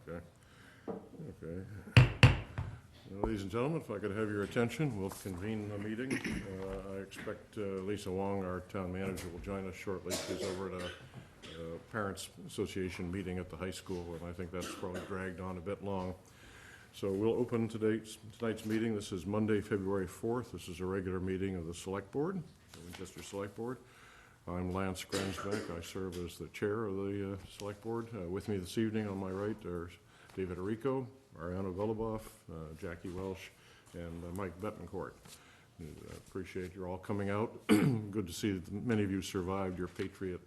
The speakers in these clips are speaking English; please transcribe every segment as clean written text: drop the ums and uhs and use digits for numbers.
Okay. Okay. Ladies and gentlemen, if I could have your attention, we'll convene the meeting. I expect Lisa Wong, our town manager, will join us shortly. She's over at a Parents Association meeting at the high school, and I think that's probably dragged on a bit long. So we'll open tonight's meeting. This is Monday, February 4th. This is a regular meeting of the Select Board, the Winchester Select Board. I'm Lance Grensbank. I serve as the chair of the Select Board. With me this evening on my right are David Arico, Ariana Voloboff, Jackie Welsh, and Mike Betancourt. I appreciate you all coming out. Good to see that many of you survived your Patriot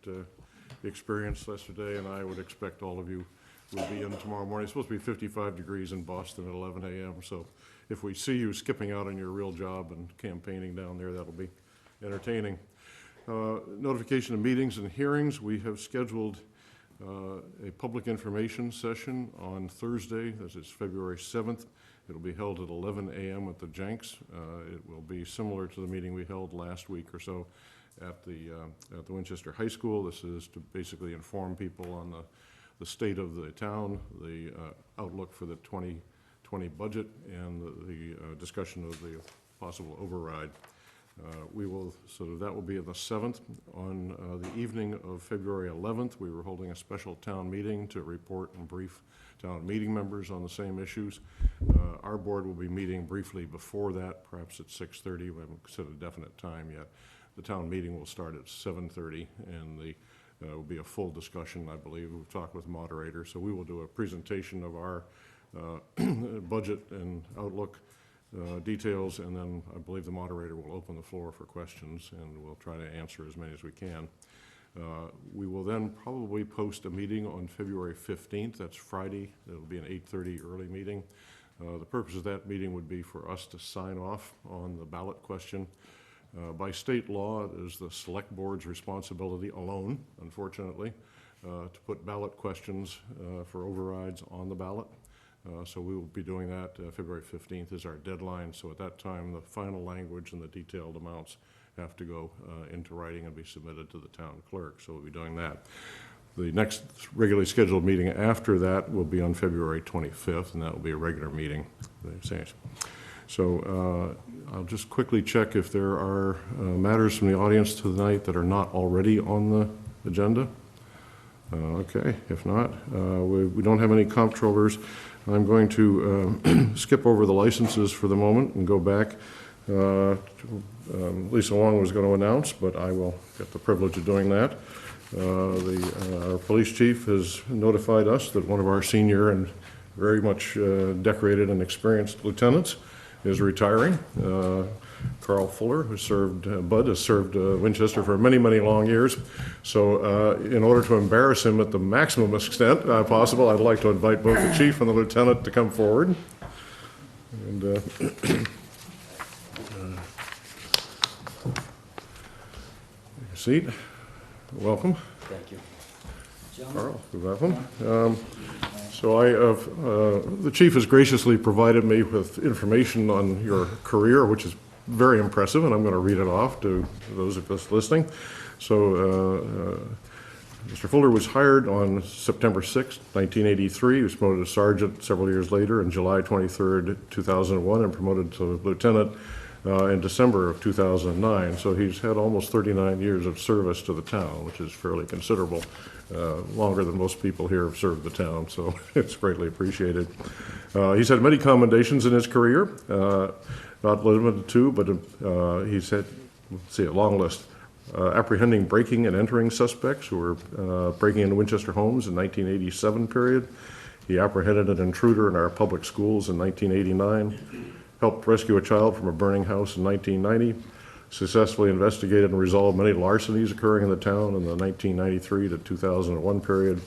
experience yesterday, and I would expect all of you will be in tomorrow morning. It's supposed to be 55 degrees in Boston at 11 a.m., so if we see you skipping out on your real job and campaigning down there, that'll be entertaining. Notification of meetings and hearings. We have scheduled a public information session on Thursday. This is February 7th. It'll be held at 11 a.m. at the Jenks. It will be similar to the meeting we held last week or so at the Winchester High School. This is to basically inform people on the state of the town, the outlook for the 2020 budget, and the discussion of the possible override. That will be on the 7th. On the evening of February 11th, we were holding a special town meeting to report and brief town meeting members on the same issues. Our board will be meeting briefly before that, perhaps at 6:30. We haven't set a definite time yet. The town meeting will start at 7:30, and will be a full discussion, I believe. We've talked with the moderator, so we will do a presentation of our budget and outlook details, and then I believe the moderator will open the floor for questions, and we'll try to answer as many as we can. We will then probably post a meeting on February 15th. That's Friday. It'll be an 8:30 early meeting. The purpose of that meeting would be for us to sign off on the ballot question. By state law, it is the Select Board's responsibility alone, unfortunately, to put ballot questions for overrides on the ballot. So we will be doing that. February 15th is our deadline. So at that time, the final language and the detailed amounts have to go into writing and be submitted to the town clerk. So we'll be doing that. The next regularly scheduled meeting after that will be on February 25th, and that will be a regular meeting. So I'll just quickly check if there are matters from the audience tonight that are not already on the agenda. Okay, if not, we don't have any comptrollers. I'm going to skip over the licenses for the moment and go back. Lisa Wong was going to announce, but I will get the privilege of doing that. Our police chief has notified us that one of our senior and very much decorated and experienced lieutenants is retiring. Carl Fuller, who served, Bud has served Winchester for many, many long years. So in order to embarrass him at the maximum extent possible, I'd like to invite both the chief and the lieutenant to come forward. And take a seat. Welcome. Thank you. Carl, welcome. So the chief has graciously provided me with information on your career, which is very impressive, and I'm going to read it off to those of us listening. So Mr. Fuller was hired on September 6, 1983. He was promoted to sergeant several years later, on July 23rd, 2001, and promoted to lieutenant in December of 2009. So he's had almost 39 years of service to the town, which is fairly considerable, longer than most people here have served the town, so it's greatly appreciated. He's had many commendations in his career, not limited to, but he's had, let's see, a long list. Apprehending breaking and entering suspects who were breaking into Winchester homes in 1987 period. He apprehended an intruder in our public schools in 1989. Helped rescue a child from a burning house in 1990. Successfully investigated and resolved many larcenies occurring in the town in the 1993 to 2001 period.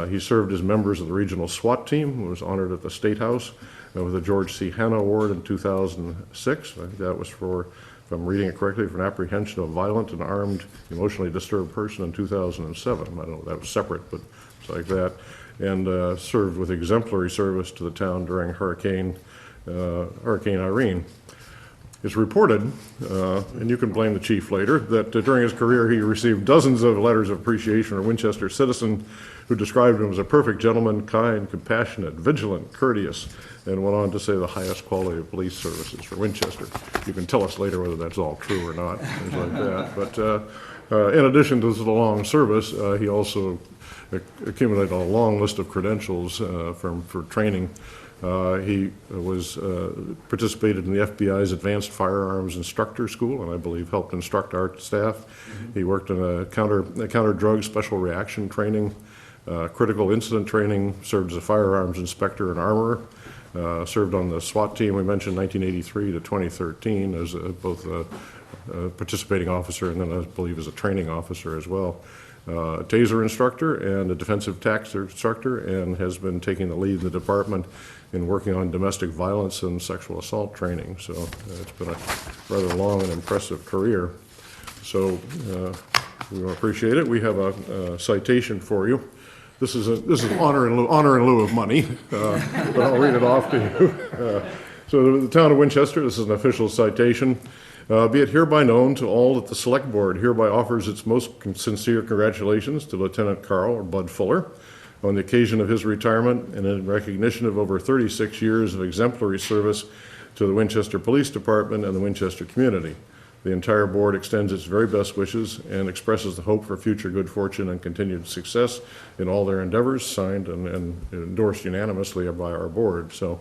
He served as members of the regional SWAT team, was honored at the State House with the George C. Hanna Award in 2006. I think that was for, if I'm reading it correctly, for an apprehension of violent and armed, emotionally disturbed person in 2007. I don't know, that was separate, but it's like that. And served with exemplary service to the town during Hurricane Irene. It's reported, and you can blame the chief later, that during his career he received dozens of letters of appreciation from Winchester citizens who described him as a perfect gentleman, kind, compassionate, vigilant, courteous, and went on to say the highest quality of police services for Winchester. You can tell us later whether that's all true or not, things like that. But in addition to the long service, he also accumulated a long list of credentials for training. He was participated in the FBI's Advanced Firearms Instructor School, and I believe helped instruct our staff. He worked in a counter drug special reaction training, critical incident training, served as a firearms inspector and armorer, served on the SWAT team we mentioned 1983 to 2013 as both a participating officer and then I believe as a training officer as well. A taser instructor and a defensive tactics instructor, and has been taking the lead in the department in working on domestic violence and sexual assault training. So it's been a rather long and impressive career. So we appreciate it. We have a citation for you. This is honor in lieu of money, but I'll read it off to you. So the town of Winchester, this is an official citation. Be it hereby known to all that the Select Board hereby offers its most sincere congratulations to Lieutenant Carl, or Bud Fuller, on the occasion of his retirement and in recognition of over 36 years of exemplary service to the Winchester Police Department and the Winchester community. The entire board extends its very best wishes and expresses the hope for future good fortune and continued success in all their endeavors, signed and endorsed unanimously by our board. So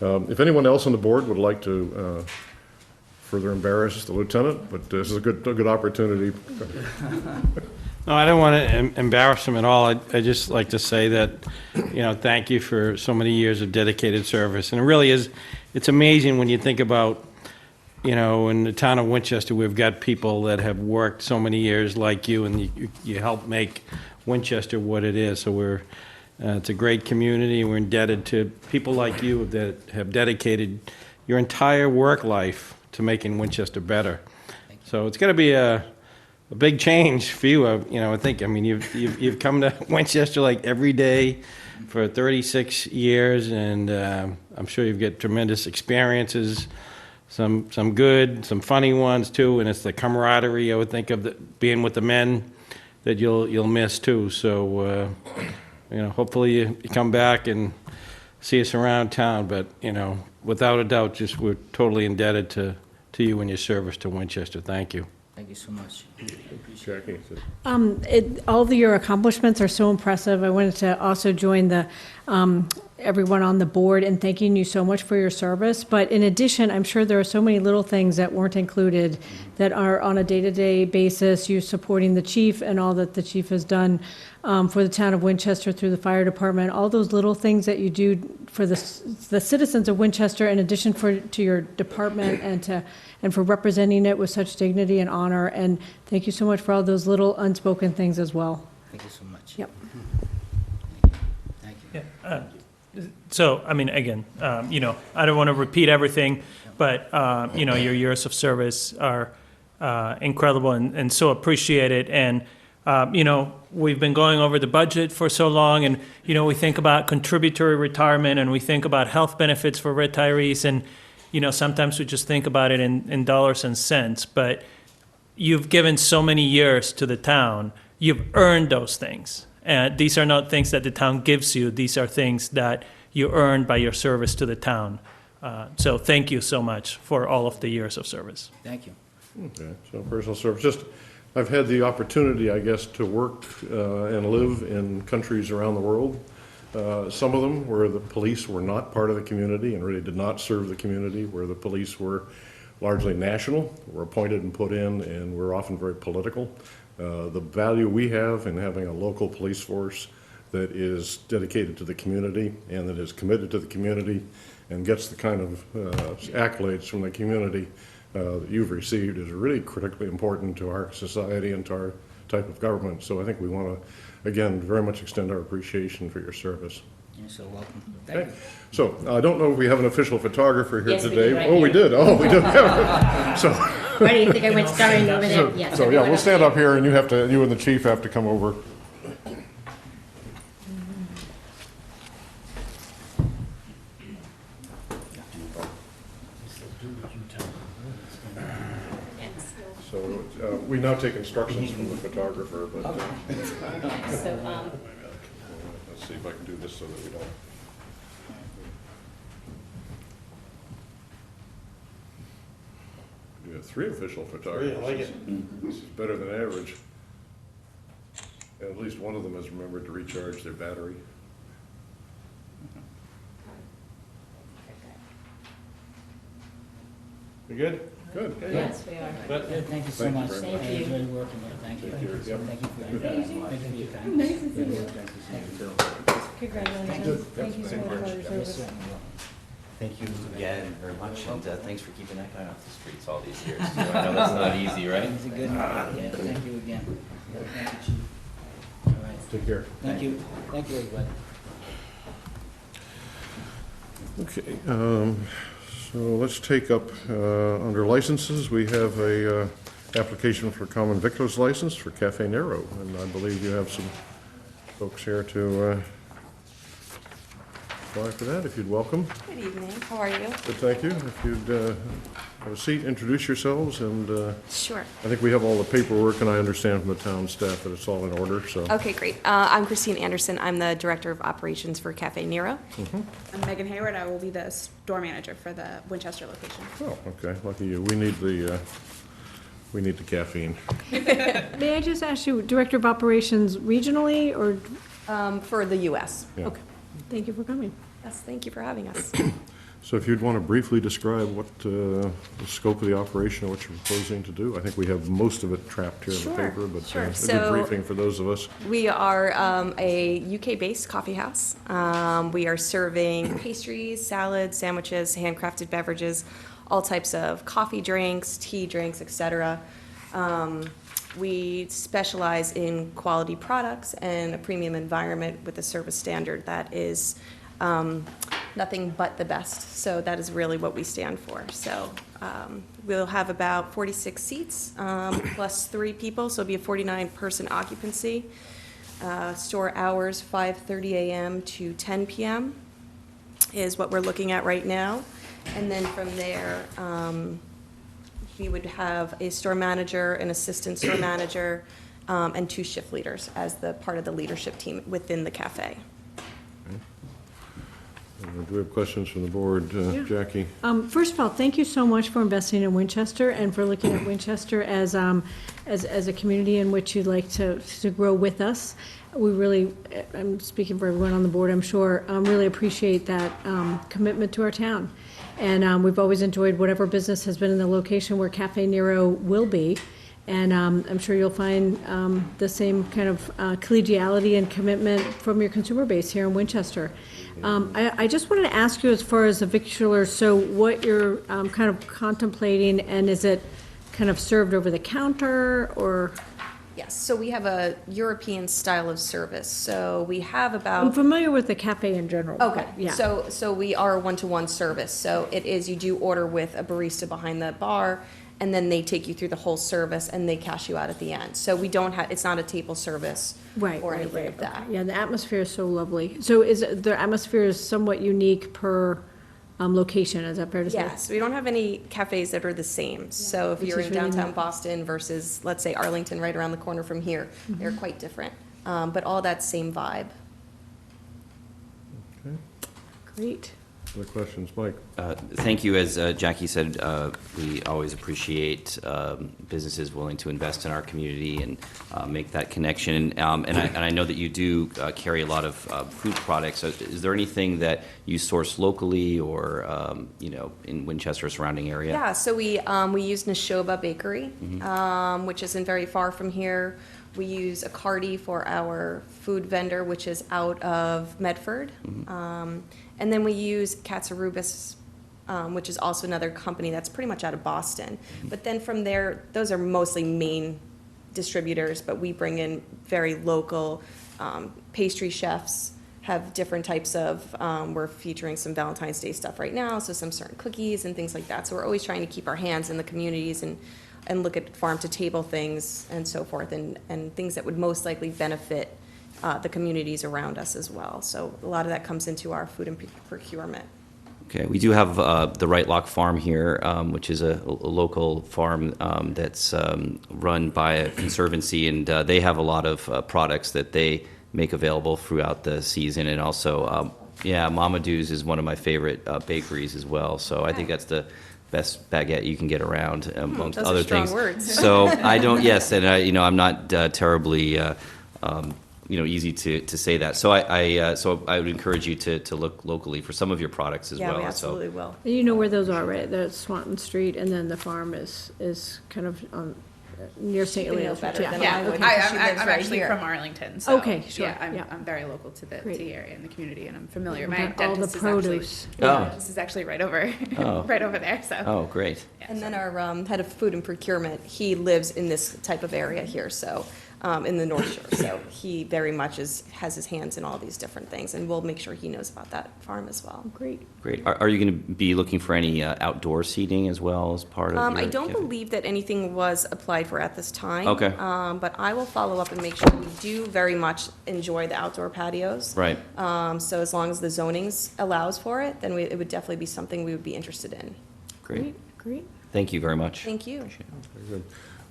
if anyone else on the board would like to further embarrass the lieutenant, but this is a good opportunity. No, I don't want to embarrass him at all. I just like to say that, thank you for so many years of dedicated service. And it really is, it's amazing when you think about, in the town of Winchester, we've got people that have worked so many years like you, and you help make Winchester what it is. So it's a great community, and we're indebted to people like you that have dedicated your entire work life to making Winchester better. So it's going to be a big change for you. I think. I mean, you've come to Winchester like every day for 36 years, and I'm sure you've got tremendous experiences. Some good, some funny ones too, and it's the camaraderie I would think of being with the men that you'll miss too. So hopefully you come back and see us around town. But without a doubt, we're totally indebted to you and your service to Winchester. Thank you. Thank you so much. Jackie. All of your accomplishments are so impressive. I wanted to also join everyone on the board in thanking you so much for your service. But in addition, I'm sure there are so many little things that weren't included that are on a day-to-day basis, you supporting the chief and all that the chief has done for the town of Winchester through the fire department, all those little things that you do for the citizens of Winchester, in addition to your department and for representing it with such dignity and honor. And thank you so much for all those little unspoken things as well. Thank you so much. Yep. Thank you. Yeah. So, I mean, again, I don't want to repeat everything, but, your years of service are incredible and so appreciated. And, we've been going over the budget for so long, and, we think about contributory retirement and we think about health benefits for retirees, and, sometimes we just think about it in dollars and cents, but you've given so many years to the town, you've earned those things. And these are not things that the town gives you. These are things that you earned by your service to the town. So thank you so much for all of the years of service. Thank you. Okay, so personal service. I've had the opportunity, I guess, to work and live in countries around the world. Some of them where the police were not part of the community and really did not serve the community, where the police were largely national, were appointed and put in, and were often very political. The value we have in having a local police force that is dedicated to the community and that is committed to the community and gets the kind of accolades from the community that you've received is really critically important to our society and to our type of government. So I think we want to, again, very much extend our appreciation for your service. You're so welcome. Thank Okay. you. So I don't know if we have an official photographer here Yes, we today. do, right Oh, we here. did. Oh, we did. So. Why do you think I went starring over there? Yes. So, yeah, everyone we'll stand here. up here, and you and the chief have to come over. So we now take instructions from the photographer, but So, let's see if I can do this so that we don't. We have 3 official photographers. I like it. This is better than average. And at least one of them has remembered to recharge their battery. You good? Good. yes, we are. Good, thank you so Thank you much. very much. I enjoyed working with you. Thank you. Thank you. Yep. Thank you for your time. Nice to see you. Congratulations. Thank you so much for your Yes, service. sir. Thank you again very much, and thanks for keeping that guy off the streets all these years. too. I know that's not easy, right? It's a good, yeah, thank you again. Thank you, Chief. All right. Take care. Thank you, everybody. Okay, so let's take up, under licenses, we have a application for common victuals license for Cafe Nero, and I believe you have some folks here to apply for that, if you'd welcome. Good evening, how are you? Good, thank you. If you'd have a seat, introduce yourselves, and Sure. I think we have all the paperwork, and I understand from the town staff that it's all in order, so. Okay, great. I'm Christine Anderson. I'm the Director of Operations for Cafe Nero. I'm Megan Hayward. I will be the store manager for the Winchester location. Oh, okay, lucky you. We need the caffeine. May I just ask you, Director of Operations regionally, or, For the US. Yeah. okay, thank you for coming. Yes, thank you for having us. So if you'd want to briefly describe what the scope of the operation, or what you're proposing to do. I think we have most of it trapped here in the Sure, paper, but sure. a good So- briefing for those of us. We are a UK-based coffee house. We are serving pastries, salads, sandwiches, handcrafted beverages, all types of coffee drinks, tea drinks, etc. We specialize in quality products and a premium environment with a service standard that is nothing but the best. So that is really what we stand for. So we'll have about 46 seats plus 3 people, so it'll be a 49-person occupancy. Store hours 5:30 a.m. to 10 p.m. is what we're looking at right now. And then from there, we would have a store manager, an assistant store manager, and 2 shift leaders as the part of the leadership team within the cafe. Do we have questions from the board? Jackie? First of all, thank you so much for investing in Winchester and for looking at Winchester as a community in which you'd like to grow with us. We really, I'm speaking for everyone on the board, I'm sure, really appreciate that commitment to our town. And we've always enjoyed whatever business has been in the location where Cafe Nero will be. And I'm sure you'll find the same kind of collegiality and commitment from your consumer base here in Winchester. I just wanted to ask you, as far as the victualler, so what you're kind of contemplating, and is it kind of served over the counter, or? Yes, so we have a European style of service. So we have I'm about, familiar with the cafe in general. okay, but yeah. so we are a one-to-one service. So it is, you do order with a barista behind the bar, and then they take you through the whole service and they cash you out at the end. So we don't have, it's not a table service Right, or right, anything right. like that. Okay. Yeah, the atmosphere is so lovely. So the atmosphere is somewhat unique per location, is that fair to say? Yes, we don't have any cafes that are the same. So if Which you're is in really downtown neat. Boston versus, let's say, Arlington, right around the corner from here, Mm-hmm. they're quite different. But all that same vibe. Okay. Great. Other questions? Mike? Thank you. As Jackie said, we always appreciate businesses willing to invest in our community and make that connection. And I know that you do carry a lot of food products. So is there anything that you source locally or, in Winchester or surrounding area? Yeah, so we use Neshoba Bakery, which isn't very far from here. We use Accardi for our food vendor, which is out of Medford. And then we use Katsarubis, which is also another company that's pretty much out of Boston. But then from there, those are mostly main distributors, but we bring in very local pastry chefs, have different types of, we're featuring some Valentine's Day stuff right now, so some certain cookies and things like that. So we're always trying to keep our hands in the communities and look at farm-to-table things and so forth, and things that would most likely benefit the communities around us as well. So a lot of that comes into our food and procurement. Okay, we do have the Right Lock Farm here, which is a local farm that's run by a conservancy, and they have a lot of products that they make available throughout the season, and also, yeah, Mama Do's is one of my favorite bakeries as well, so I think that's the best baguette you can get around, amongst those are other strong things. words. So I don't, yes, and I'm not terribly, easy to say that. So I would encourage you to look locally for some of your products as well. Yeah, we So- absolutely will. You know where those are, right? There's Swanton Street, and then the farm is kind of near St. would know Leo's. better than Yeah, I would, I'm, because she lives I'm right actually here. from Arlington, so. Okay, sure, Yeah, yeah. I'm very local to Great. the area and the community, and I'm familiar. My About all the dentist is actually, produce. Oh. dentist is actually right over, Oh. right over there, so. Oh, great. Yeah, And so- then our head of food and procurement, he lives in this type of area here, so, in the North Shore. So he very much has his hands in all these different things, and we'll make sure he knows about that farm as well. Great. Great. Are you going to be looking for any outdoor seating as well as part of your? I don't campaign? believe that anything was applied for at this time. Okay. But I will follow up and make sure. We do very much enjoy the outdoor patios. Right. So as long as the zonings allows for it, then it would definitely be something we would be interested in. Great. Great. Thank you very much. Thank you. Very good.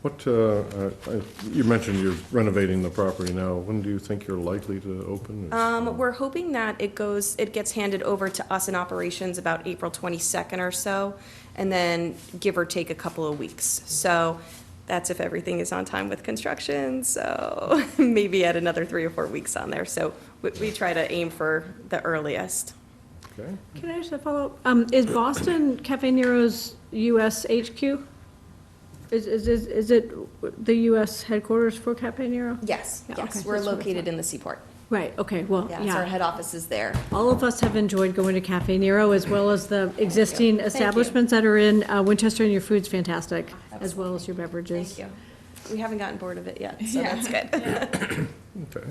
What, you mentioned you're renovating the property now. When do you think you're likely to open? We're hoping that it gets handed over to us in operations about April 22nd or so, and then give or take a couple of weeks. So that's if everything is on time with construction, so maybe add another 3 or 4 weeks on there. So we try to aim for the earliest. Okay. Can I just follow up? Is Boston Cafe Nero's US HQ? Is it the US headquarters for Cafe Nero? Yes, Yeah, yes, okay, we're that's what I located in the Seaport. Right, okay, well, Yeah, so our yeah. head office is there. All of us have enjoyed going to Cafe Nero, as well as the existing establishments that are in Winchester, and your food's fantastic, as well as your beverages. Thank you. We haven't gotten bored of it yet, so that's good. Okay.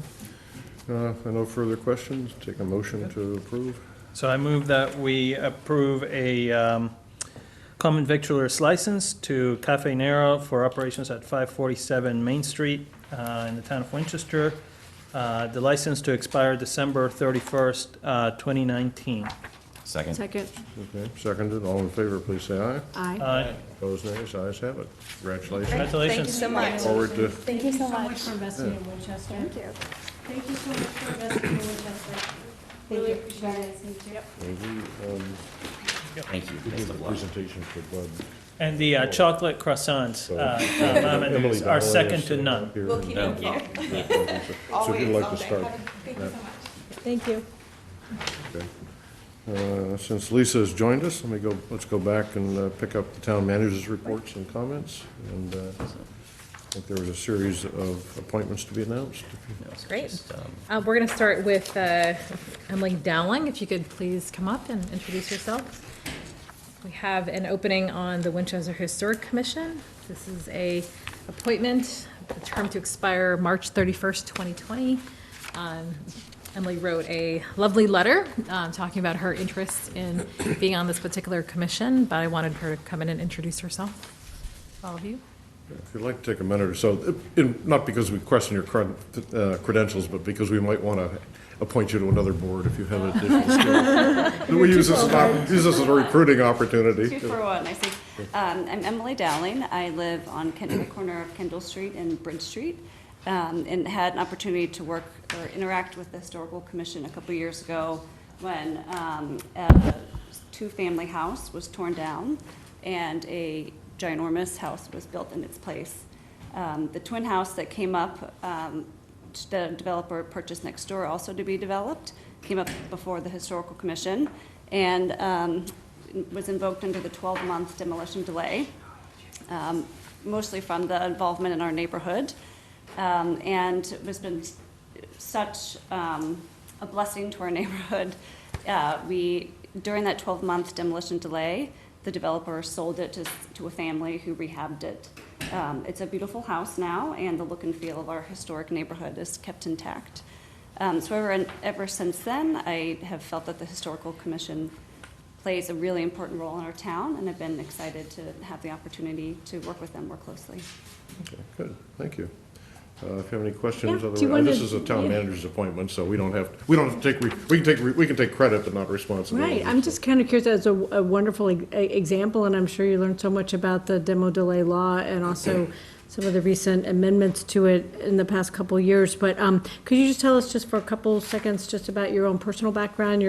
No further questions? Take a motion to approve. So I move that we approve a common victualer's license to Cafe Nero for operations at 547 Main Street in the town of Winchester. The license to expire December 31st, 2019. Second. Second, Okay, seconded. All in favor, please say aye. aye. Opposed, nays. Ayes have it. Congratulations. Congratulations. Thank you so much. Forward to, Thank you so much. for investing in Winchester. Thank you. Thank you so much for investing in Winchester. Really appreciate it. Thank you. give Best the of luck. presentation for Bud. And the chocolate croissants, So, Mama Emily Do's, are Donnelly second is, to none. here. We'll keep No. it here. So if you'd like to start. Thank you. Okay. Since Lisa has joined us, let's go back and pick up the town manager's reports and comments. And I think there was a series of appointments to be announced. Great. We're going to start with Emily Dowling. If you could please come up and introduce yourself. We have an opening on the Winchester Historic Commission. This is a appointment, the term to expire March 31st, 2020. Emily wrote a lovely letter talking about her interest in being on this particular commission, but I wanted her to come in and introduce herself, all of you. If you'd like to take a minute or so, not because we question your credentials, but because we might want to appoint you to another board if you have additional skills. We use this as a recruiting opportunity. 2 for 1, I see. I'm Emily Dowling. I live on the corner of Kendall Street and Bridge Street, and had an opportunity to work or interact with the Historical Commission a couple years ago when a 2-family house was torn down and a ginormous house was built in its place. The twin house that came up, the developer purchased next door, also to be developed, came up before the Historical Commission, and was invoked under the 12-month demolition delay, mostly from the involvement in our neighborhood. And it has been such a blessing to our neighborhood. During that 12-month demolition delay, the developer sold it to a family who rehabbed it. It's a beautiful house now, and the look and feel of our historic neighborhood is kept intact. Ever since then, I have felt that the Historical Commission plays a really important role in our town, and I've been excited to have the opportunity to work with them more closely. Okay, good, thank you. If you have any questions, Yeah, do you otherwise, this wanna- is a town yeah. manager's appointment, so we don't have to take, we can take credit, but not responsibility. Right, I'm just kind of curious, as a wonderful example, and I'm sure you learned so much about the demo delay law and also some of the recent amendments to it in the past couple of years, but could you just tell us just for a couple seconds, just about your own personal background,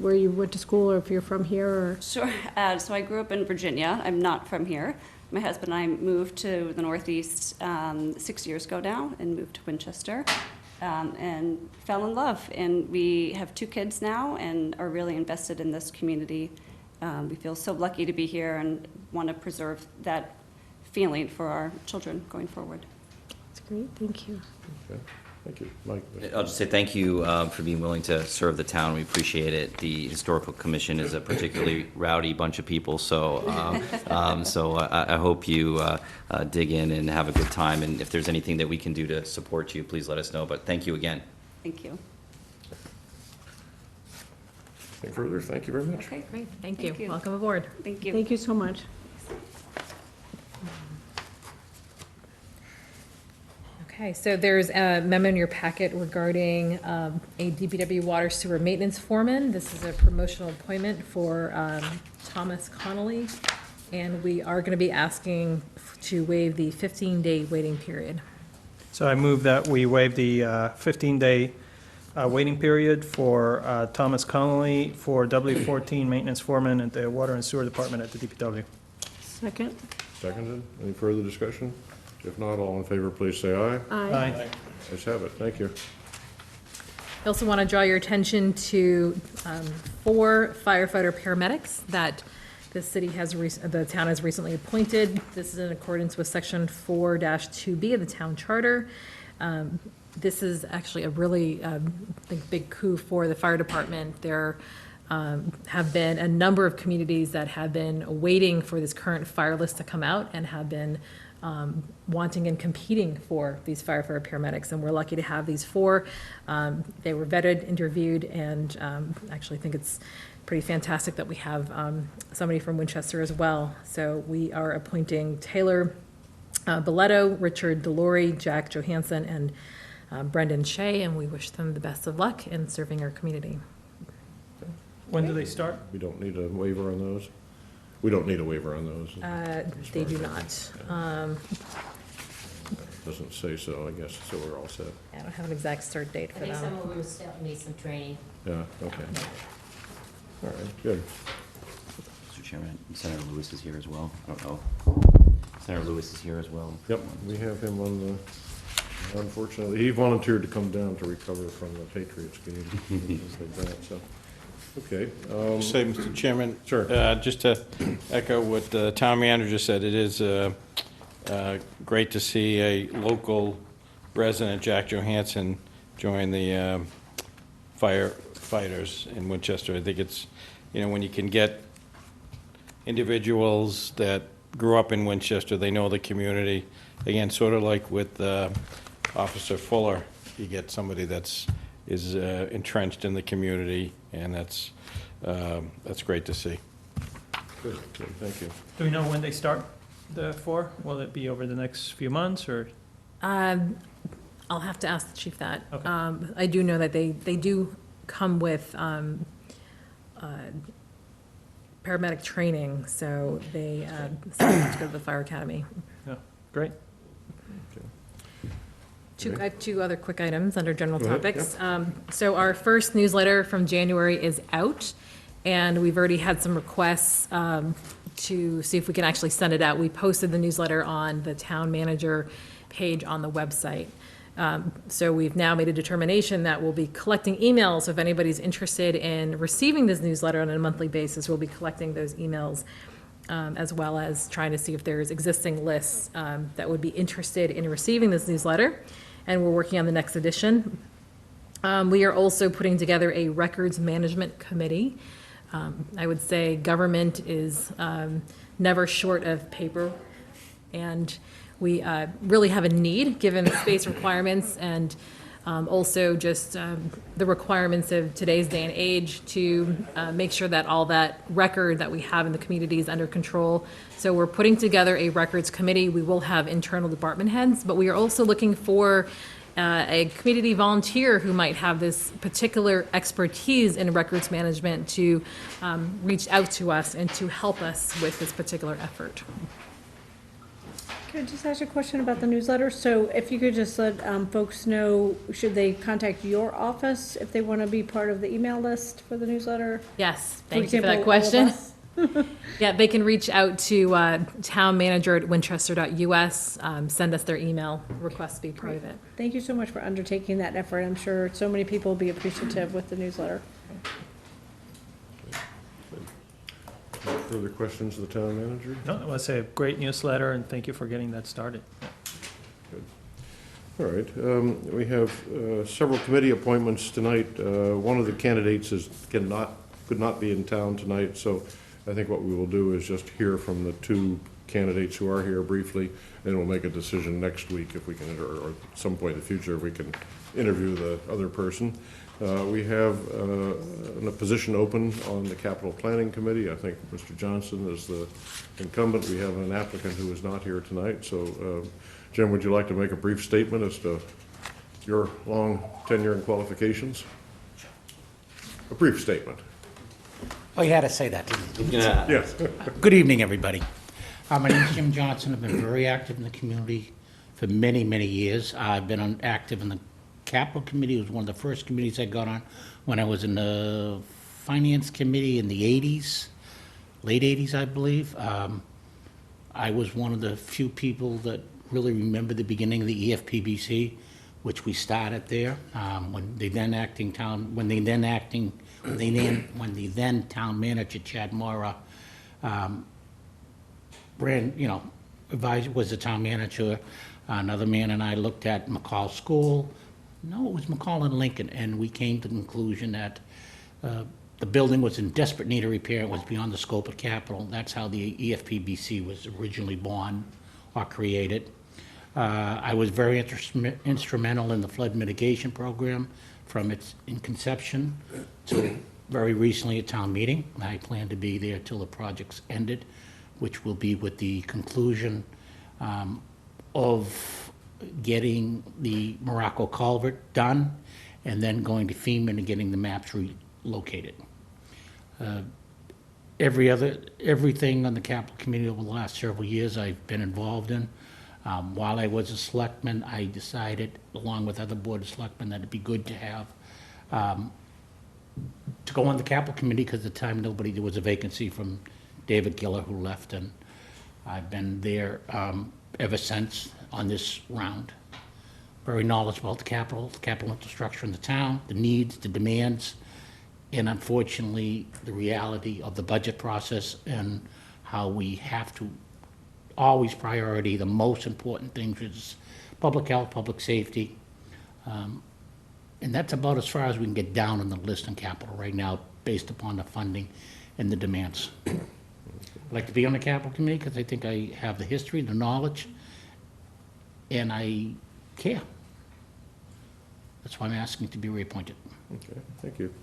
where you went to school, or if you're from here, or? Sure. So I grew up in Virginia. I'm not from here. My husband and I moved to the Northeast 6 years ago now and moved to Winchester and fell in love. And we have 2 kids now and are really invested in this community. We feel so lucky to be here and want to preserve that feeling for our children going forward. That's great, thank you. Okay, thank you. Mike? I'll just say thank you for being willing to serve the town. We appreciate it. The Historical Commission is a particularly rowdy bunch of people, so I hope you dig in and have a good time. And if there's anything that we can do to support you, please let us know. But thank you again. Thank you. Anything further? Thank you very much. Okay, great, thank Thank you. you. Welcome aboard. Thank you. Thank you so much. Okay, so there's a memo in your packet regarding a DPW water sewer maintenance foreman. This is a promotional appointment for Thomas Connolly, and we are going to be asking to waive the 15-day waiting period. So I move that we waive the 15-day waiting period for Thomas Connolly for W14 maintenance foreman at the Water and Sewer Department at the DPW. Second? Seconded. Any further discussion? If not, all in favor, please say aye. Aye. Let's have it. Thank you. I also want to draw your attention to 4 firefighter paramedics that the city has, the town has recently appointed. This is in accordance with section 4-2B of the town charter. This is actually a really big coup for the fire department. There have been a number of communities that have been waiting for this current fire list to come out and have been wanting and competing for these firefighter paramedics, and we're lucky to have these 4. They were vetted, interviewed, and actually think it's pretty fantastic that we have somebody from Winchester as well. So we are appointing Taylor Belletto, Richard Delory, Jack Johansson, and Brendan Shea, and we wish them the best of luck in serving our community. When do they start? We don't need a waiver on those? We don't need a waiver on those. They do not. Doesn't say so, I guess, so we're all set. I don't have an exact start date I for think some them. of them still need some training. Yeah, okay. All right, good. Mr. Chairman, Senator Lewis is here as well. I don't know. Senator Lewis is here as well. Yep, we have him on the, unfortunately, he volunteered to come down to recover from the Patriots game, things like that, so, okay. Say, Mr. Chairman. Sure. Just to echo what the town manager said, it is great to see a local resident, Jack Johansson, join the firefighters in Winchester. I think it's, when you can get individuals that grew up in Winchester, they know the community. Again, sort of like with Officer Fuller, you get somebody is entrenched in the community, and that's great to see. Good, good, thank you. Do we know when they start the 4? Will it be over the next few months, or? I'll have to ask the chief that. Okay. I do know that they do come with paramedic training, so they still have to go to the fire academy. Yeah, great. I have 2 other quick items under general Go ahead, topics. So our first newsletter from January is out, and we've already had some requests to see if we can actually send it out. We posted the newsletter on the town manager page on the website. So we've now made a determination that we'll be collecting emails. So if anybody's interested in receiving this newsletter on a monthly basis, we'll be collecting those emails, as well as trying to see if there's existing lists that would be interested in receiving this newsletter. And we're working on the next edition. We are also putting together a records management committee. I would say government is never short of paper, and we really have a need, given the space requirements and Also, just the requirements of today's day and age to make sure that all that record that we have in the community is under control. So we're putting together a records committee. We will have internal department heads, but we are also looking for a community volunteer who might have this particular expertise in records management to reach out to us and to help us with this particular effort. Can I just ask you a question about the newsletter? So if you could just let folks know, should they contact your office if they want to be part of the email list for the newsletter? Yes, For thank you for that example, all of question. us? Yeah, they can reach out to townmanager@winchester.us, send us their email, request to be part of it. Thank you so much for undertaking that effort. I'm sure so many people will be appreciative with the newsletter. Further questions of the town manager? No, I want to say a great newsletter, and thank you for getting that started. All right, we have several committee appointments tonight. One of the candidates could not be in town tonight, so I think what we will do is just hear from the two candidates who are here briefly, and we'll make a decision next week if we can, or at some point in the future, if we can interview the other person. We have a position open on the capital planning committee. I think Mr. Johnson is the incumbent. We have an applicant who is not here tonight, so Jim, would you like to make a brief statement as to your long tenure and qualifications? A brief statement. Oh, you had to say that, didn't you? Yes. Good evening, everybody. My name is Jim Johnson. I've been very active in the community for many, many years. I've been active in the Capital Committee. It was one of the first committees I got on when I was in the Finance Committee in the 80s, late 80s, I believe. I was one of the few people that really remember the beginning of the EFPBC, which we started there. When the then town manager Chad Mora was the town manager. Another man and I looked at McCall School. No, it was McCall and Lincoln, and we came to the conclusion that the building was in desperate need of repair. It was beyond the scope of capital. That's how the EFPBC was originally born or created. I was very instrumental in the flood mitigation program from its inception to very recently at town meeting. I plan to be there till the project's ended, which will be with the conclusion of getting the Morocco culvert done and then going to FEMA and getting the maps relocated. Everything on the capital committee over the last several years I've been involved in. While I was a selectman, I decided, along with other board of selectmen, that it'd be good to have to go on the capital committee, because at the time there was a vacancy from David Giller, who left, and I've been there ever since on this round. Very knowledgeable about the capital infrastructure in the town, the needs, the demands, and unfortunately, the reality of the budget process and how we have to always priority the most important things, which is public health, public safety. And that's about as far as we can get down on the list in capital right now, based upon the funding and the demands. I'd like to be on the capital committee because I think I have the history, the knowledge, and I care. That's why I'm asking to be reappointed. Okay, thank you.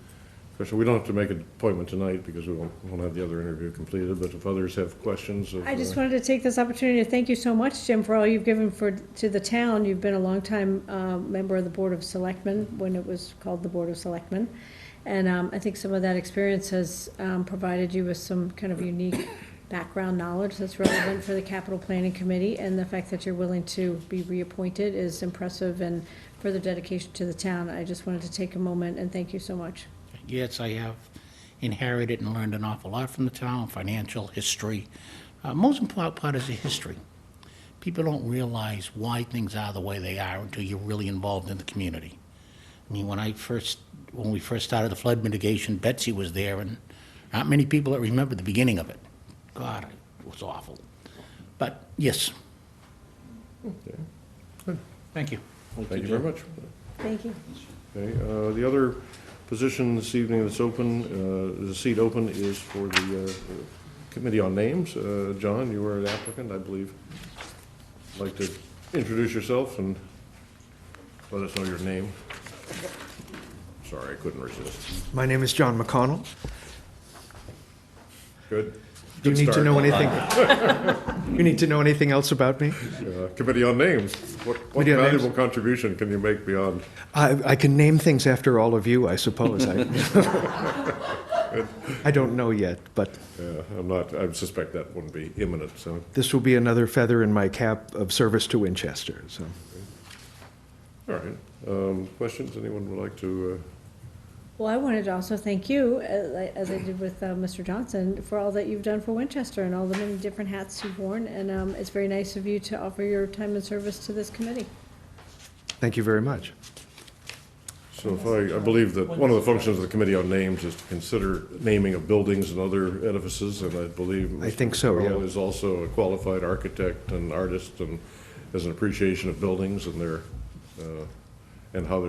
Question, we don't have to make an appointment tonight because we won't have the other interview completed, but if others have questions of... I just wanted to take this opportunity to thank you so much, Jim, for all you've given to the town. You've been a longtime member of the Board of Selectmen when it was called the Board of Selectmen. And I think some of that experience has provided you with some kind of unique background knowledge that's relevant for the Capital Planning Committee. And the fact that you're willing to be reappointed is impressive and further dedication to the town. I just wanted to take a moment and thank you so much. Yes, I have inherited and learned an awful lot from the town, financial history. Most important part is the history. People don't realize why things are the way they are until you're really involved in the community. I mean, when we first started the flood mitigation, Betsy was there, and not many people that remember the beginning of it. God, it was awful. But yes. Okay. Thank you. Thank you very much. Thank you. Okay, the other position this evening that's open, the seat open, is for the Committee on Names. John, you are an applicant, I believe. I'd like to introduce yourself and let us know your name. Sorry, I couldn't resist. My name is John McConnell. Good? Do you Good need to start. know anything? You need to know anything else about me? Committee on Names. What Committee on Names? valuable contribution can you make beyond? I can name things after all of you, I suppose. I don't know yet, but I suspect that wouldn't be imminent, so. this will be another feather in my cap of service to Winchester, so. All right. Questions? Anyone would like to? Well, I wanted to also thank you, as I did with Mr. Johnson, for all that you've done for Winchester and all the many different hats you've worn. And it's very nice of you to offer your time and service to this committee. Thank you very much. So if I believe that one of the functions of the Committee on Names is to consider naming of buildings and other edifices, and I believe I think so, yeah. Mr. Earl is also a qualified architect and artist and has an appreciation of buildings and their, and how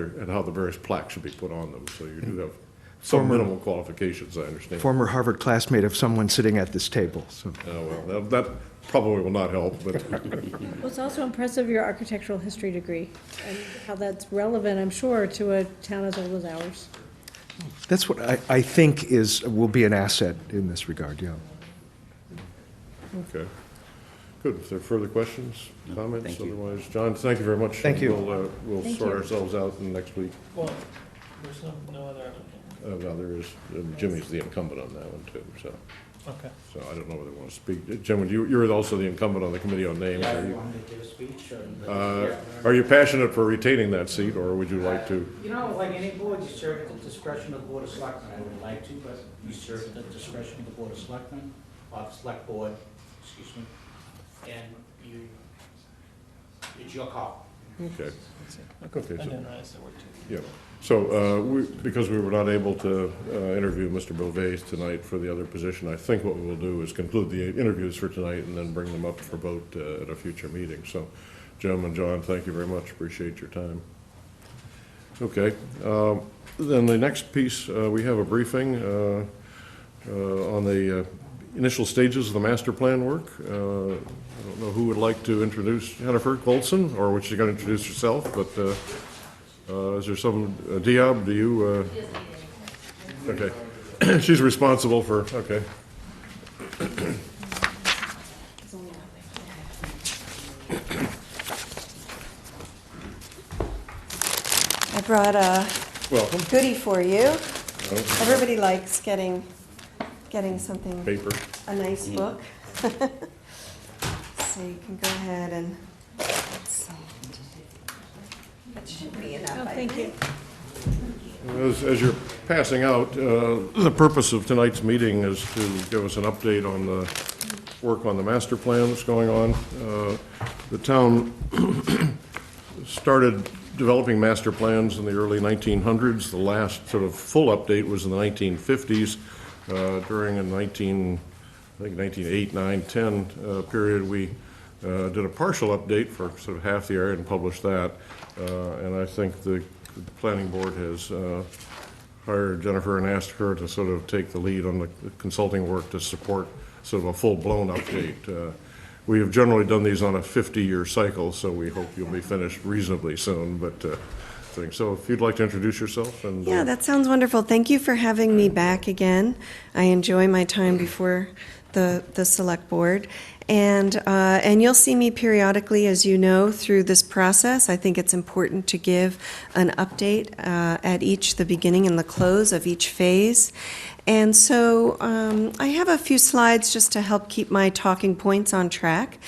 the various plaques should be put on them. So you do have some minimal qualifications, I understand. Former Harvard classmate of someone sitting at this table, so. Well, that probably will not help, but Well, it's also impressive, your architectural history degree, and how that's relevant, I'm sure, to a town as old as ours. That's what I think will be an asset in this regard, yeah. okay. Good. If there are further questions, comments? Thank you. Otherwise, John, thank you very much. Thank you. We'll Thank sort you. ourselves out in next week. Well, there's no other applicant. Well, there is, Jimmy's the incumbent on that one too, so Okay. I don't know whether you want to speak. Jim, you're also the incumbent on the Committee on Names. Are you passionate for retaining that seat, or would you like to? You know, like any board, you serve at the discretion of the Board of Selectmen. I would like to, but you serve at the discretion of the Board of Selectmen, or the Select Board, excuse me, and it's your call. Okay. I Okay, so, didn't realize there were two. yeah. So, because we were not able to interview Mr. Beauvais tonight for the other position, I think what we will do is conclude the interviews for tonight and then bring them up for vote at a future meeting. So, Jim and John, thank you very much. Appreciate your time. Okay. Then the next piece, we have a briefing on the initial stages of the master plan work. I don't know who would like to introduce Jennifer Goldson, or would she going to introduce herself, but is there some, Diab, do you? Okay. She's responsible for, okay. I brought a Welcome. goodie for you. Everybody likes getting something, Paper. a nice book. So you can go ahead and, let's see. That should be enough, Oh, I thank think. you. As you're passing out, the purpose of tonight's meeting is to give us an update on the work on the master plan that's going on. The town started developing master plans in the early 1900s. The last sort of full update was in the 1950s. During a 1908, 9, 10 period, we did a partial update for sort of half the area and published that. And I think the planning board has hired Jennifer and asked her to sort of take the lead on the consulting work to support sort of a full-blown update. We have generally done these on a 50-year cycle, so we hope you'll be finished reasonably soon, but so if you'd like to introduce yourself and. Yeah, that sounds wonderful. Thank you for having me back again. I enjoy my time before the select board. And you'll see me periodically, as you know, through this process. I think it's important to give an update at the beginning and the close of each phase. And so I have a few slides just to help keep my talking points on track.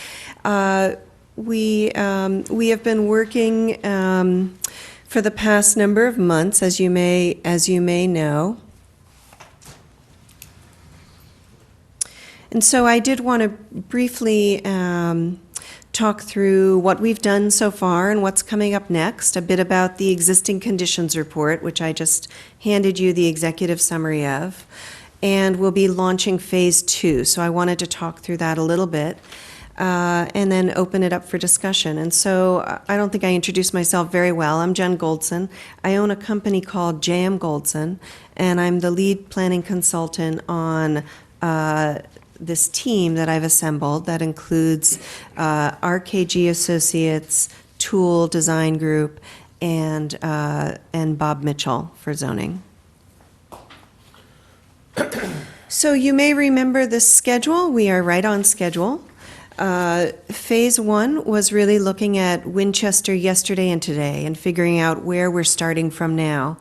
We have been working for the past number of months, as you may know. And so I did want to briefly talk through what we've done so far and what's coming up next, a bit about the existing conditions report, which I just handed you the executive summary of, and we'll be launching phase 2. So I wanted to talk through that a little bit. And then open it up for discussion. And so I don't think I introduced myself very well. I'm Jen Goldson. I own a company called J.M. Goldson, and I'm the lead planning consultant on this team that I've assembled that includes RKG Associates, Tool Design Group, and Bob Mitchell for zoning. So you may remember the schedule. We are right on schedule. Phase 1 was really looking at Winchester yesterday and today and figuring out where we're starting from now.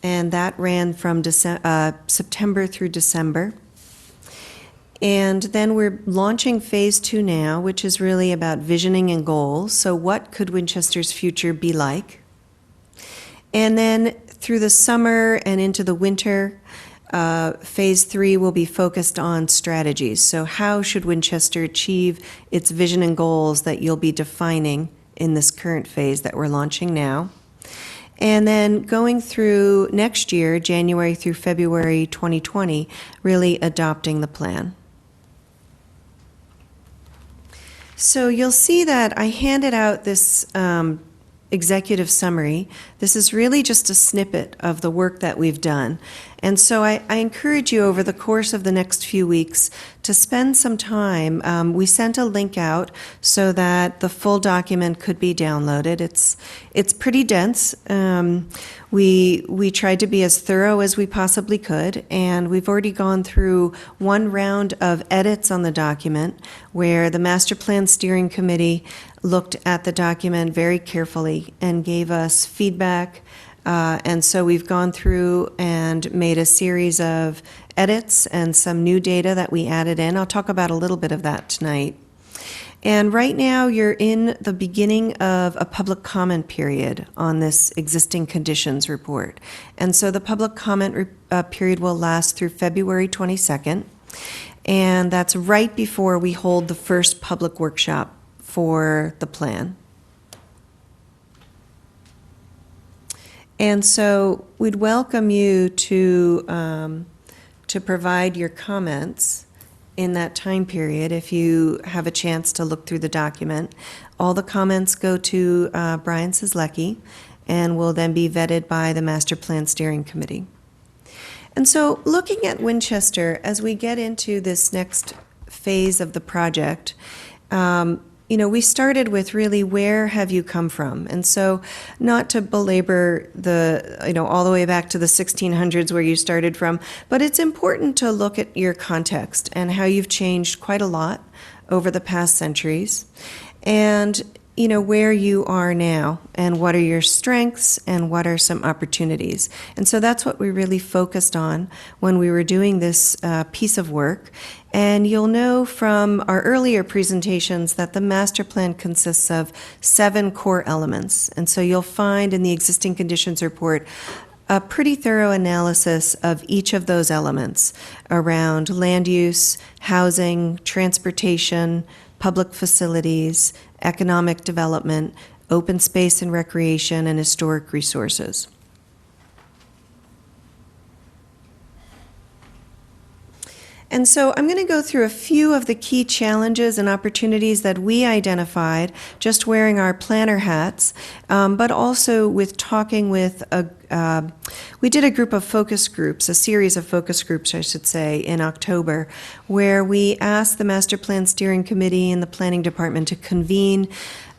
And that ran from September through December. And then we're launching Phase 2 now, which is really about visioning and goals. So what could Winchester's future be like? And then through the summer and into the winter, Phase 3 will be focused on strategies. So how should Winchester achieve its vision and goals that you'll be defining in this current phase that we're launching now? And then going through next year, January through February 2020, really adopting the plan. So you'll see that I handed out this executive summary. This is really just a snippet of the work that we've done. And so I encourage you over the course of the next few weeks to spend some time. We sent a link out so that the full document could be downloaded. It's pretty dense. We tried to be as thorough as we possibly could, and we've already gone through one round of edits on the document where the Master Plan Steering Committee looked at the document very carefully and gave us feedback. And so we've gone through and made a series of edits and some new data that we added in. I'll talk about a little bit of that tonight. And right now, you're in the beginning of a public comment period on this existing conditions report. And so the public comment period will last through February 22nd. And that's right before we hold the first public workshop for the plan. And so we'd welcome you to provide your comments in that time period if you have a chance to look through the document. All the comments go to Brian Sislecki and will then be vetted by the Master Plan Steering Committee. And so looking at Winchester, as we get into this next phase of the project, we started with really where have you come from? And so not to belabor all the way back to the 1600s where you started from, but it's important to look at your context and how you've changed quite a lot over the past centuries. And where you are now and what are your strengths and what are some opportunities. And so that's what we really focused on when we were doing this piece of work. And you'll know from our earlier presentations that the master plan consists of 7 core elements. And so you'll find in the existing conditions report a pretty thorough analysis of each of those elements around land use, housing, transportation, public facilities, economic development, open space and recreation, and historic resources. And so I'm going to go through a few of the key challenges and opportunities that we identified just wearing our planner hats, but also with talking with we did a group of focus groups, a series of focus groups, I should say, in October, where we asked the Master Plan Steering Committee and the Planning Department to convene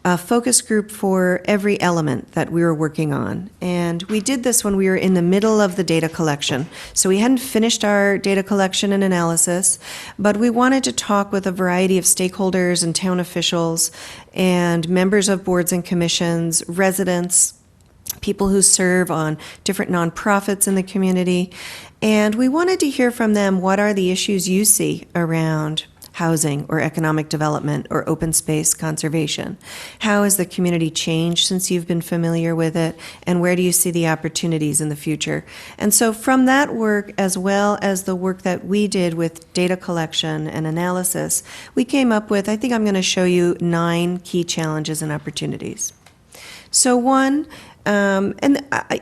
a focus group for every element that we were working on. And we did this when we were in the middle of the data collection. So we hadn't finished our data collection and analysis, but we wanted to talk with a variety of stakeholders and town officials and members of boards and commissions, residents, people who serve on different nonprofits in the community. And we wanted to hear from them, what are the issues you see around housing or economic development or open space conservation? How has the community changed since you've been familiar with it? And where do you see the opportunities in the future? And so from that work, as well as the work that we did with data collection and analysis, we came up with, I think I'm going to show you 9 key challenges and opportunities. So one,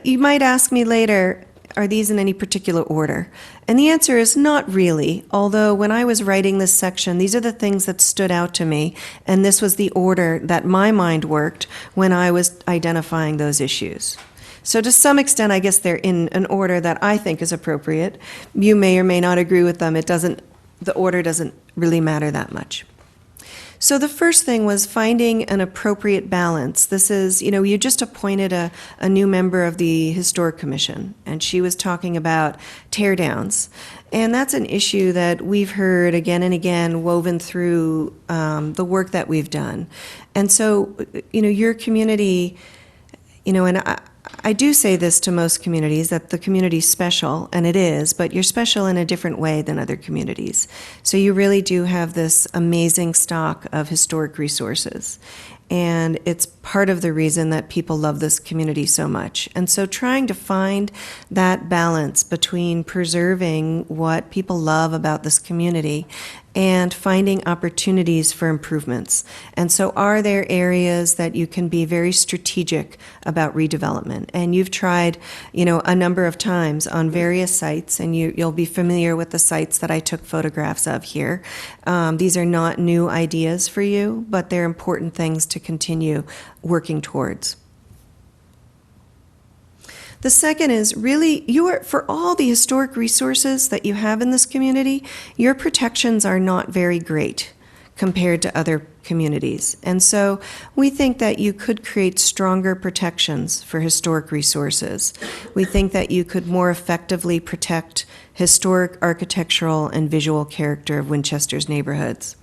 you might ask me later, are these in any particular order? And the answer is not really, although when I was writing this section, these are the things that stood out to me, and this was the order that my mind worked when I was identifying those issues. So to some extent, I guess they're in an order that I think is appropriate. You may or may not agree with them. The order doesn't really matter that much. So the first thing was finding an appropriate balance. This is, you just appointed a new member of the Historic Commission, and she was talking about tear downs. And that's an issue that we've heard again and again woven through the work that we've done. And so, your community, and I do say this to most communities, that the community's special, and it is, but you're special in a different way than other communities. So you really do have this amazing stock of historic resources. And it's part of the reason that people love this community so much. And so trying to find that balance between preserving what people love about this community and finding opportunities for improvements. And so are there areas that you can be very strategic about redevelopment? And you've tried, a number of times on various sites, and you'll be familiar with the sites that I took photographs of here. These are not new ideas for you, but they're important things to continue working towards. The second is really, for all the historic resources that you have in this community, your protections are not very great compared to other communities. And so we think that you could create stronger protections for historic resources. We think that you could more effectively protect historic architectural and visual character of Winchester's neighborhoods.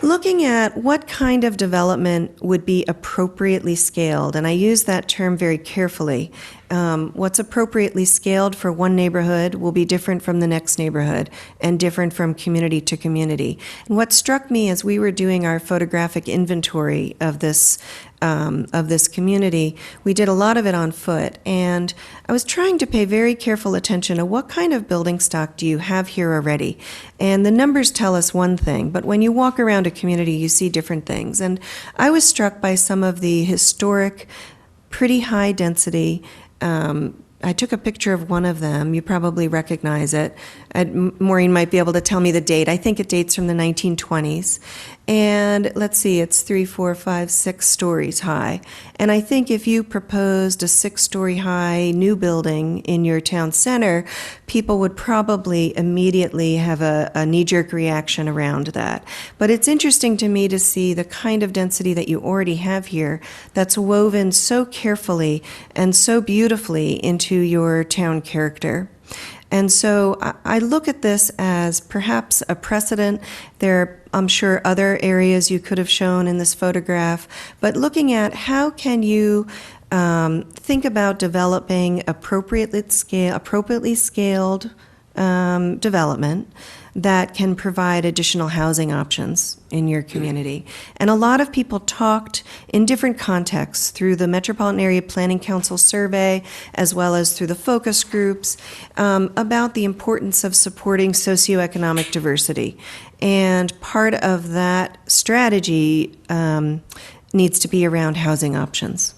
Looking at what kind of development would be appropriately scaled, and I use that term very carefully. What's appropriately scaled for one neighborhood will be different from the next neighborhood and different from community to community. And what struck me as we were doing our photographic inventory of this community, we did a lot of it on foot, and I was trying to pay very careful attention to what kind of building stock do you have here already. And the numbers tell us one thing, but when you walk around a community, you see different things. And I was struck by some of the historic, pretty high density. I took a picture of one of them. You probably recognize it. Maureen might be able to tell me the date. I think it dates from the 1920s. And let's see, it's 3, 4, 5, 6 stories high. And I think if you proposed a 6-story high new building in your town center, people would probably immediately have a knee-jerk reaction around that. But it's interesting to me to see the kind of density that you already have here that's woven so carefully and so beautifully into your town character. And so I look at this as perhaps a precedent. There are, I'm sure, other areas you could have shown in this photograph, but looking at how can you think about developing appropriately scaled development that can provide additional housing options in your community. And a lot of people talked in different contexts through the Metropolitan Area Planning Council survey, as well as through the focus groups, about the importance of supporting socioeconomic diversity. And part of that strategy needs to be around housing options.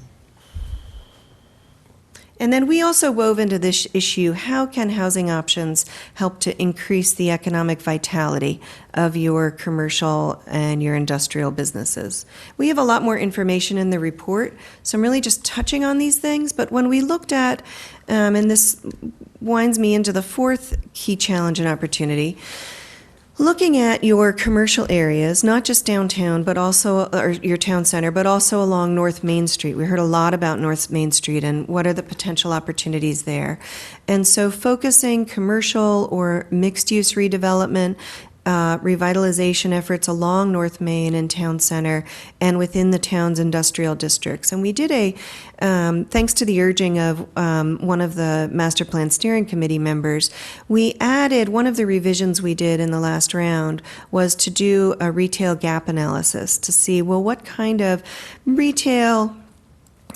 And then we also wove into this issue, how can housing options help to increase the economic vitality of your commercial and your industrial businesses? We have a lot more information in the report, so I'm really just touching on these things. But when we looked at, and this winds me into the fourth key challenge and opportunity, looking at your commercial areas, not just downtown, but also, or your town center, but also along North Main Street. We heard a lot about North Main Street and what are the potential opportunities there. And so focusing commercial or mixed-use redevelopment, revitalization efforts along North Main and Town Center and within the town's industrial districts. And we did thanks to the urging of one of the Master Plan Steering Committee members, we added, one of the revisions we did in the last round was to do a retail gap analysis to see, well, what kind of retail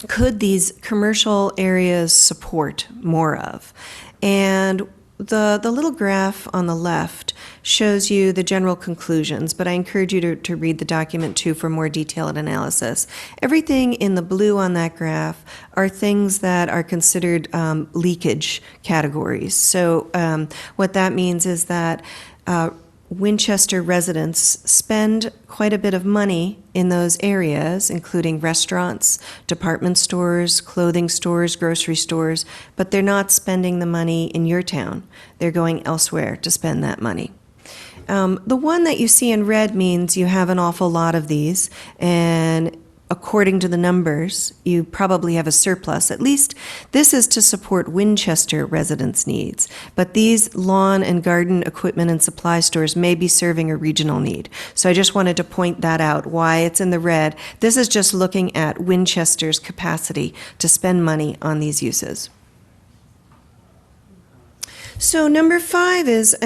could these commercial areas support more of? And the little graph on the left shows you the general conclusions, but I encourage you to read the document too for more detailed analysis. Everything in the blue on that graph are things that are considered leakage categories. So what that means is that Winchester residents spend quite a bit of money in those areas, including restaurants, department stores, clothing stores, grocery stores, but they're not spending the money in your town. They're going elsewhere to spend that money. The one that you see in red means you have an awful lot of these, and according to the numbers, you probably have a surplus. At least this is to support Winchester residents' needs. But these lawn and garden equipment and supply stores may be serving a regional need. So I just wanted to point that out, why it's in the red. This is just looking at Winchester's capacity to spend money on these uses. So number 5 is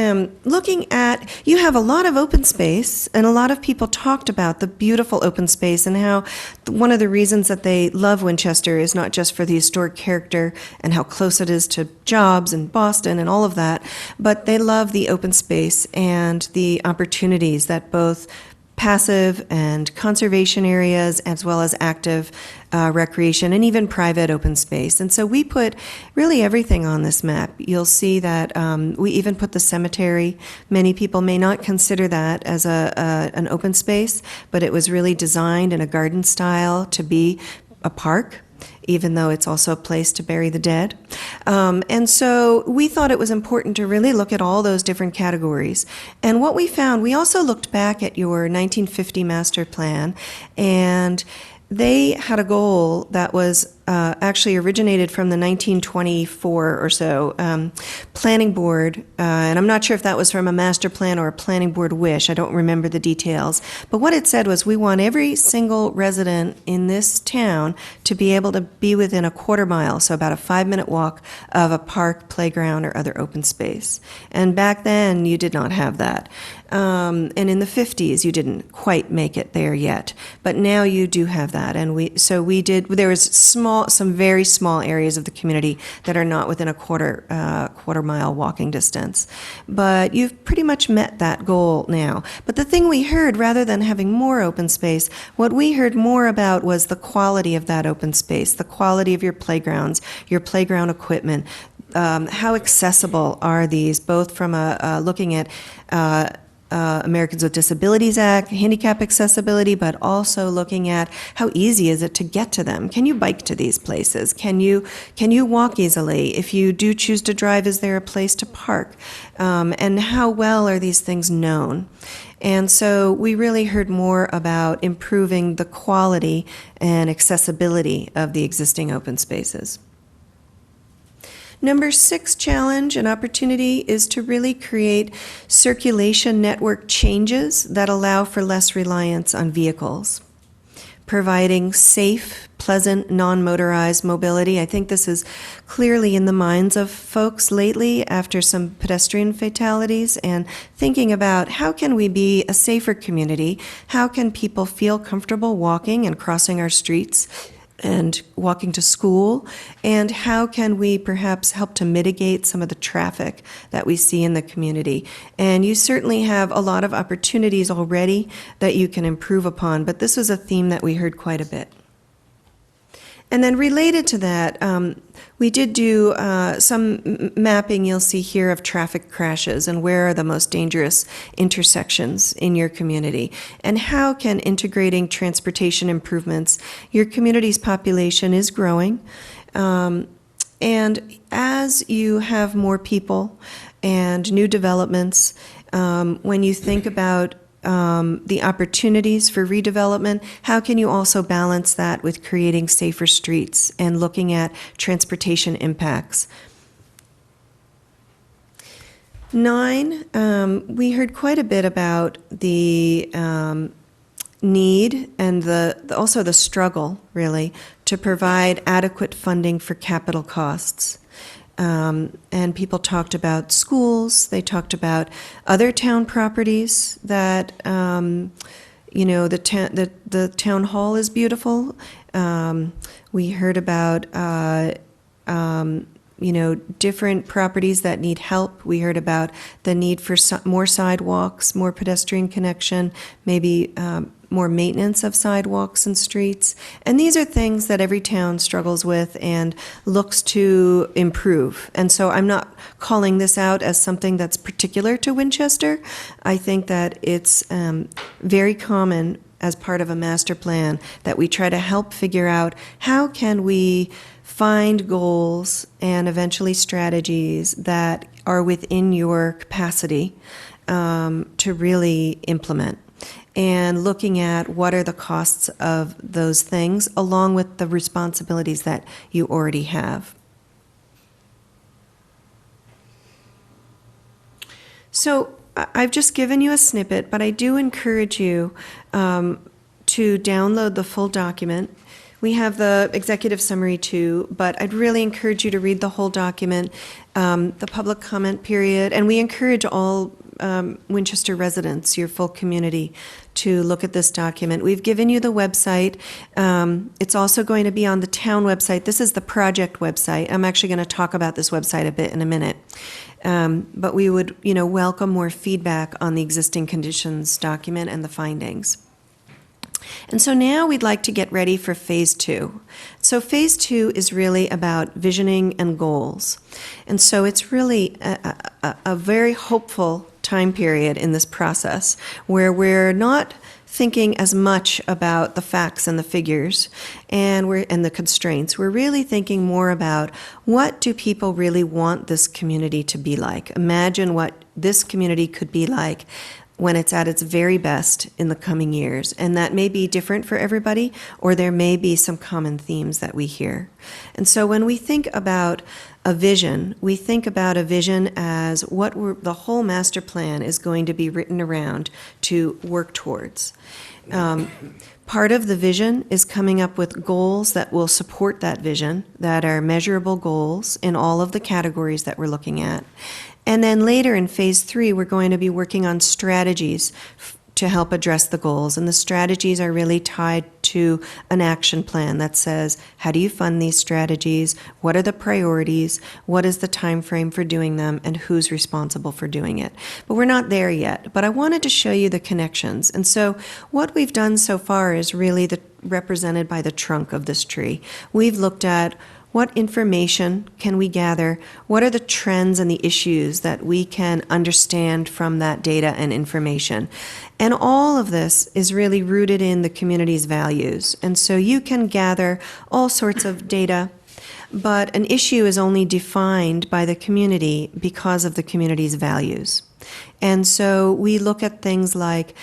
looking at, you have a lot of open space, and a lot of people talked about the beautiful open space and how one of the reasons that they love Winchester is not just for the historic character and how close it is to jobs in Boston and all of that, but they love the open space and the opportunities that both passive and conservation areas, as well as active recreation and even private open space. And so we put really everything on this map. You'll see that we even put the cemetery. Many people may not consider that as an open space, but it was really designed in a garden style to be a park, even though it's also a place to bury the dead. And so we thought it was important to really look at all those different categories. And what we found, we also looked back at your 1950 master plan, and they had a goal that was actually originated from the 1924 or so planning board, and I'm not sure if that was from a master plan or a planning board wish. I don't remember the details. But what it said was, we want every single resident in this town to be able to be within a quarter mile, so about a 5-minute walk, of a park, playground, or other open space. And back then, you did not have that. And in the 50s, you didn't quite make it there yet. But now you do have that. And there was some very small areas of the community that are not within a quarter mile walking distance. But you've pretty much met that goal now. But the thing we heard, rather than having more open space, what we heard more about was the quality of that open space, the quality of your playgrounds, your playground equipment. How accessible are these, both from looking at Americans with Disabilities Act, handicap accessibility, but also looking at how easy is it to get to them. Can you bike to these places? Can you walk easily? If you do choose to drive, is there a place to park? And how well are these things known? And so we really heard more about improving the quality and accessibility of the existing open spaces. Number 6 challenge and opportunity is to really create circulation network changes that allow for less reliance on vehicles, providing safe, pleasant, non-motorized mobility. I think this is clearly in the minds of folks lately after some pedestrian fatalities, and thinking about how can we be a safer community? How can people feel comfortable walking and crossing our streets and walking to school, and how can we perhaps help to mitigate some of the traffic that we see in the community? And you certainly have a lot of opportunities already that you can improve upon, but this was a theme that we heard quite a bit. And then related to that, we did do some mapping, you'll see here, of traffic crashes and where are the most dangerous intersections in your community. And how can integrating transportation improvements, your community's population is growing, and as you have more people and new developments, when you think about the opportunities for redevelopment, how can you also balance that with creating safer streets and looking at transportation impacts? 9, we heard quite a bit about the need and also the struggle, really, to provide adequate funding for capital costs. And people talked about schools, they talked about other town properties that, the town hall is beautiful. We heard about, different properties that need help. We heard about the need for more sidewalks, more pedestrian connection, maybe more maintenance of sidewalks and streets. And these are things that every town struggles with and looks to improve. And so I'm not calling this out as something that's particular to Winchester. I think that it's very common as part of a master plan that we try to help figure out how can we find goals and eventually strategies that are within your capacity to really implement, and looking at what are the costs of those things along with the responsibilities that you already have. So I've just given you a snippet, but I do encourage you to download the full document. We have the executive summary too, but I'd really encourage you to read the whole document, the public comment period, and we encourage all Winchester residents, your full community, to look at this document. We've given you the website. It's also going to be on the town website. This is the project website. I'm actually going to talk about this website a bit in a minute. But we would, welcome more feedback on the existing conditions document and the findings. And so now we'd like to get ready for phase 2. So phase 2 is really about visioning and goals. And so it's really a very hopeful time period in this process where we're not thinking as much about the facts and the figures and the constraints. We're really thinking more about what do people really want this community to be like. Imagine what this community could be like when it's at its very best in the coming years. And that may be different for everybody, or there may be some common themes that we hear. And so when we think about a vision, we think about a vision as what the whole master plan is going to be written around to work towards. Part of the vision is coming up with goals that will support that vision, that are measurable goals in all of the categories that we're looking at. And then later in phase 3, we're going to be working on strategies to help address the goals. And the strategies are really tied to an action plan that says, how do you fund these strategies? What are the priorities? What is the time frame for doing them? And who's responsible for doing it? But we're not there yet. But I wanted to show you the connections. And so what we've done so far is really represented by the trunk of this tree. We've looked at what information can we gather? What are the trends and the issues that we can understand from that data and information? And all of this is really rooted in the community's values. And so you can gather all sorts of data, but an issue is only defined by the community because of the community's values. And so we look at things like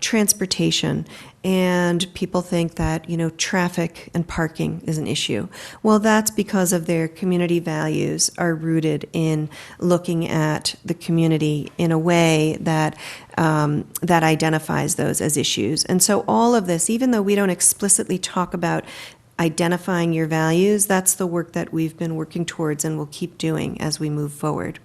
transportation, and people think that, traffic and parking is an issue. Well, that's because of their community values are rooted in looking at the community in a way that that identifies those as issues. And so all of this, even though we don't explicitly talk about identifying your values, that's the work that we've been working towards and will keep doing as we move forward.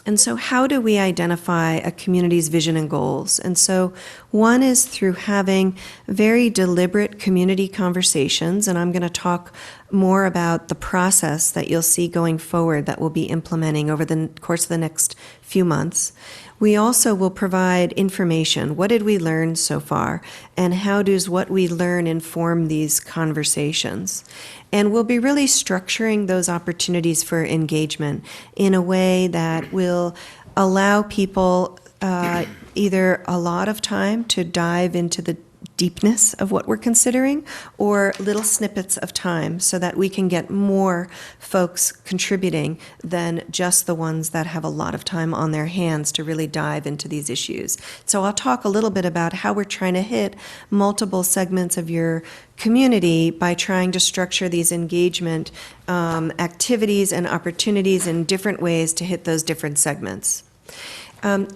And so how do we identify a community's vision and goals? And so one is through having very deliberate community conversations, and I'm going to talk more about the process that you'll see going forward that we'll be implementing over the course of the next few months. We also will provide information. What did we learn so far? And how does what we learn inform these conversations? And we'll be really structuring those opportunities for engagement in a way that will allow people either a lot of time to dive into the deepness of what we're considering, or little snippets of time so that we can get more folks contributing than just the ones that have a lot of time on their hands to really dive into these issues. So I'll talk a little bit about how we're trying to hit multiple segments of your community by trying to structure these engagement activities and opportunities in different ways to hit those different segments.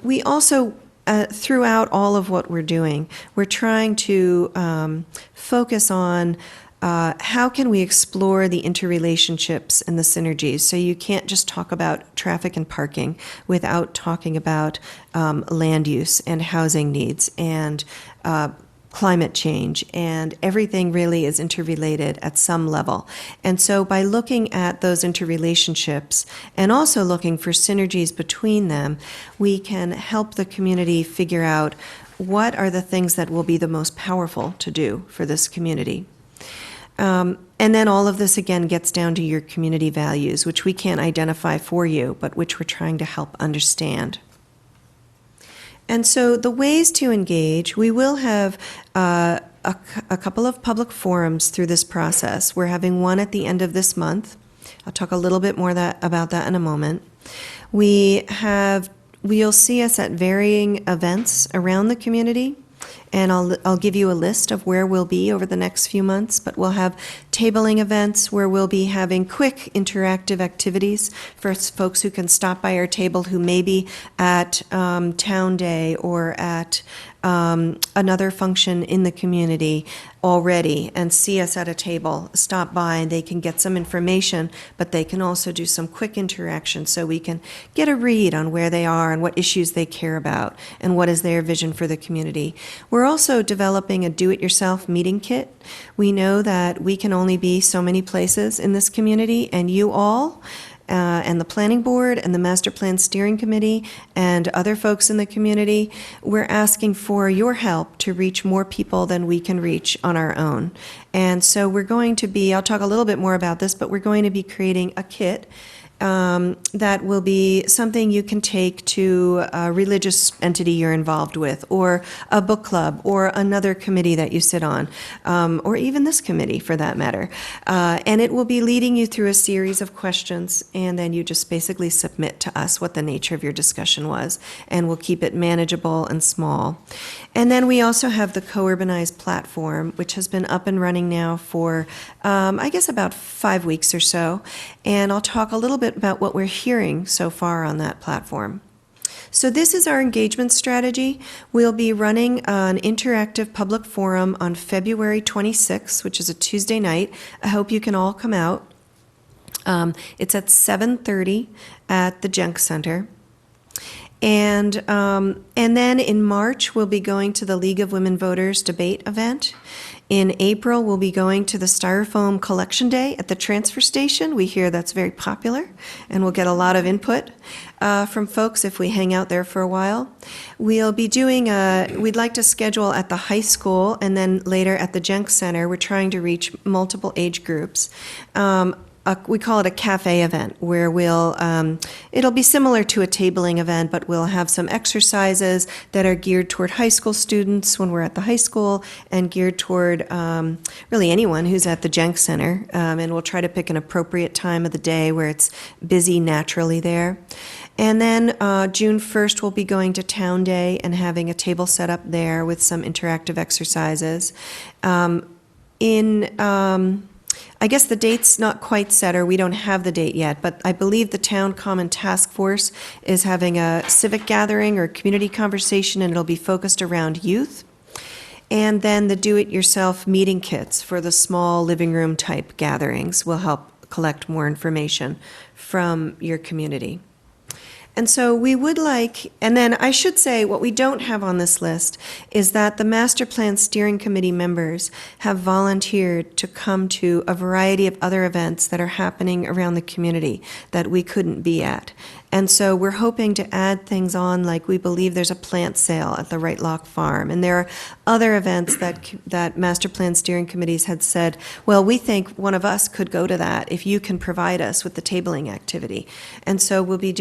We also throughout all of what we're doing, we're trying to focus on how can we explore the interrelationships and the synergies. So you can't just talk about traffic and parking without talking about land use and housing needs and climate change, and everything really is interrelated at some level. And so by looking at those interrelationships and also looking for synergies between them, we can help the community figure out what are the things that will be the most powerful to do for this community. And then all of this again gets down to your community values, which we can't identify for you, but which we're trying to help understand. And so the ways to engage, we will have a couple of public forums through this process. We're having one at the end of this month. I'll talk a little bit more about that in a moment. You'll see us at varying events around the community, and I'll give you a list of where we'll be over the next few months, but we'll have tabling events where we'll be having quick interactive activities for folks who can stop by our table who may be at Town Day or at another function in the community already and see us at a table, stop by, and they can get some information, but they can also do some quick interaction so we can get a read on where they are and what issues they care about and what is their vision for the community. We're also developing a do-it-yourself meeting kit. We know that we can only be so many places in this community, and you all and the planning board and the master plan steering committee and other folks in the community, we're asking for your help to reach more people than we can reach on our own. And so we're going to be, I'll talk a little bit more about this, but we're going to be creating a kit that will be something you can take to a religious entity you're involved with, or a book club, or another committee that you sit on, or even this committee for that matter. And it will be leading you through a series of questions, and then you just basically submit to us what the nature of your discussion was, and we'll keep it manageable and small. And then we also have the co-urbanized platform, which has been up and running now for, I guess, about 5 weeks or so. And I'll talk a little bit about what we're hearing so far on that platform. So this is our engagement strategy. We'll be running an interactive public forum on February 26th, which is a Tuesday night. I hope you can all come out. It's at 7:30 at the Junk Center. And then in March, we'll be going to the League of Women Voters debate event. In April, we'll be going to the Styrofoam Collection Day at the transfer station. We hear that's very popular, and we'll get a lot of input from folks if we hang out there for a while. We'll be doing we'd like to schedule at the high school and then later at the Jenks Center. We're trying to reach multiple age groups. We call it a cafe event, where it'll be similar to a tabling event, but we'll have some exercises that are geared toward high school students when we're at the high school, and geared toward really anyone who's at the Jenks Center. And we'll try to pick an appropriate time of the day where it's busy naturally there. And then June 1st, we'll be going to Town Day and having a table set up there with some interactive exercises. I guess the date's not quite set, or we don't have the date yet, but I believe the Town Common Task Force is having a civic gathering or community conversation, and it'll be focused around youth. And then the do-it-yourself meeting kits for the small living room type gatherings will help collect more information from your community. And so we would like, and then I should say, what we don't have on this list is that the Master Plan Steering Committee members have volunteered to come to a variety of other events that are happening around the community that we couldn't be at. And so we're hoping to add things on, like we believe there's a plant sale at the Right Lock Farm. And there are other events that Master Plan Steering Committees had said, well, we think one of us could go to that if you can provide us with the tabling activity. And so we'll be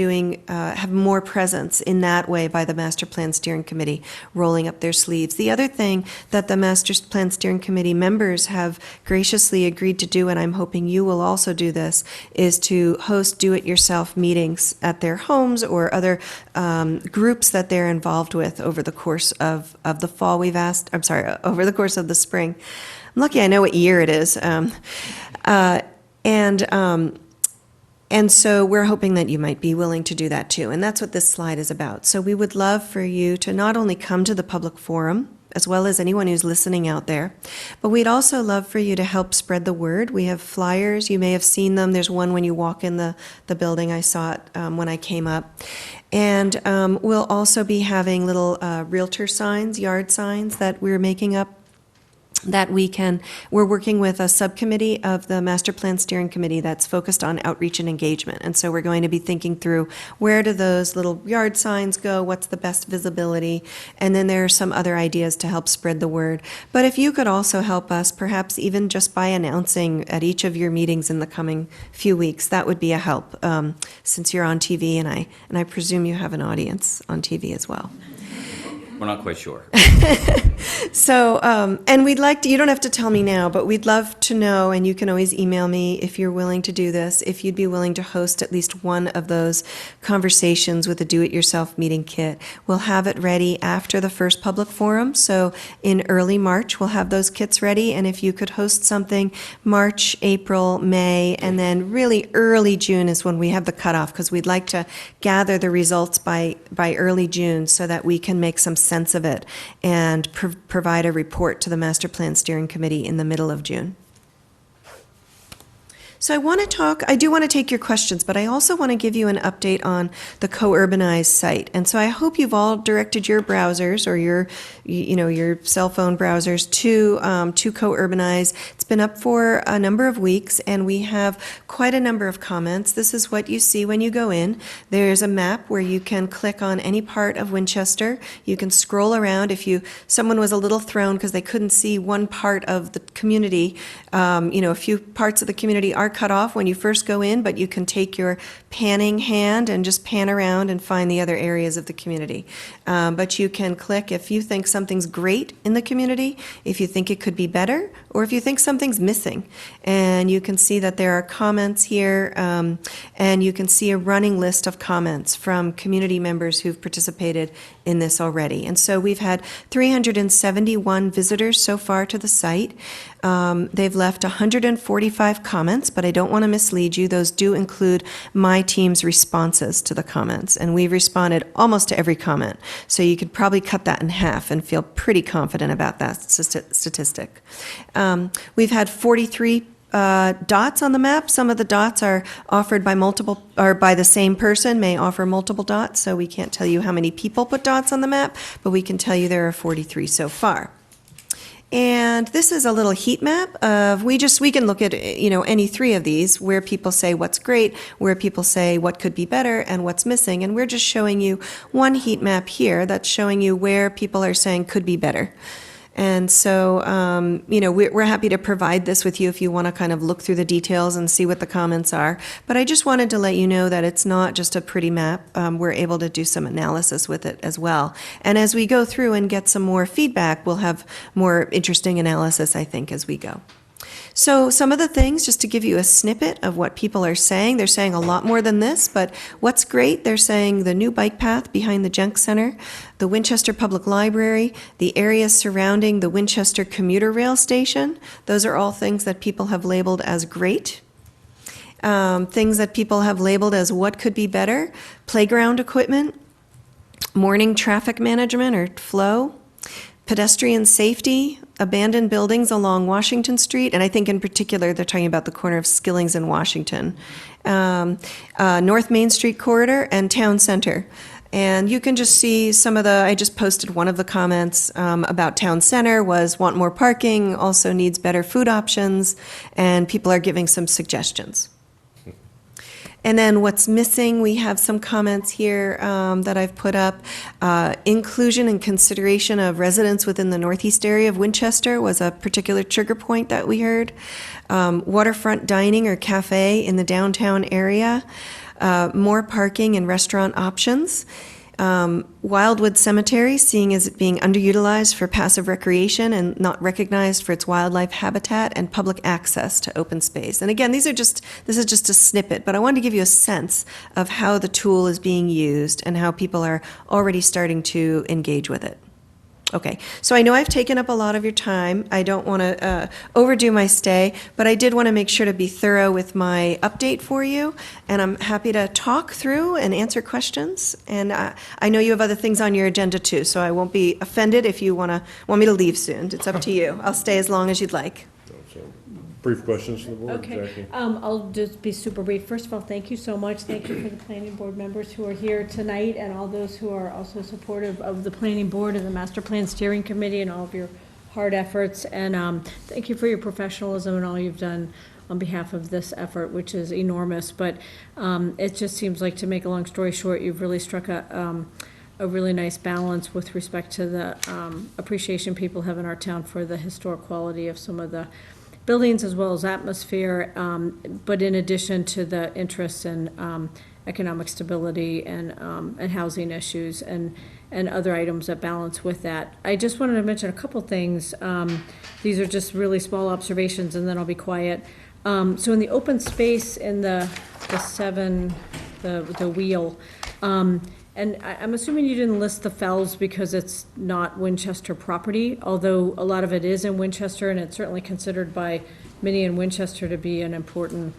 have more presence in that way by the Master Plan Steering Committee rolling up their sleeves. The other thing that the Master Plan Steering Committee members have graciously agreed to do, and I'm hoping you will also do this, is to host do-it-yourself meetings at their homes or other groups that they're involved with over the course of the fall. Over the course of the spring. I'm lucky I know what year it is. And so we're hoping that you might be willing to do that too. And that's what this slide is about. So we would love for you to not only come to the public forum, as well as anyone who's listening out there, but we'd also love for you to help spread the word. We have flyers. You may have seen them. There's one when you walk in the building. I saw it when I came up. And we'll also be having little realtor signs, yard signs that we're making up that we're working with a subcommittee of the Master Plan Steering Committee that's focused on outreach and engagement. And so we're going to be thinking through, where do those little yard signs go? What's the best visibility? And then there are some other ideas to help spread the word. But if you could also help us, perhaps even just by announcing at each of your meetings in the coming few weeks, that would be a help, since you're on TV, and I presume you have an audience on TV as well. we're not quite sure. So, and we'd like to, you don't have to tell me now, but we'd love to know, and you can always email me if you're willing to do this, if you'd be willing to host at least one of those conversations with a do-it-yourself meeting kit. We'll have it ready after the first public forum, so in early March, we'll have those kits ready, and if you could host something March, April, May, and then really early June is when we have the cutoff, because we'd like to gather the results by early June so that we can make some sense of it and provide a report to the Master Plan Steering Committee in the middle of June. So I do want to take your questions, but I also want to give you an update on the co-urbanized site. And so I hope you've all directed your browsers or your cell phone browsers to co-urbanize. It's been up for a number of weeks, and we have quite a number of comments. This is what you see when you go in. There's a map where you can click on any part of Winchester. You can scroll around. Someone was a little thrown because they couldn't see one part of the community. A few parts of the community are cut off when you first go in, but you can take your panning hand and just pan around and find the other areas of the community. But you can click if you think something's great in the community, if you think it could be better, or if you think something's missing. And you can see that there are comments here, and you can see a running list of comments from community members who've participated in this already. And so we've had 371 visitors so far to the site. They've left 145 comments, but I don't want to mislead you. Those do include my team's responses to the comments, and we've responded almost to every comment. So you could probably cut that in half and feel pretty confident about that statistic. We've had 43 dots on the map. Some of the dots are offered by by the same person, may offer multiple dots, so we can't tell you how many people put dots on the map, but we can tell you there are 43 so far. And this is a little heat map of, we can look at, any three of these, where people say what's great, where people say what could be better, and what's missing. And we're just showing you one heat map here that's showing you where people are saying could be better. And so, we're happy to provide this with you if you want to kind of look through the details and see what the comments are. But I just wanted to let you know that it's not just a pretty map. We're able to do some analysis with it as well. And as we go through and get some more feedback, we'll have more interesting analysis, I think, as we go. So some of the things, just to give you a snippet of what people are saying, they're saying a lot more than this, but what's great, they're saying the new bike path behind the Junk Center, the Winchester Public Library, the areas surrounding the Winchester commuter rail station. Those are all things that people have labeled as great. Things that people have labeled as what could be better: playground equipment, morning traffic management or flow, pedestrian safety, abandoned buildings along Washington Street, and I think in particular they're talking about the corner of Skillings and Washington, North Main Street corridor, and Town Center. And you can just see some of I just posted one of the comments about Town Center was want more parking, also needs better food options, and people are giving some suggestions. And then what's missing, we have some comments here that I've put up. Inclusion and consideration of residents within the northeast area of Winchester was a particular trigger point that we heard. Waterfront dining or cafe in the downtown area. More parking and restaurant options. Wildwood Cemetery, seeing as it being underutilized for passive recreation and not recognized for its wildlife habitat, and public access to open space. And again, this is just a snippet, but I wanted to give you a sense of how the tool is being used and how people are already starting to engage with it. Okay, so I know I've taken up a lot of your time. I don't want to overdo my stay, but I did want to make sure to be thorough with my update for you, and I'm happy to talk through and answer questions. And I know you have other things on your agenda too, so I won't be offended if you want me to leave soon. It's up to you. I'll stay as long as you'd like. So, brief questions from the board, Okay, Jackie? I'll just be super brief. First of all, thank you so much. Thank you for the planning board members who are here tonight and all those who are also supportive of the planning board and the master plan steering committee and all of your hard efforts. And thank you for your professionalism and all you've done on behalf of this effort, which is enormous. But it just seems like, to make a long story short, you've really struck a really nice balance with respect to the appreciation people have in our town for the historic quality of some of the buildings as well as atmosphere, but in addition to the interests in economic stability and housing issues and other items that balance with that. I just wanted to mention a couple things. These are just really small observations, and then I'll be quiet. So in the open space in the wheel, and I'm assuming you didn't list the Fells because it's not Winchester property, although a lot of it is in Winchester, and it's certainly considered by many in Winchester to be an important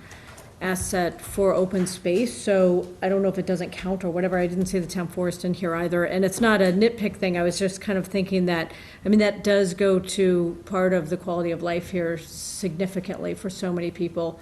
asset for open space. So I don't know if it doesn't count or whatever. I didn't see the town forest in here either. And it's not a nitpick thing. I was just kind of thinking that, I mean, that does go to part of the quality of life here significantly for so many people,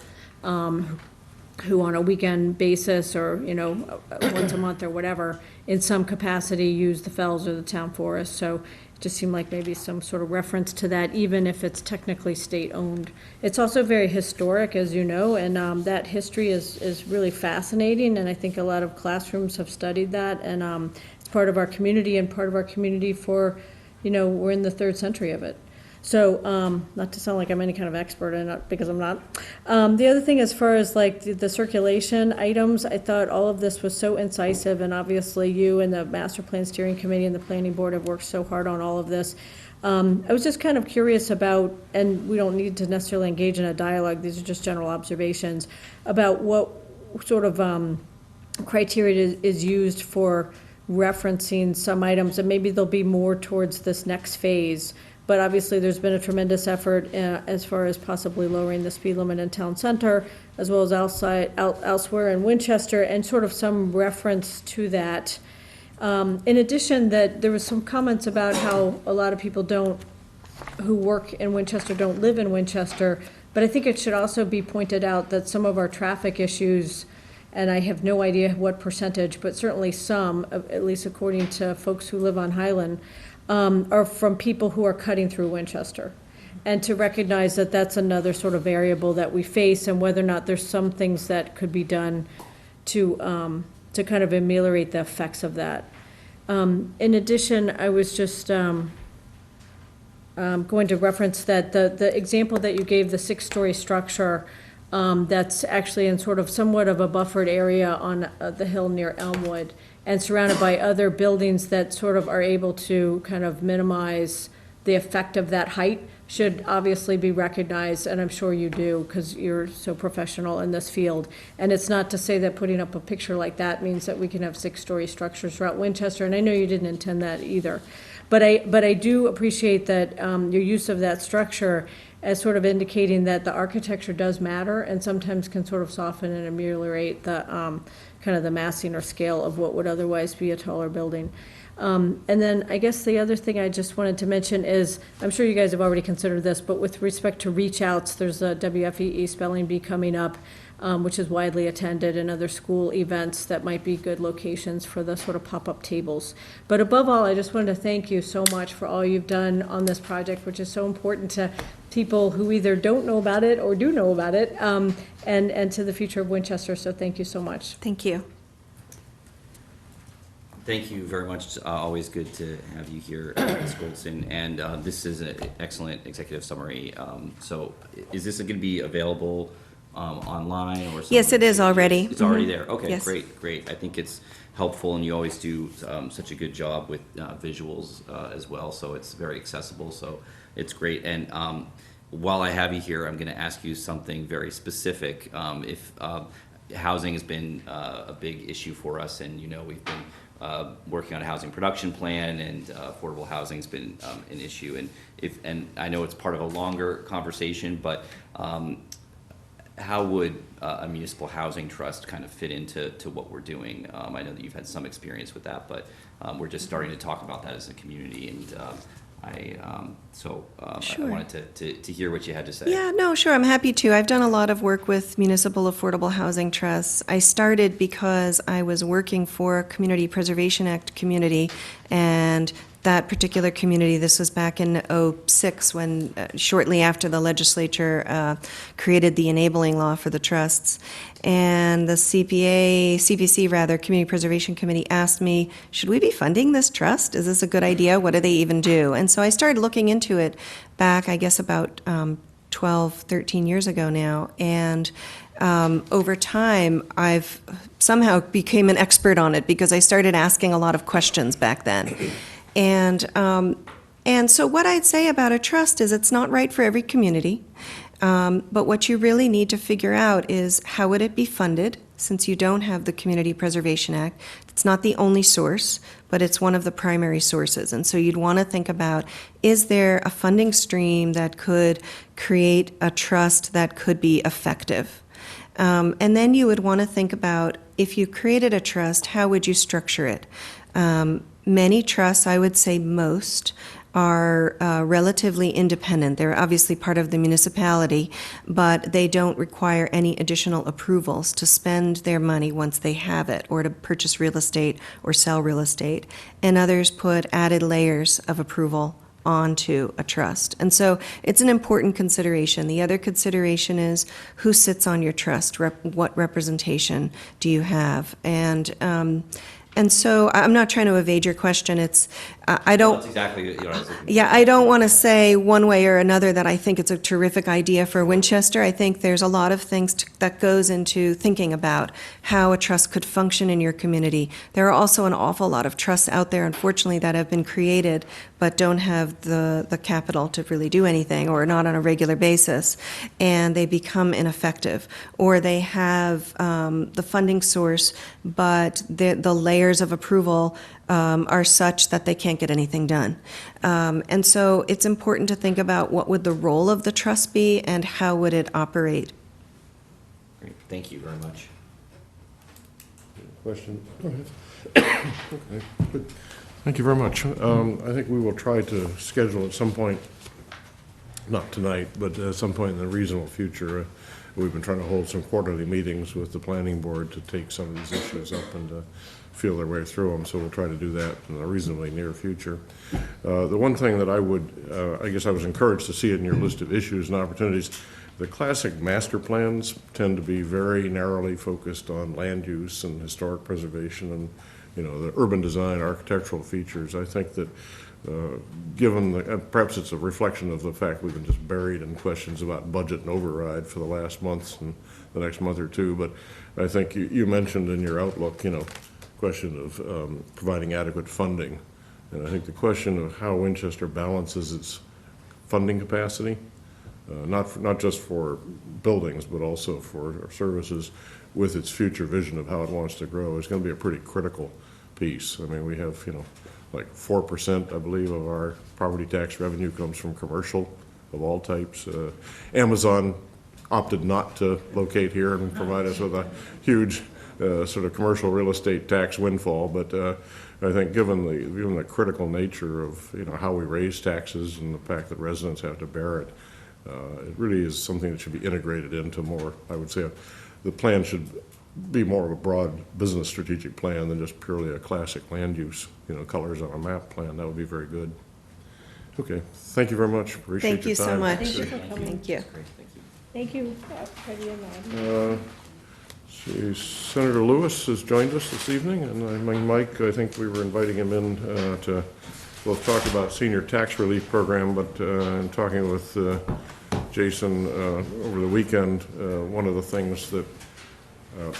who on a weekend basis or, once a month or whatever, in some capacity use the Fells or the town forest. So it just seemed like maybe some sort of reference to that, even if it's technically state-owned. It's also very historic, as you know, and that history is really fascinating, and I think a lot of classrooms have studied that, and it's part of our community for, we're in the 3rd century of it. So, not to sound like I'm any kind of expert in it, because I'm not. The other thing, as far as like the circulation items, I thought all of this was so incisive, and obviously you and the Master Plan Steering Committee and the Planning Board have worked so hard on all of this. I was just kind of curious about, and we don't need to necessarily engage in a dialogue, these are just general observations, about what sort of criteria is used for referencing some items, and maybe there'll be more towards this next phase. But obviously, there's been a tremendous effort as far as possibly lowering the speed limit in town center, as well as elsewhere in Winchester, and sort of some reference to that. In addition, that there was some comments about how a lot of people who work in Winchester don't live in Winchester, but I think it should also be pointed out that some of our traffic issues, and I have no idea what percentage, but certainly some, at least according to folks who live on Highland, are from people who are cutting through Winchester. And to recognize that that's another sort of variable that we face, and whether or not there's some things that could be done to kind of ameliorate the effects of that. In addition, I was just going to reference that the example that you gave, the 6-story structure, that's actually in sort of somewhat of a buffered area on the hill near Elmwood, and surrounded by other buildings that sort of are able to kind of minimize the effect of that height, should obviously be recognized, and I'm sure you do, because you're so professional in this field. And it's not to say that putting up a picture like that means that we can have 6-story structures throughout Winchester, and I know you didn't intend that either. But I do appreciate that your use of that structure as sort of indicating that the architecture does matter, and sometimes can sort of soften and ameliorate the kind of the massing or scale of what would otherwise be a taller building. And then I guess the other thing I just wanted to mention is, I'm sure you guys have already considered this, but with respect to reach outs, there's a WFEE Spelling Bee coming up, which is widely attended, and other school events that might be good locations for the sort of pop-up tables. But above all, I just wanted to thank you so much for all you've done on this project, which is so important to people who either don't know about it or do know about it, and to the future of Winchester. So thank you so much. Thank you. Thank you very much. Always good to have you here, Ms. Goldstein. And this is an excellent executive summary. So is this going to be available online or something? Yes, it is already. It's already there. Okay, Yes. great. I think it's helpful, and you always do such a good job with visuals as well. So it's very accessible. So it's great. And while I have you here, I'm going to ask you something very specific. If housing has been a big issue for us, and we've been working on a housing production plan, and affordable housing has been an issue. And I know it's part of a longer conversation, but how would a municipal housing trust kind of fit into what we're doing? I know that you've had some experience with that, but we're just starting to talk about that as a community, and I wanted to hear what you had to say. Yeah, no, sure, I'm happy to. I've done a lot of work with municipal affordable housing trusts. I started because I was working for a Community Preservation Act community, and that particular community, this was back in '06, when shortly after the legislature created the enabling law for the trusts. And the CPC, Community Preservation Committee, asked me, should we be funding this trust? Is this a good idea? What do they even do? And so I started looking into it back, I guess, about 12, 13 years ago now. And over time, I've somehow became an expert on it because I started asking a lot of questions back then. And so what I'd say about a trust is it's not right for every community. But what you really need to figure out is how would it be funded, since you don't have the Community Preservation Act. It's not the only source, but it's one of the primary sources. And so you'd want to think about, is there a funding stream that could create a trust that could be effective? And then you would want to think about, if you created a trust, how would you structure it? Many trusts, I would say most, are relatively independent. They're obviously part of the municipality, but they don't require any additional approvals to spend their money once they have it, or to purchase real estate or sell real estate. And others put added layers of approval onto a trust. And so it's an important consideration. The other consideration is who sits on your trust, what representation do you have? And so I'm not trying to evade your question. It's, I don't. That's exactly what I was looking for. Yeah, I don't want to say one way or another that I think it's a terrific idea for Winchester. I think there's a lot of things that goes into thinking about how a trust could function in your community. There are also an awful lot of trusts out there, unfortunately, that have been created but don't have the capital to really do anything, or not on a regular basis, and they become ineffective. Or they have the funding source, but the layers of approval are such that they can't get anything done. And so it's important to think about what would the role of the trust be and how would it operate. Great. Thank you very much. Question? Go ahead. Okay, good. Thank you very much. I think we will try to schedule at some point, not tonight, but at some point in the reasonable future. We've been trying to hold some quarterly meetings with the planning board to take some of these issues up and feel their way through them, so we'll try to do that in the reasonably near future. The one thing that I would, I guess I was encouraged to see in your list of issues and opportunities, the classic master plans tend to be very narrowly focused on land use and historic preservation and, you know, the urban design, architectural features. I think that given the, perhaps it's a reflection of the fact we've been just buried in questions about budget and override for the last months and the next month or two, but I think you mentioned in your outlook, you know, question of providing adequate funding. And I think the question of how Winchester balances its funding capacity, not just for buildings, but also for services, with its future vision of how it wants to grow, is going to be a pretty critical piece. I mean, we have, you know, like 4%, I believe, of our property tax revenue comes from commercial of all types. Amazon opted not to locate here and provide us with a huge sort of commercial real estate tax windfall, but I think given the critical nature of, you know, how we raise taxes and the fact that residents have to bear it, it really is something that should be integrated into more, I would say, the plan should be more of a broad business strategic plan than just purely a classic land use, you know, colors on a map plan. That would be very good. Okay, thank you very much. Appreciate your time. Thank you so much. Thank you for coming. Thank you. Thank you, Freddie and Maud. Senator Lewis has joined us this evening, and Mike, I think we were inviting him in to both talk about senior tax relief program, but in talking with Jason over the weekend, one of the things that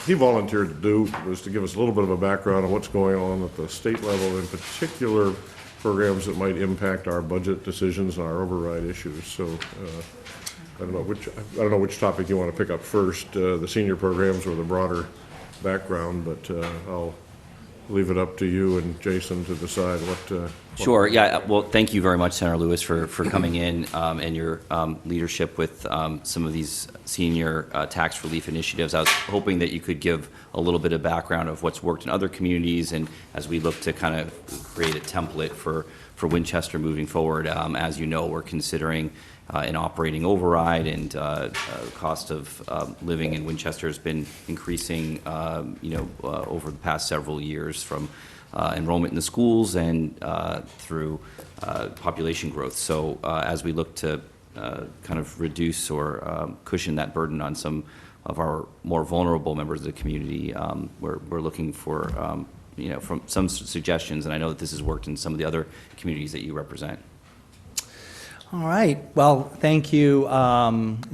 he volunteered to do was to give us a little bit of a background on what's going on at the state level, in particular programs that might impact our budget decisions and our override issues. So I don't know which topic you want to pick up first, the senior programs or the broader background, but I'll leave it up to you and Jason to decide what. Sure. Yeah. Well, thank you very much, Senator Lewis, for coming in and your leadership with some of these senior tax relief initiatives. I was hoping that you could give a little bit of background of what's worked in other communities, and as we look to kind of create a template for Winchester moving forward. As you know, we're considering an operating override, and cost of living in Winchester has been increasing, over the past several years, from enrollment in the schools and through population growth. So as we look to kind of reduce or cushion that burden on some of our more vulnerable members of the community, we're looking for from some suggestions, and I know that this has worked in some of the other communities that you represent. All right. Well, thank you.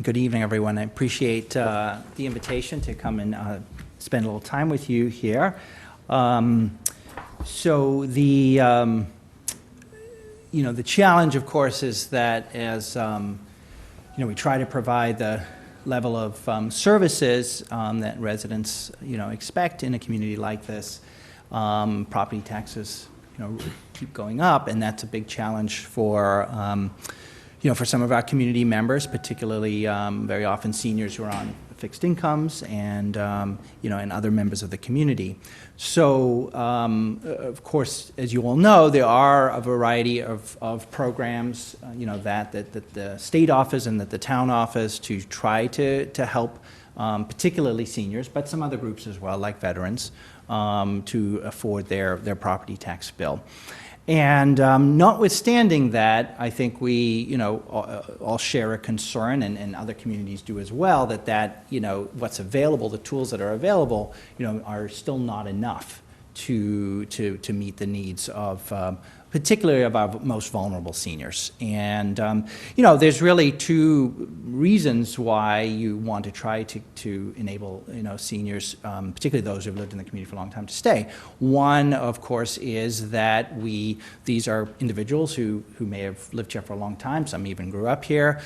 Good evening, everyone. I appreciate the invitation to come and spend a little time with you here. So the the challenge, of course, is that as we try to provide the level of services that residents expect in a community like this. Property taxes keep going up, and that's a big challenge for for some of our community members, particularly very often seniors who are on fixed incomes and and other members of the community. So of course, as you all know, there are a variety of programs that the state offers and that the town offers to try to help particularly seniors, but some other groups as well, like veterans, to afford their property tax bill. And notwithstanding that, I think we, all share a concern, and other communities do as well, that what's available, the tools that are available, are still not enough to meet the needs of particularly of our most vulnerable seniors. And there's really two reasons why you want to try to enable seniors, particularly those who've lived in the community for a long time, to stay. One, of course, is that these are individuals who may have lived here for a long time. Some even grew up here.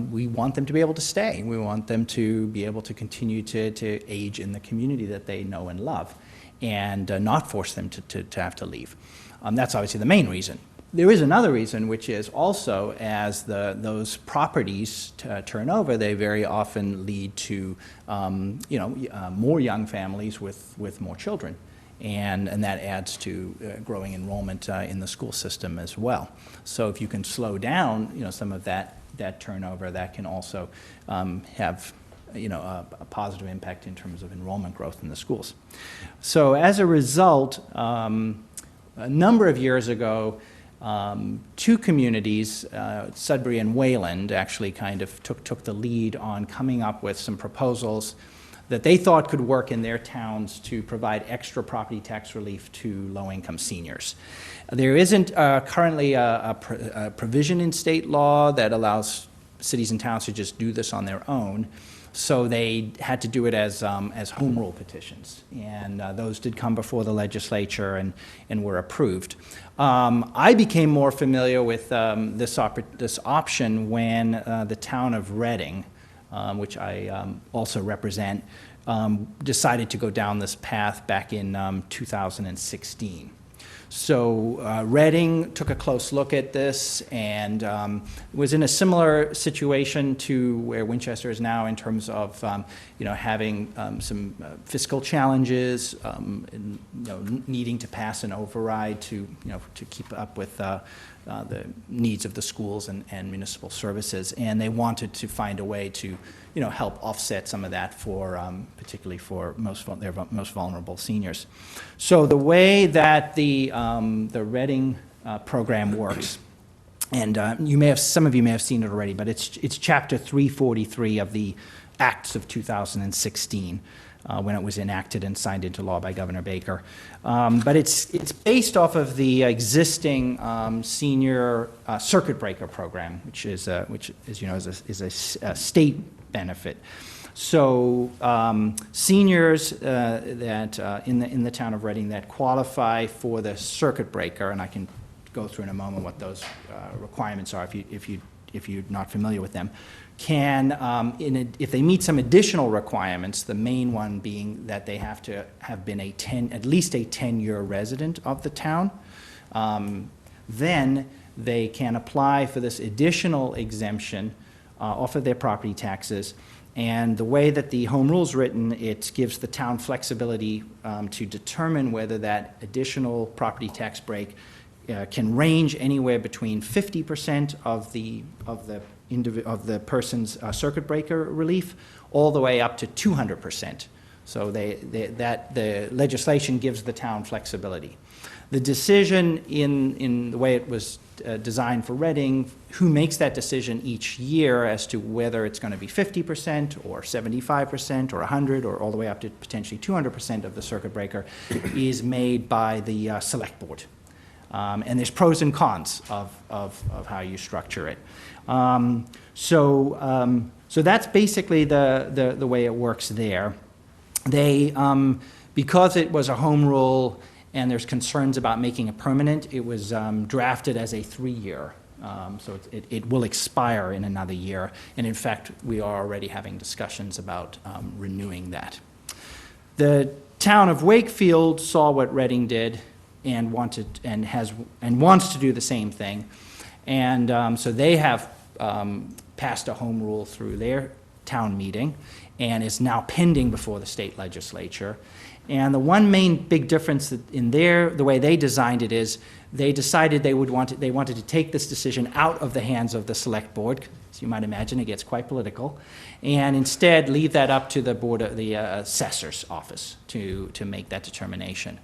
We want them to be able to stay. We want them to be able to continue to age in the community that they know and love, and not force them to have to leave. That's obviously the main reason. There is another reason, which is also as those properties turn over, they very often lead to more young families with more children, and that adds to growing enrollment in the school system as well. So if you can slow down some of that turnover, that can also have a positive impact in terms of enrollment growth in the schools. So as a result, a number of years ago, two communities, Sudbury and Wayland, actually kind of took the lead on coming up with some proposals that they thought could work in their towns to provide extra property tax relief to low-income seniors. There isn't currently a provision in state law that allows cities and towns to just do this on their own. So they had to do it as home rule petitions, and those did come before the legislature and were approved. I became more familiar with this option when the town of Reading, which I also represent, decided to go down this path back in 2016. So Reading took a close look at this and was in a similar situation to where Winchester is now in terms of having some fiscal challenges, and, needing to pass an override to keep up with the needs of the schools and municipal services, and they wanted to find a way to help offset some of that for particularly for their most vulnerable seniors. So the way that the Reading program works, and some of you may have seen it already, but it's Chapter 343 of the Acts of 2016. When it was enacted and signed into law by Governor Baker. But it's based off of the existing senior circuit breaker program, which as you know is a state benefit. So seniors that in the town of Reading that qualify for the circuit breaker, and I can go through in a moment what those requirements are if you're not familiar with them, can, if they meet some additional requirements, the main one being that they have to have been at least a 10-year resident of the town, then they can apply for this additional exemption off of their property taxes. And the way that the home rule is written, it gives the town flexibility to determine whether that additional property tax break can range anywhere between 50% of the person's circuit breaker relief, all the way up to 200%. So the legislation gives the town flexibility. The decision in the way it was designed for Reading, who makes that decision each year as to whether it's going to be 50% or 75% or 100 or all the way up to potentially 200% of the circuit breaker, is made by the select board. And there's pros and cons of how you structure it. So that's basically the way it works there. They, because it was a home rule and there's concerns about making it permanent, it was drafted as a 3-year. So it will expire in another year. And in fact, we are already having discussions about renewing that. The town of Wakefield saw what Reading did and wants to do the same thing. And so they have passed a home rule through their town meeting and is now pending before the state legislature. And the one main big difference in the way they designed it is they decided they wanted to take this decision out of the hands of the select board. As you might imagine, it gets quite political, and instead leave that up to the board of the assessor's office to make that determination.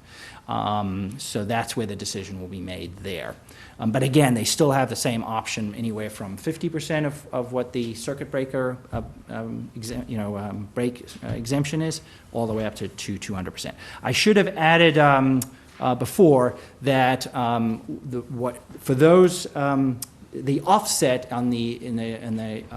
So that's where the decision will be made there. But again, they still have the same option, anywhere from 50% of what the circuit breaker exemption is, all the way up to 200%. I should have added before that for those the offset on in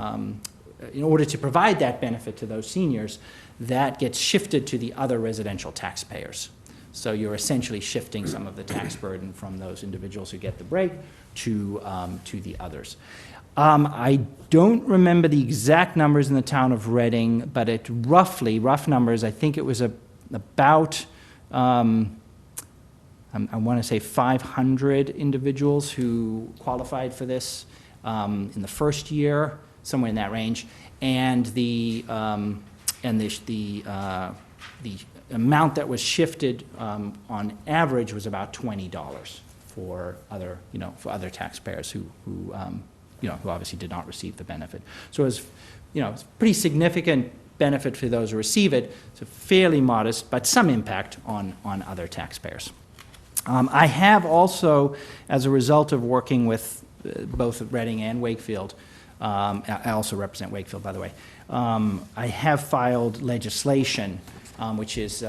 order to provide that benefit to those seniors, that gets shifted to the other residential taxpayers. So you're essentially shifting some of the tax burden from those individuals who get the break to the others. I don't remember the exact numbers in the town of Reading, but rough numbers, I think it was about, I want to say 500 individuals who qualified for this in the first year, somewhere in that range, and the amount that was shifted on average was about $20 for other taxpayers who obviously did not receive the benefit. So it's a pretty significant benefit for those who receive it. It's a fairly modest, but some impact on other taxpayers. I have also, as a result of working with both Reading and Wakefield, I also represent Wakefield, by the way, I have filed legislation which is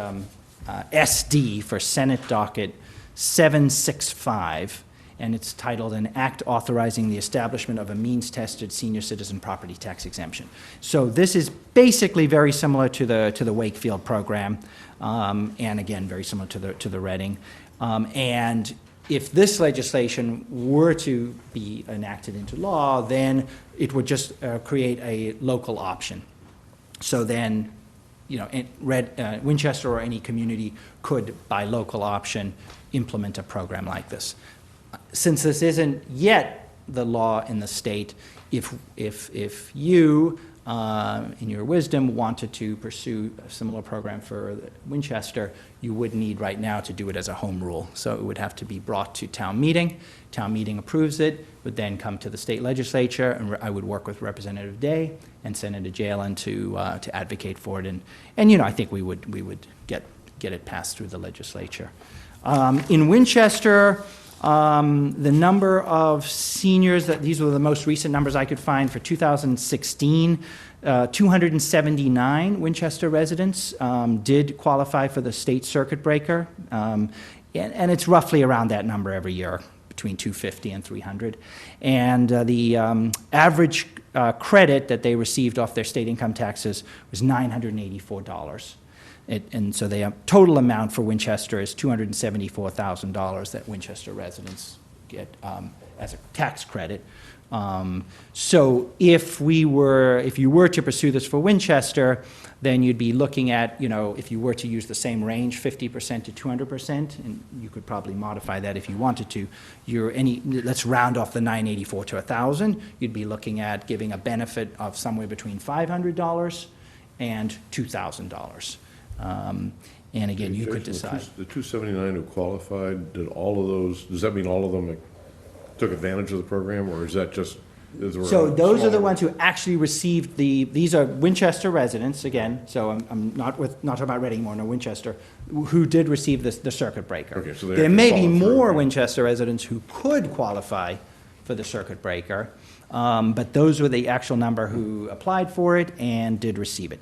SD for Senate Docket 765, and it's titled An Act Authorizing the Establishment of a Means-Tested Senior Citizen Property Tax Exemption. So this is basically very similar to the Wakefield program, and again, very similar to the Reading. And if this legislation were to be enacted into law, then it would just create a local option. So then, Winchester or any community could, by local option, implement a program like this. Since this isn't yet the law in the state, if you, in your wisdom, wanted to pursue a similar program for Winchester, you would need right now to do it as a home rule. So it would have to be brought to town meeting. Town meeting approves it, would then come to the state legislature, and I would work with Representative Day and Senator Jalen to advocate for it. And I think we would get it passed through the legislature. In Winchester, the number of seniors, these were the most recent numbers I could find for 2016, 279 Winchester residents did qualify for the state circuit breaker, and it's roughly around that number every year, between 250 and 300. And the average credit that they received off their state income taxes was $984. And so the total amount for Winchester is $274,000 that Winchester residents get as a tax credit. So if you were to pursue this for Winchester, then you'd be looking at, if you were to use the same range, 50% to 200%, and you could probably modify that if you wanted to. Let's round off the 984 to 1,000. You'd be looking at giving a benefit of somewhere between $500 and $2,000. And again, you could decide. The 279 who qualified, does that mean all of them took advantage of the program, or is that just? So those are the ones who actually received these are Winchester residents, again, so I'm not talking about Reading anymore, no, Winchester, who did receive the circuit breaker. Okay, so there may be more Winchester residents who could qualify for the circuit breaker, but those were the actual number who applied for it and did receive it.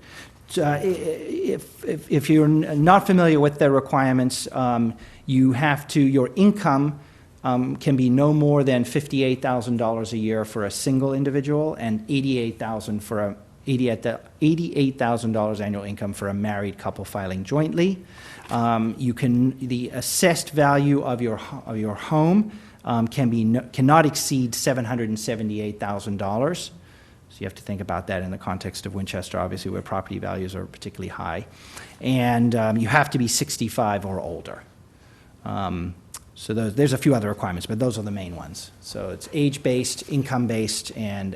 If you're not familiar with the requirements, your income can be no more than $58,000 a year for a single individual and $88,000 annual income for a married couple filing jointly. The assessed value of your home cannot exceed $778,000. So you have to think about that in the context of Winchester, obviously, where property values are particularly high. And you have to be 65 or older. So there's a few other requirements, but those are the main ones. So it's age-based, income-based, and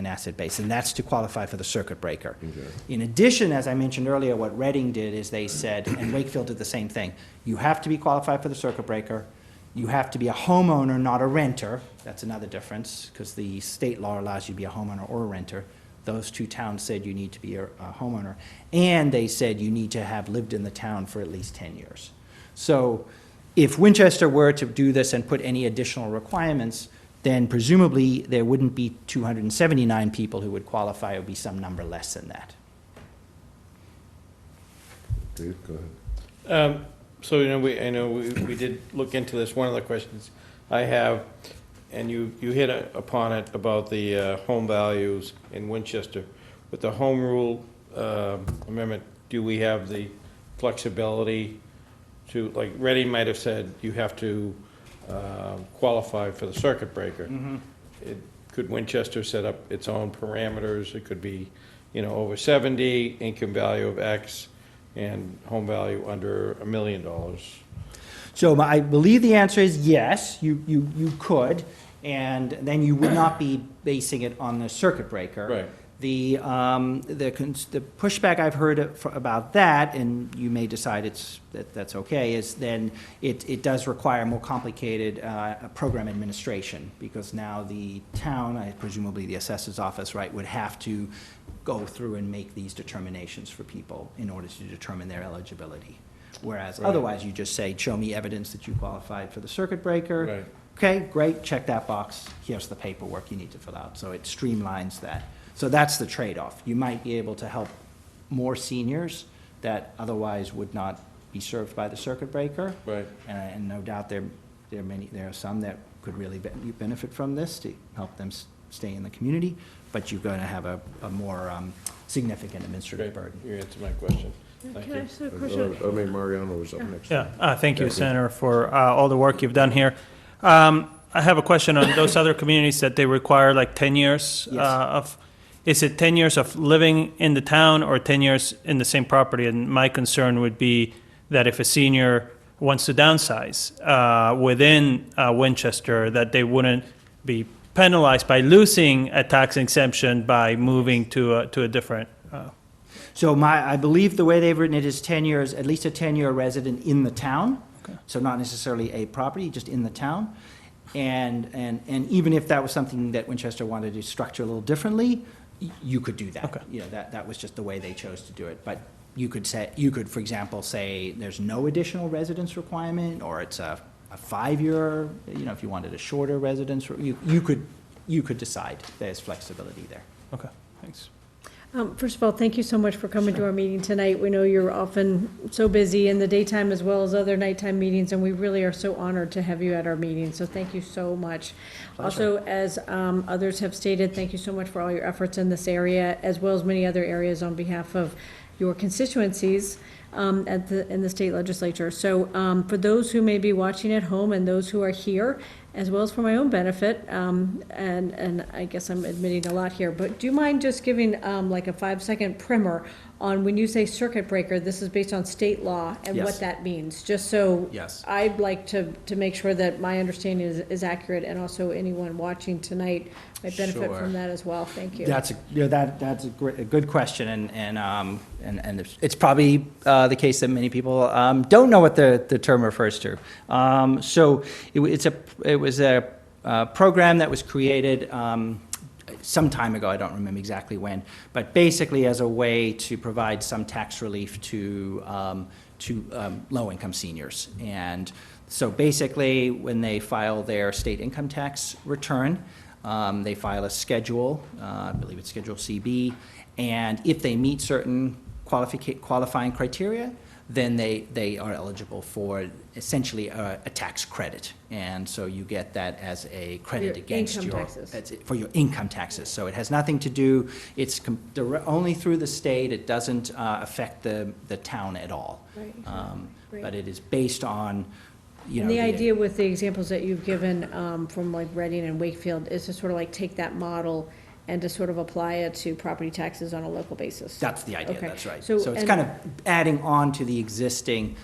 asset-based, and that's to qualify for the circuit breaker. Okay. In addition, as I mentioned earlier, what Reading did is they said, and Wakefield did the same thing, you have to be qualified for the circuit breaker, you have to be a homeowner, not a renter. That's another difference, because the state law allows you to be a homeowner or a renter. Those two towns said you need to be a homeowner, and they said you need to have lived in the town for at least 10 years. So if Winchester were to do this and put any additional requirements, then presumably there wouldn't be 279 people who would qualify. It would be some number less than that. Dave, go ahead. So, I know we did look into this. One of the questions I have, and you hit upon it about the home values in Winchester. With the home rule amendment, do we have the flexibility to, like Reading might have said, you have to qualify for the circuit breaker. Could Winchester set up its own parameters? It could be, over 70, income value of X, and home value under $1 million. So I believe the answer is yes, you could, and then you would not be basing it on the circuit breaker. Right. The pushback I've heard about that, and you may decide that's okay, is then it does require more complicated program administration, because now the town, presumably the assessor's office, right, would have to go through and make these determinations for people in order to determine their eligibility. Whereas otherwise you just say, show me evidence that you qualified for the circuit breaker. Right. Okay, great, check that box, here's the paperwork you need to fill out. So it streamlines that. So that's the trade-off. You might be able to help more seniors that otherwise would not be served by the circuit breaker. Right. And no doubt there are some that could really benefit from this to help them stay in the community, but you're going to have a more significant administrative burden. You answered my question. Thank Can I you. ask a question? Mariano was up next. Yeah, thank you, Senator, for all the work you've done here. I have a question on those other communities that they require like 10 years of. Is it 10 years of living in the town or 10 years in the same property? And my concern would be that if a senior wants to downsize within Winchester, that they wouldn't be penalized by losing a tax exemption by moving to a different. So I believe the way they've written it is 10 years, at least a 10-year resident in the town. Okay. So not necessarily a property, just in the town. And even if that was something that Winchester wanted to structure a little differently, you could do that. Okay. That was just the way they chose to do it. But you could, for example, say there's no additional residence requirement, or it's a 5-year, if you wanted a shorter residence, you could decide. There's flexibility there. Okay, thanks. First of all, thank you so much for coming to our meeting tonight. We know you're often so busy in the daytime as well as other nighttime meetings, and we really are so honored to have you at our meeting, so thank you so much. Also, as others have stated, thank you so much for all your efforts in this area, as well as many other areas on behalf of your constituencies in the state legislature. So for those who may be watching at home and those who are here, as well as for my own benefit, and I guess I'm admitting a lot here, but do you mind just giving like a 5-second primer on when you say circuit breaker, this is based on state law and Yes. what that means? Just so Yes. I'd like to make sure that my understanding is accurate, and also anyone watching tonight might benefit Sure. from that as well. Thank you. That's a good question, and it's probably the case that many people don't know what the term refers to. So it was a program that was created some time ago. I don't remember exactly when, but basically as a way to provide some tax relief to low-income seniors. And so basically, when they file their state income tax return, they file a schedule, I believe it's Schedule CB, and if they meet certain qualifying criteria, then they are eligible for essentially a tax credit. And so you get that as a credit Your against income your, taxes. that's it, for your income taxes. So it has nothing to do, it's only through the state, it doesn't affect the town at all. Right. Right. But it is based on, you know. And the idea with the examples that you've given from like Reading and Wakefield is to sort of like take that model and to sort of apply it to property taxes on a local basis. That's the idea, Okay. that's right. So- So it's and- kind of adding on to the existing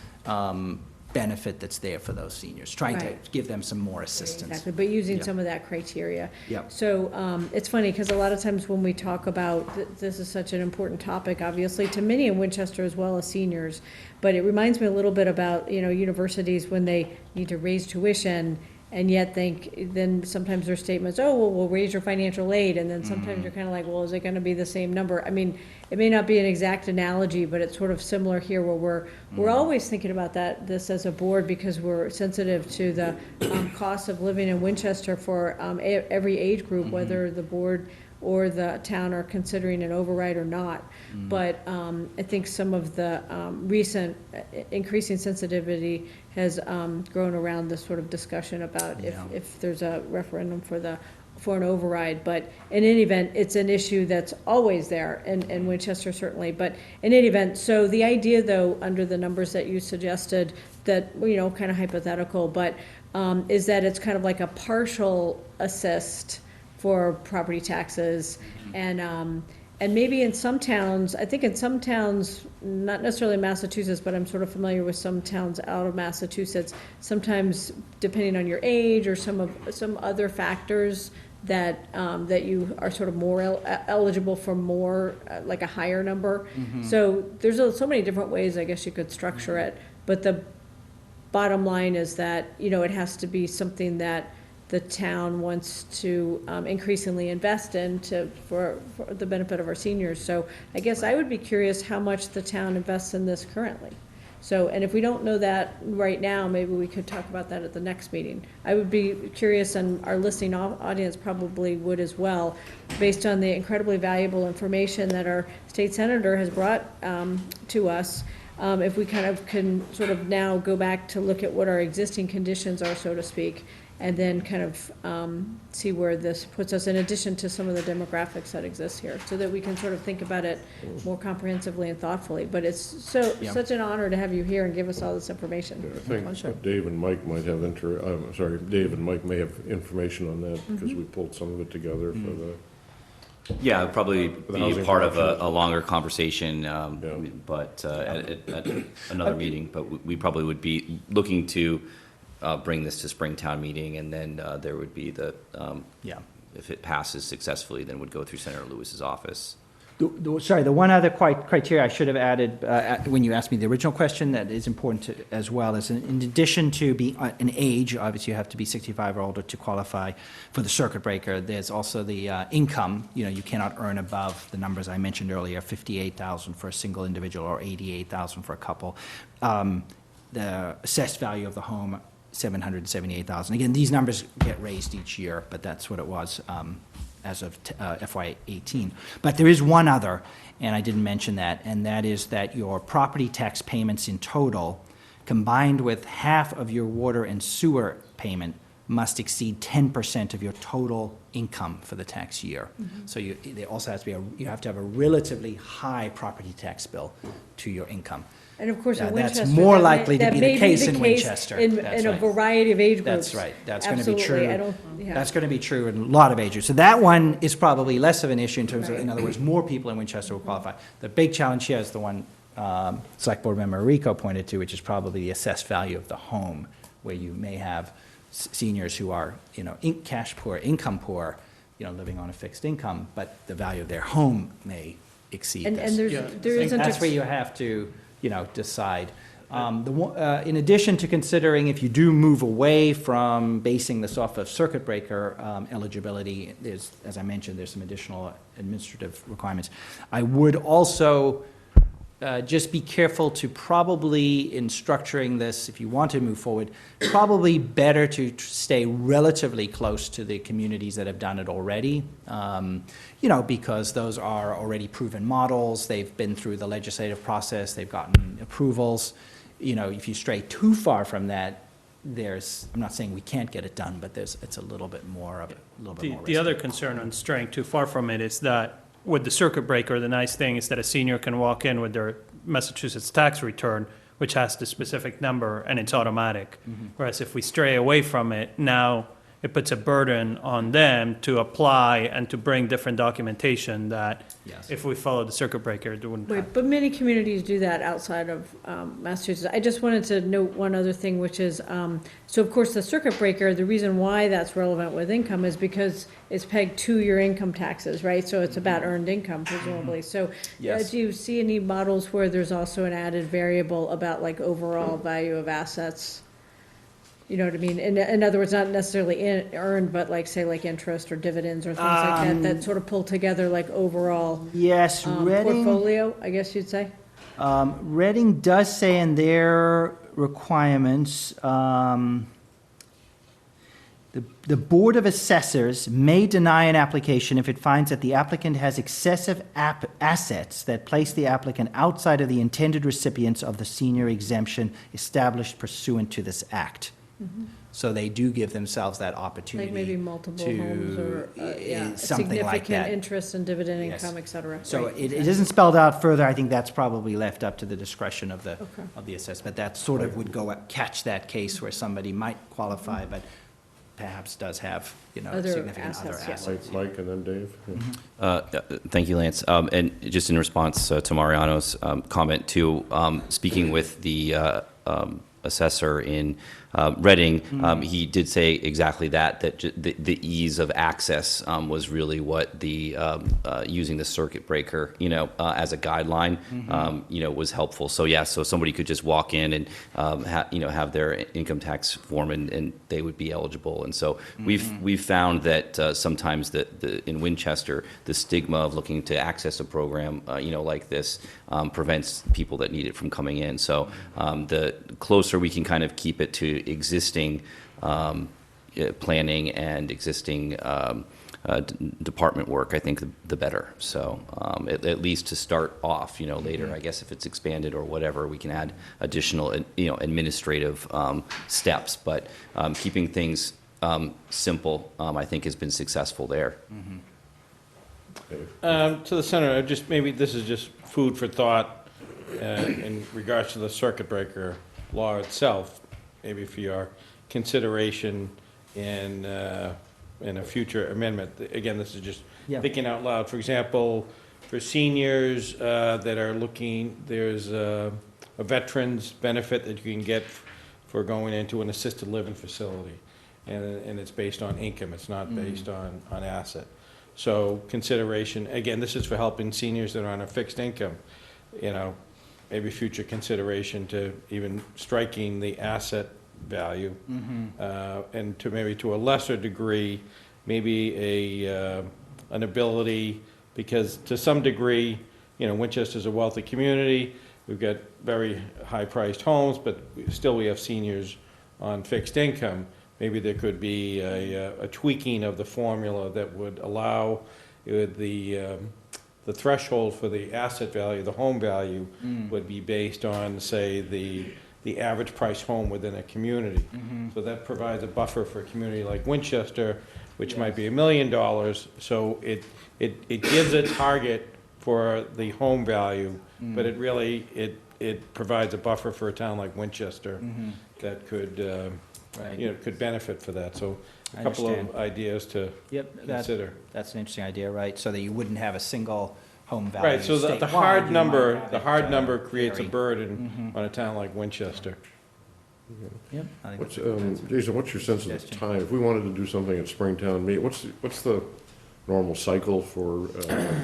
benefit that's there for those seniors, trying to Right. give them some more assistance. Exactly, but using Yeah. some of that criteria. Yep. So it's funny, because a lot of times when we talk about, this is such an important topic, obviously, to many in Winchester as well as seniors, but it reminds me a little bit about, you know, universities when they need to raise tuition, and yet then sometimes their statements, oh, well, we'll raise your financial aid, and then sometimes you're kind of like, well, is it going to be the same number? I mean, it may not be an exact analogy, but it's sort of similar here, where we're always thinking about this as a board, because we're sensitive to the cost of living in Winchester for every age group, whether the board or the town are considering an override or not. But I think some of the recent increasing sensitivity has grown around this sort of discussion about if there's a referendum for an override. But in any event, it's an issue that's always there, in Winchester certainly. But in any event, so the idea, though, under the numbers that you suggested, that, you know, kind of hypothetical, but is that it's kind of like a partial assist for property taxes, and maybe in some towns, I think in some towns, not necessarily Massachusetts, but I'm sort of familiar with some towns out of Massachusetts, sometimes depending on your age or some other factors that you are sort of more eligible for more, like a higher number. So there's so many different ways, I guess, you could structure it, but the bottom line is that, you know, it has to be something that the town wants to increasingly invest in for the benefit of our seniors. So I guess I would be curious how much the town invests in this currently. So, and if we don't know that right now, maybe we could talk about that at the next meeting. I would be curious, and our listening audience probably would as well, based on the incredibly valuable information that our state senator has brought to us, if we kind of can sort of now go back to look at what our existing conditions are, so to speak, and then kind of see where this puts us, in addition to some of the demographics that exist here, so that we can sort of think about it more comprehensively and thoughtfully. But it's such an honor to have you here and give us all this information. I think Dave and Mike might have Dave and Mike may have information on that, because we pulled some of it together for the. Yeah, it'd probably the be housing part of production. a longer conversation, but at another meeting. But we probably would be looking to bring this to Springtown meeting, and then there would be if it passes successfully, then would go through Senator Lewis's office. Sorry, the one other criteria I should have added when you asked me the original question that is important as well is, in addition to being an age, obviously you have to be 65 or older to qualify for the circuit breaker. There's also the income. You know, you cannot earn above the numbers I mentioned earlier, 58,000 for a single individual or 88,000 for a couple. The assessed value of the home, 778,000. Again, these numbers get raised each year, but that's what it was as of FY18. But there is one other, and I didn't mention that, and that is that your property tax payments in total, combined with half of your water and sewer payment, must exceed 10% of your total income for the tax year. So there also has to be you have to have a relatively high property tax bill to your income. And of course, in That's Winchester. more likely to that be may the case in Winchester. In That's a right. variety of age groups. That's right. That's going to be true. Absolutely. That's going to be true in a lot of ages. So that one is probably less of an issue in terms of, in other words, more people in Winchester will qualify. The big challenge here is the one Select Board Member Rico pointed to, which is probably the assessed value of the home, where you may have seniors who are, you know, cash poor, income poor, you know, living on a fixed income, but the value of their home may exceed And this. there isn't. That's where you have to, you know, decide. In addition to considering if you do move away from basing this off of circuit breaker eligibility, there's, as I mentioned, there's some additional administrative requirements. I would also just be careful to probably, in structuring this, if you want to move forward, probably better to stay relatively close to the communities that have done it already, because those are already proven models. They've been through the legislative process. They've gotten approvals. If you stray too far from that, I'm not saying we can't get it done, but it's a little bit more of The other concern on straying too far from it is that with the circuit breaker, the nice thing is that a senior can walk in with their Massachusetts tax return, which has the specific number, and it's automatic. Whereas if we stray away from it, now it puts a burden on them to apply and to bring different documentation that Yes. if we follow the circuit breaker, it wouldn't happen. Right, but many communities do that outside of Massachusetts. I just wanted to note one other thing, which is, so of course, the circuit breaker, the reason why that's relevant with income is because it's pegged to your income taxes, right? So it's about earned income presumably. So Yes. do you see any models where there's also an added variable about like overall value of assets? You know what I mean? In other words, not necessarily earned, but like, say, like interest or dividends or things like that, that sort of pull together like overall Yes, Reading. portfolio, I guess you'd say? Reading does say in their requirements, the Board of Assessors may deny an application if it finds that the applicant has excessive assets that place the applicant outside of the intended recipients of the senior exemption established pursuant to this act. So they do give themselves that opportunity. Like maybe multiple to, homes or, something like significant that. interest and dividend Yes. income, et cetera. So Right, it okay. isn't spelled out further. I think that's probably left up to the discretion of Okay. the assessment. That sort of would catch that case where somebody might qualify, but perhaps does have, Other significant other assets, yeah. assets. Mike and then Dave. Thank you, Lance. And just in response to Mariano's comment too, speaking with the assessor in Reading, he did say exactly that the ease of access was really what the using the circuit breaker, as a guideline, was helpful. So yeah, so somebody could just walk in and have their income tax form and they would be eligible. And so we've found that sometimes in Winchester, the stigma of looking to access a program like this prevents people that need it from coming in. So the closer we can kind of keep it to existing planning and existing department work, I think the better. So at least to start off, later, I guess if it's expanded or whatever, we can add additional, administrative steps. But keeping things simple, I think has been successful there. To the senator, maybe this is just food for thought in regards to the circuit breaker law itself, maybe for your consideration in a future amendment. Again, this is just thinking out loud. For example, for seniors that are looking, there's a veteran's benefit that you can get for going into an assisted living facility, and it's based on income. It's not based on asset. So consideration, again, this is for helping seniors that are on a fixed income, maybe future consideration to even striking the asset value, and to a lesser degree, maybe an ability, because to some degree, Winchester's a wealthy community. We've got very high-priced homes, but still we have seniors on fixed income. Maybe there could be a tweaking of the formula that would allow the threshold for the asset value, the home value, would be based on, say, the average price home within a community. So that provides a buffer for a community like Winchester, which might be $1 million. So it gives a target for the home value, but it provides a buffer for a town like Winchester that could could benefit for that. So a couple of ideas to consider. That's an interesting idea, right? So that you wouldn't have a single home value. Right, so the statewide, hard you number, might have the it, hard number creates a vary. burden on a town like Winchester. Yep. I think Jason, what's your sense of the time? If we wanted to do something at Springtown meeting, what's the normal cycle for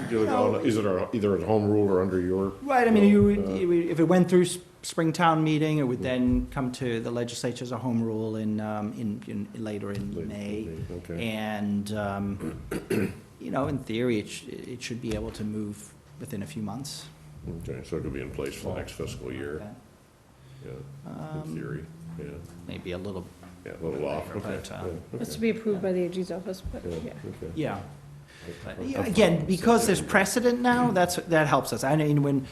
dealing on, is it either at home rule or under your? Right, I mean, if it went through Springtown meeting, it would then come to the legislature as a home rule later in May. Okay. And, in theory, it should be able to move within a few months. Okay, so it could be in place for the next fiscal year. Yeah, in theory, yeah. Maybe a little, Yeah, a little off, okay. But, yeah, It's to okay. be approved by the AG's office, but, Yeah, yeah. okay. yeah. But, yeah, again, because there's precedent now, that helps us. I mean, when,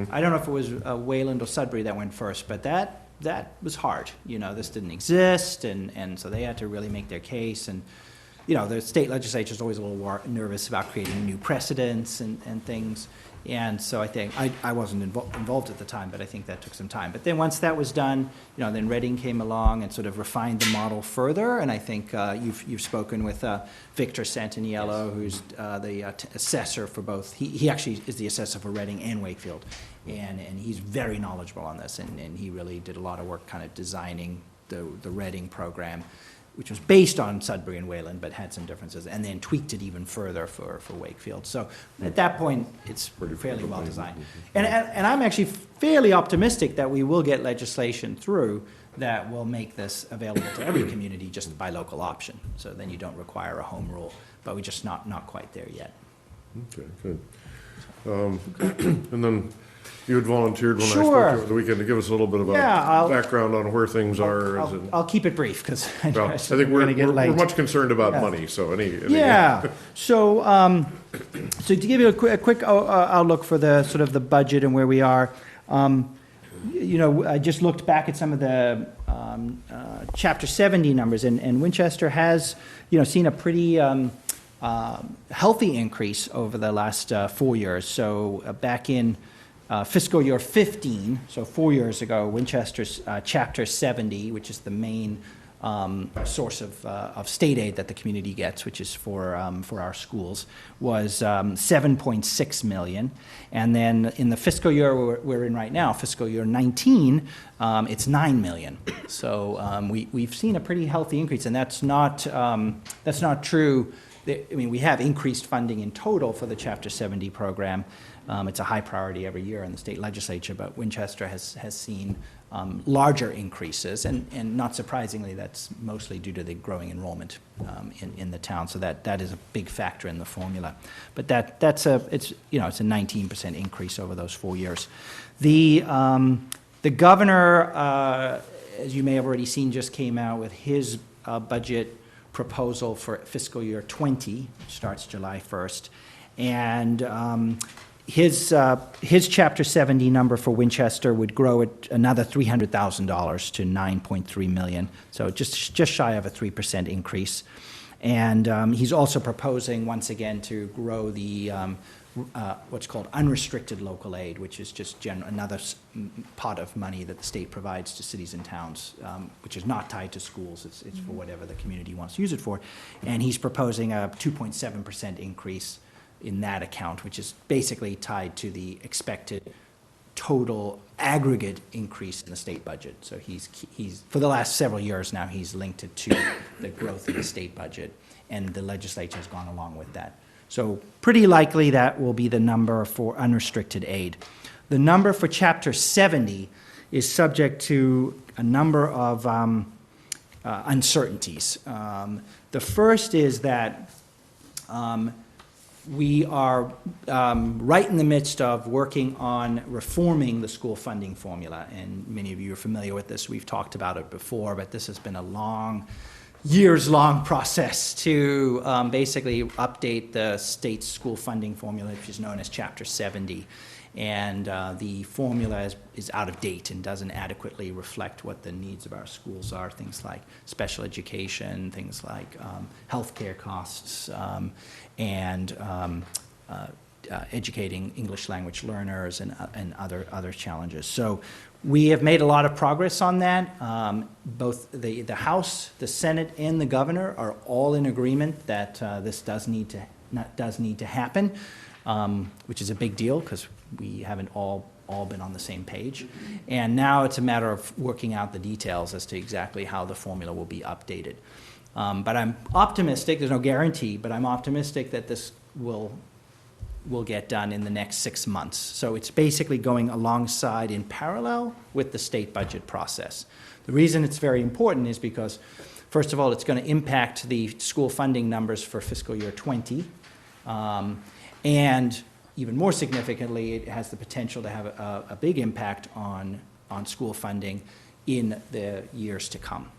I don't know if it was Wayland or Sudbury that went first, but that was hard. You know, this didn't exist, and so they had to really make their case. And, you know, the state legislature is always a little nervous about creating new precedents and things. And so I think, I wasn't involved at the time, but I think that took some time. But then once that was done, you know, then Reading came along and sort of refined the model further. And I think you've spoken with Victor Santaniello, who's the assessor for both. He actually is the assessor for Reading and Wakefield. And he's very knowledgeable on this. And he really did a lot of work kind of designing the Reading program, which was based on Sudbury and Wayland, but had some differences, and then tweaked it even further for Wakefield. So at that point, it's fairly well designed. And I'm actually fairly optimistic that we will get legislation through that will make this available to every community just by local option. So then you don't require a home rule, but we're just not quite there yet. Okay, good. And then you had volunteered when I Sure. spoke to you over the weekend to give us a little bit of Yeah, a background on where things are. I'll keep it brief, because Well, I think we're much concerned about money, so any. Yeah, so, so to give you a quick outlook for the, sort of the budget and where we are, you know, I just looked back at some of the Chapter 70 numbers, and Winchester has, you know, seen a pretty healthy increase over the last 4 years. So back in fiscal year 15, so 4 years ago, Winchester's Chapter 70, which is the main source of state aid that the community gets, which is for our schools, was 7.6 million. And then in the fiscal year we're in right now, fiscal year 19, it's 9 million. So we've seen a pretty healthy increase, and that's not true. I mean, we have increased funding in total for the Chapter 70 program. It's a high priority every year in the state legislature, but Winchester has seen larger increases, and not surprisingly, that's mostly due to the growing enrollment in the town. So that is a big factor in the formula. But it's a 19% increase over those 4 years. The governor, as you may have already seen, just came out with his budget proposal for fiscal year 20, which starts July 1st, and his Chapter 70 number for Winchester would grow at another $300,000 to $9.3 million, so just shy of a 3% increase. And he's also proposing, once again, to grow the what's called unrestricted local aid, which is just another pot of money that the state provides to cities and towns, which is not tied to schools. It's for whatever the community wants to use it for. And he's proposing a 2.7% increase in that account, which is basically tied to the expected total aggregate increase in the state budget. So he's for the last several years now, he's linked it to the growth of the state budget, and the legislature has gone along with that. So pretty likely that will be the number for unrestricted aid. The number for Chapter 70 is subject to a number of uncertainties. The first is that we are right in the midst of working on reforming the school funding formula, and many of you are familiar with this. We've talked about it before, but this has been a years-long process to basically update the state's school funding formula, which is known as Chapter 70. And the formula is out of date and doesn't adequately reflect what the needs of our schools are, things like special education, things like healthcare costs, and educating English language learners and other challenges. So we have made a lot of progress on that. Both the House, the Senate, and the governor are all in agreement that this does need to happen, which is a big deal because we haven't all been on the same page. And now it's a matter of working out the details as to exactly how the formula will be updated. But I'm optimistic, there's no guarantee, but I'm optimistic that this will get done in the next 6 months. So it's basically going alongside in parallel with the state budget process. The reason it's very important is because, first of all, it's going to impact the school funding numbers for fiscal year 20. And even more significantly, it has the potential to have a big impact on school funding in the years to come,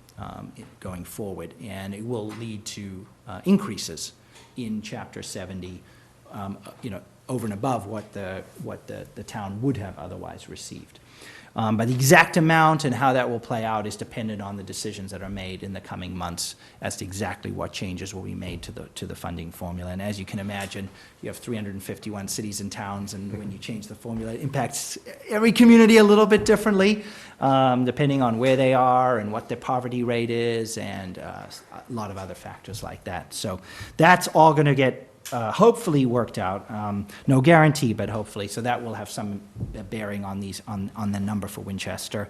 going forward. And it will lead to increases in Chapter 70, over and above what the town would have otherwise received. But the exact amount and how that will play out is dependent on the decisions that are made in the coming months as to exactly what changes will be made to the funding formula. And as you can imagine, you have 351 cities and towns, and when you change the formula, it impacts every community a little bit differently, depending on where they are and what their poverty rate is, and a lot of other factors like that. So that's all going to get hopefully worked out. No guarantee, but hopefully. So that will have some bearing on on the number for Winchester.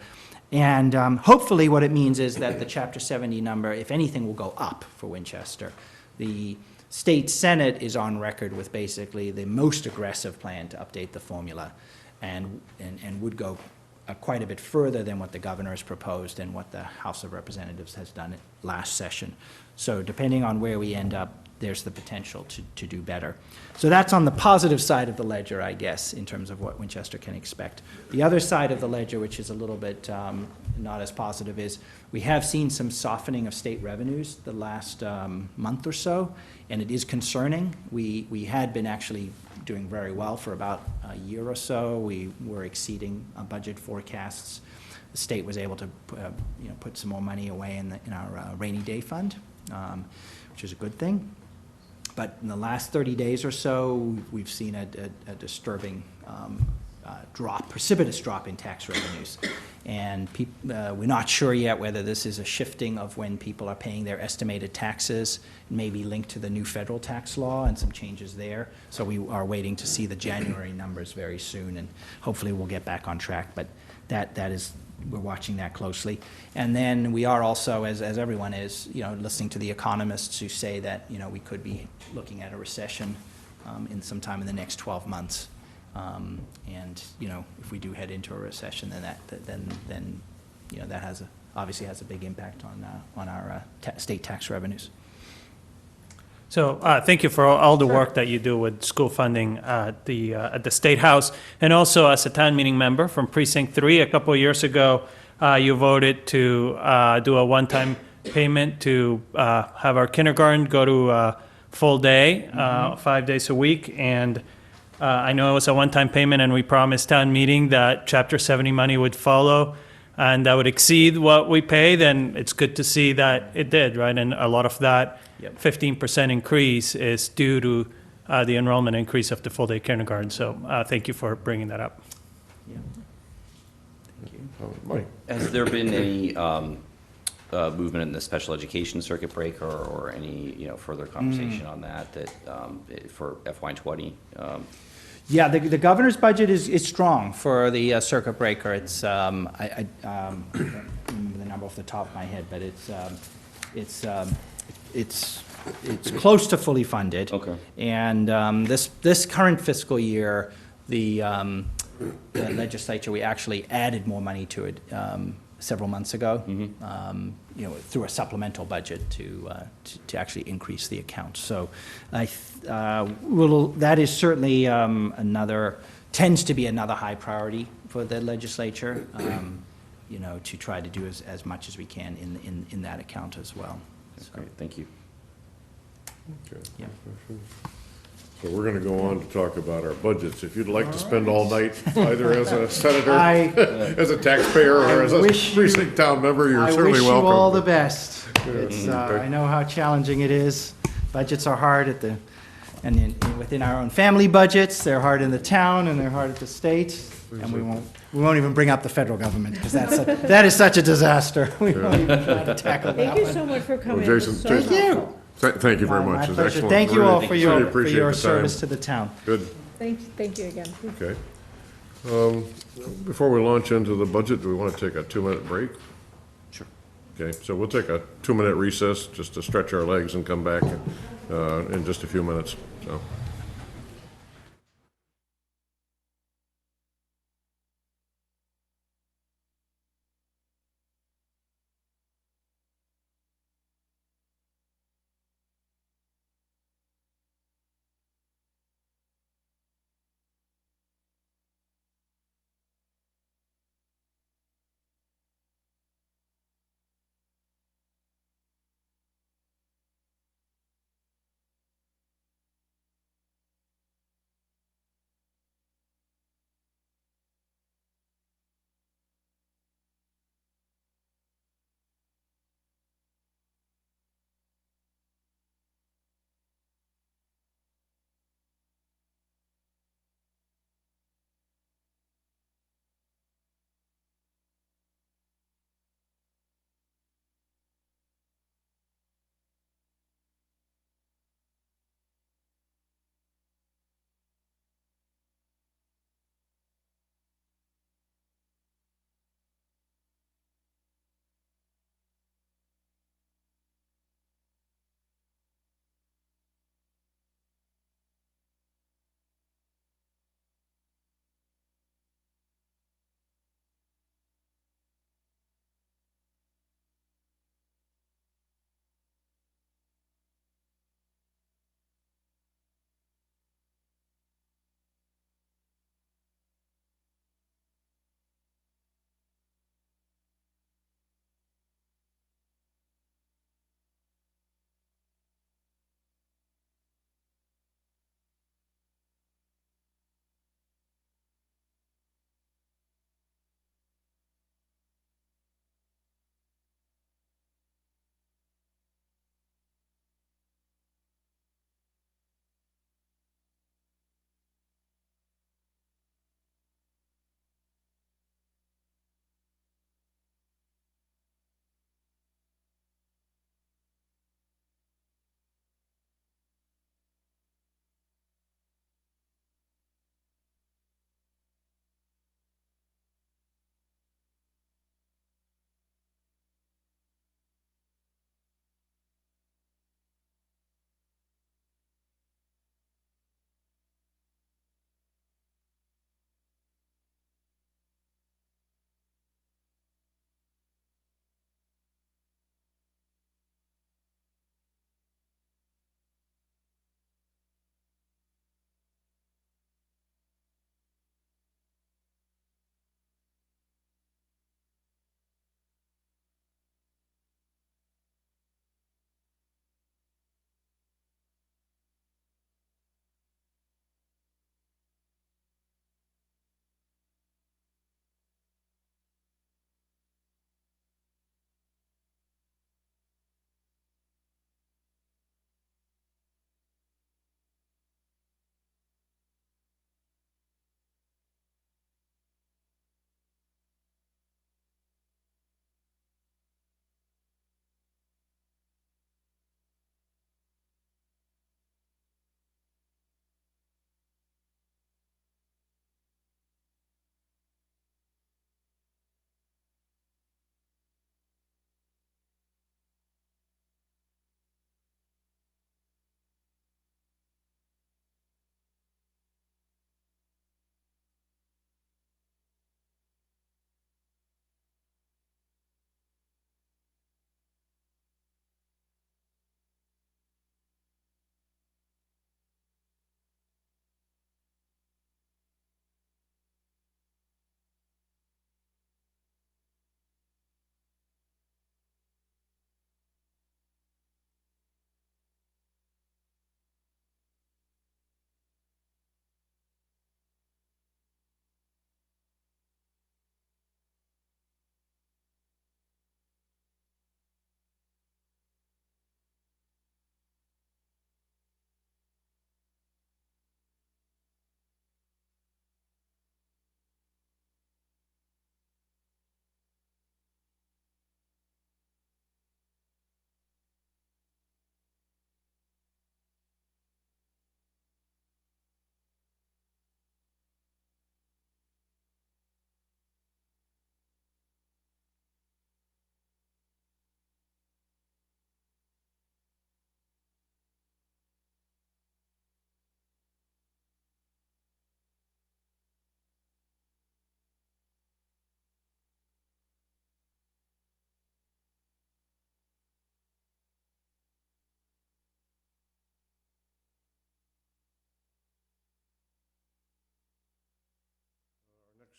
And hopefully what it means is that the Chapter 70 number, if anything, will go up for Winchester. The state Senate is on record with basically the most aggressive plan to update the formula, and would go quite a bit further than what the governor has proposed and what the House of Representatives has done last session. So depending on where we end up, there's the potential to do better. So that's on the positive side of the ledger, I guess, in terms of what Winchester can expect. The other side of the ledger, which is a little bit not as positive, is we have seen some softening of state revenues the last month or so, and it is concerning. We had been actually doing very well for about a year or so. We were exceeding budget forecasts. The state was able to put some more money away in our rainy day fund, which is a good thing. But in the last 30 days or so, we've seen a disturbing precipitous drop in tax revenues. And we're not sure yet whether this is a shifting of when people are paying their estimated taxes, maybe linked to the new federal tax law and some changes there. So we are waiting to see the January numbers very soon, and hopefully we'll get back on track. But that is, we're watching that closely. And then we are also, as everyone is, listening to the economists who say that, we could be looking at a recession in sometime in the next 12 months. And if we do head into a recession, then that obviously has a big impact on our state tax revenues. So thank you for all the work that you do with school funding at the State House. And also, as a town meeting member from Precinct 3, a couple of years ago, you voted to do a one-time payment to have our kindergarten go to full day, 5 days a week. And I know it was a one-time payment, and we promised town meeting that Chapter 70 money would follow, and that would exceed what we paid, and it's good to see that it did, right? And a lot of that 15% increase is due to the enrollment increase of the full-day kindergarten. So thank you for bringing that up. Yeah. Thank you. Mike? Has there been any movement in the special education circuit breaker, or any further conversation on that for FY20? Yeah, the governor's budget is strong for the circuit breaker. It's I don't remember the number off the top of my head, but it's close to fully funded. Okay. And this current fiscal year, the legislature, we actually added more money to it several months ago, through a supplemental budget to actually increase the account. So that is certainly tends to be another high priority for the legislature, to try to do as much as we can in that account as well. That's great, thank you. Okay. Yeah. So we're going to go on to talk about our budgets. If you'd like to spend all night, either as a senator, as a taxpayer, or as a precinct town member, you're certainly welcome. I wish you all the best. I know how challenging it is. Budgets are hard within our own family budgets. They're hard in the town, and they're hard at the state. And we won't even bring up the federal government, because that is such a disaster. We won't even try to tackle that. Thank you so much for coming. Well, Jason, Thank you. Thank you very much. My It's pleasure. excellent. Thank you all for Really your appreciate the service time. to the town. Good. Thank you again. Okay. Before we launch into the budget, do we want to take a 2-minute break? Sure. Okay, so we'll take a 2-minute recess just to stretch our legs and come back in just a few minutes. So.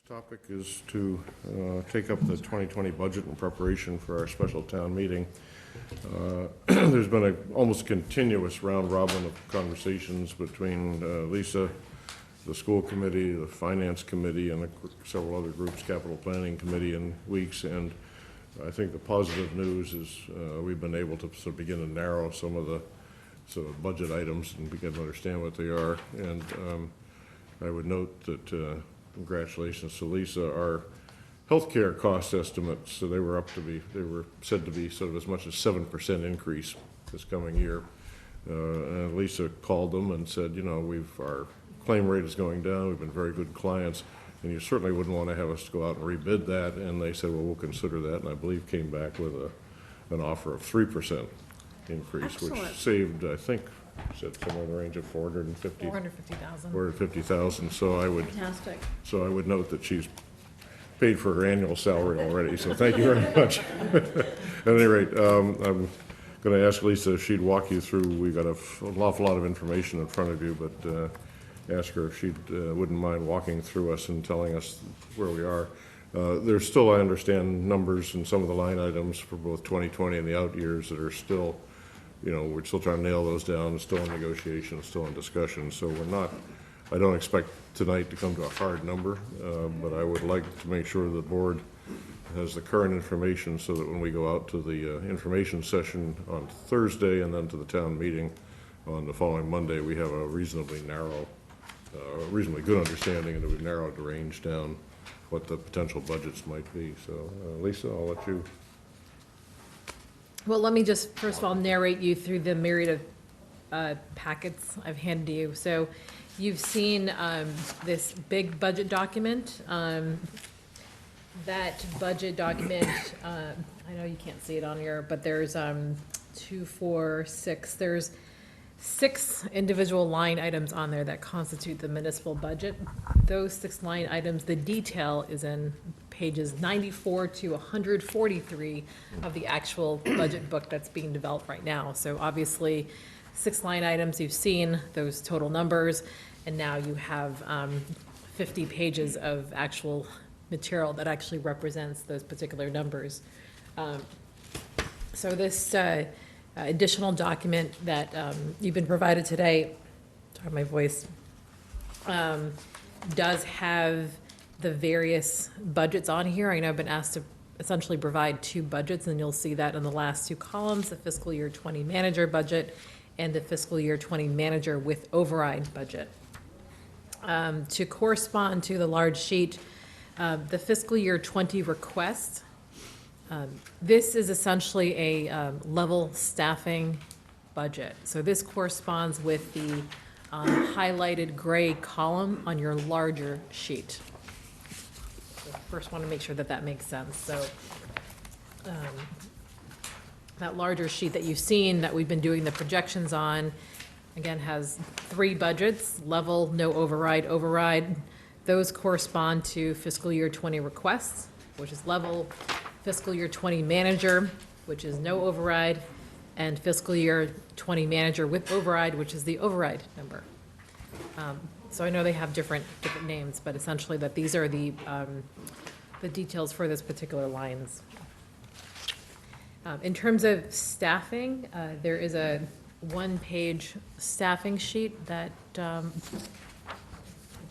Topic is to take up the 2020 budget in preparation for our special town meeting. There's been a almost continuous round robin of conversations between Lisa, the school committee, the finance committee, and several other groups, capital planning committee, in weeks. And I think the positive news is we've been able to sort of begin to narrow some of the sort of budget items and begin to understand what they are. And I would note that congratulations to Lisa. Our healthcare cost estimates, so they were said to be sort of as much as 7% increase this coming year. And Lisa called them and said, you know, our claim rate is going down. We've been very good clients, and you certainly wouldn't want to have us go out and rebid that. And they said, well, we'll consider that. And I believe came back with an offer of 3% increase, Excellent. which saved, I think, said somewhere in the range of 450,000. 450,000. So I would note that she's paid for her annual salary already. So thank you very much. At any rate, I'm going to ask Lisa if she'd walk you through. We've got an awful lot of information in front of you, but ask her if she wouldn't mind walking through us and telling us where we are. There's still, I understand, numbers in some of the line items for both 2020 and the out years that are still, you know, we're still trying to nail those down, still in negotiation, still in discussion. So I don't expect tonight to come to a hard number, but I would like to make sure the board has the current information so that when we go out to the information session on Thursday and then to the town meeting on the following Monday, we have a reasonably good understanding, and that we've narrowed the range down what the potential budgets might be. So, Lisa, I'll let you. Well, let me just, first of all, narrate you through the myriad of packets I've handed you. So you've seen this big budget document. That budget document, I know you can't see it on here, but there's 2, 4, 6. There's 6 individual line items on there that constitute the municipal budget. Those 6 line items, the detail is in pages 94 to 143 of the actual budget book that's being developed right now. So obviously, 6 line items, you've seen those total numbers, and now you have 50 pages of actual material that actually represents those particular numbers. So this additional document that you've been provided today, sorry, my voice, does have the various budgets on here. I know I've been asked to essentially provide 2 budgets, and you'll see that in the last 2 columns, the fiscal year 20 manager budget and the fiscal year 20 manager with override budget. To correspond to the large sheet, the fiscal year 20 request, this is essentially a level staffing budget. So this corresponds with the highlighted gray column on your larger sheet. So first want to make sure that that makes sense. So that larger sheet that you've seen that we've been doing the projections on, again, has 3 budgets: level, no override, override. Those correspond to fiscal year 20 requests, which is level, fiscal year 20 manager, which is no override, and fiscal year 20 manager with override, which is the override number. So I know they have different names, but essentially that these are the details for this particular lines. In terms of staffing, there is a 1-page staffing sheet that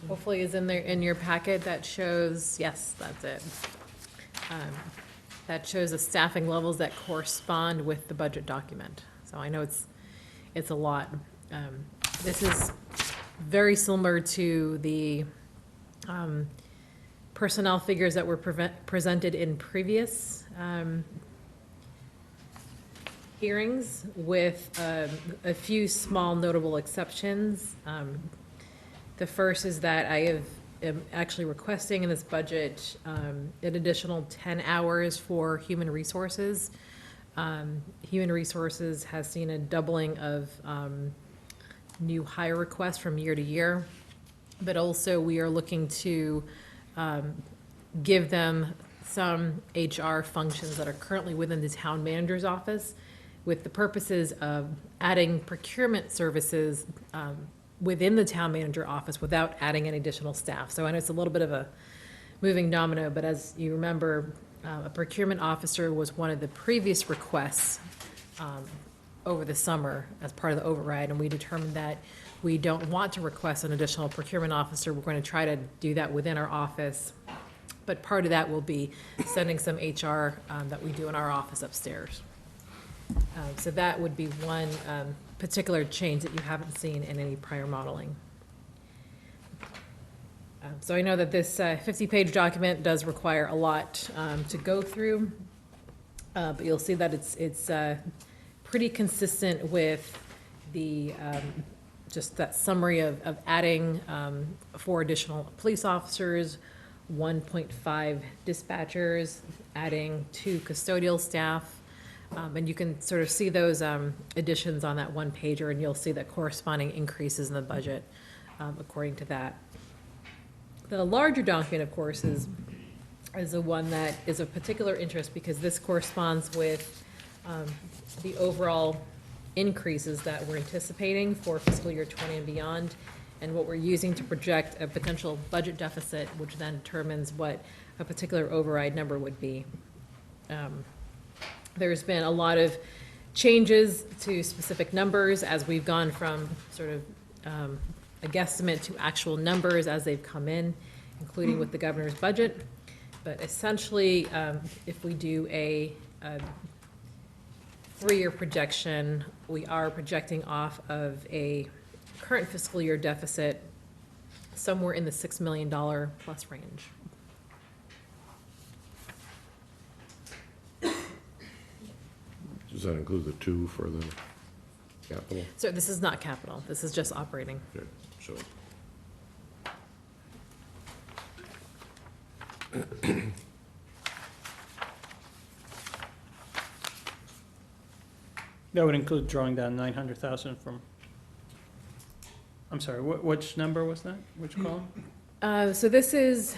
hopefully is in there in your packet that shows, yes, that's it. That shows the staffing levels that correspond with the budget document. So I know it's a lot. This is very similar to the personnel figures that were presented in previous hearings, with a few small notable exceptions. The first is that I am actually requesting in this budget an additional 10 hours for human resources. Human resources has seen a doubling of new hire requests from year to year, but also we are looking to give them some HR functions that are currently within the town manager's office, with the purposes of adding procurement services within the town manager office without adding any additional staff. So I know it's a little bit of a moving domino, but as you remember, a procurement officer was one of the previous requests over the summer as part of the override, and we determined that we don't want to request an additional procurement officer. We're going to try to do that within our office, but part of that will be sending some HR that we do in our office upstairs. So that would be one particular change that you haven't seen in any prior modeling. So I know that this 50-page document does require a lot to go through, but you'll see that it's pretty consistent with the, just that summary of adding 4 additional police officers, 1.5 dispatchers, adding 2 custodial staff, and you can sort of see those additions on that one pager, and you'll see the corresponding increases in the budget according to that. The larger document, of course, is the one that is of particular interest because this corresponds with the overall increases that we're anticipating for fiscal year 20 and beyond, and what we're using to project a potential budget deficit, which then determines what a particular override number would be. There's been a lot of changes to specific numbers as we've gone from sort of a guesstimate to actual numbers as they've come in, including with the governor's budget. But essentially, if we do a 3-year projection, we are projecting off of a current fiscal year deficit somewhere in the $6 million plus range. Does that include the 2 for the capital? So this is not capital, this is just operating. Okay, so. That would include drawing down 900,000 from, I'm sorry, which number was that? Which column? So this is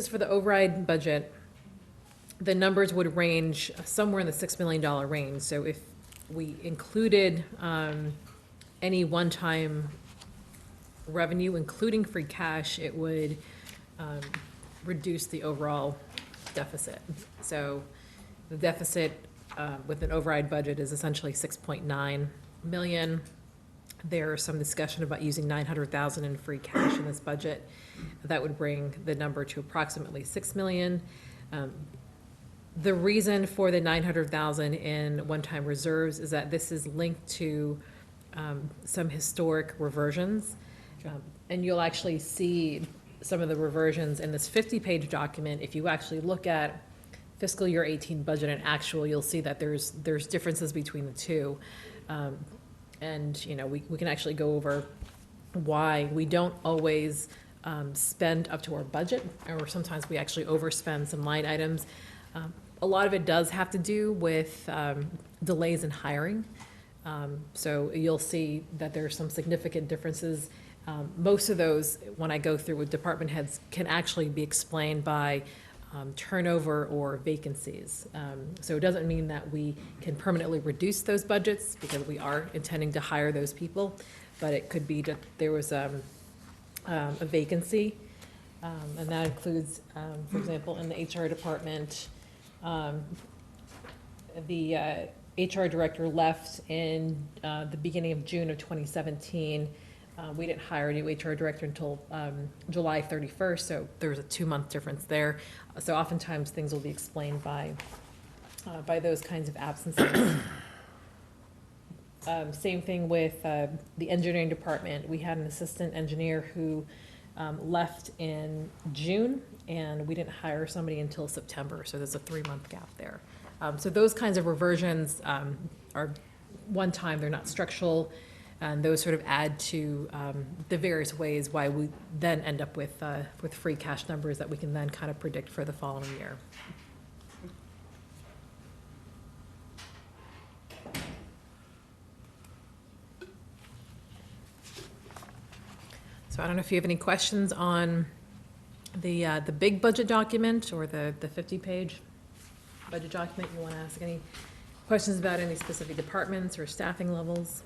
for the override budget. The numbers would range somewhere in the $6 million range. So if we included any one-time revenue, including free cash, it would reduce the overall deficit. So the deficit with an override budget is essentially 6.9 million. There's some discussion about using 900,000 in free cash in this budget. That would bring the number to approximately 6 million. The reason for the 900,000 in one-time reserves is that this is linked to some historic reversions. And you'll actually see some of the reversions in this 50-page document. If you actually look at fiscal year 18 budget and actual, you'll see that there's differences between the two. And, you know, we can actually go over why we don't always spend up to our budget, or sometimes we actually overspend some line items. A lot of it does have to do with delays in hiring. So you'll see that there are some significant differences. Most of those, when I go through with department heads, can actually be explained by turnover or vacancies. So it doesn't mean that we can permanently reduce those budgets because we are intending to hire those people, but it could be that there was a vacancy, and that includes, for example, in the HR department, the HR director left in the beginning of June of 2017. We didn't hire a new HR director until July 31st, so there was a 2-month difference there. So oftentimes things will be explained by those kinds of absences. Same thing with the engineering department. We had an assistant engineer who left in June, and we didn't hire somebody until September, so there's a 3-month gap there. So those kinds of reversions are one time, they're not structural, and those sort of add to the various ways why we then end up with free cash numbers that we can then kind of predict for the following year. So I don't know if you have any questions on the big budget document or the 50-page budget document. You want to ask any questions about any specific departments or staffing levels?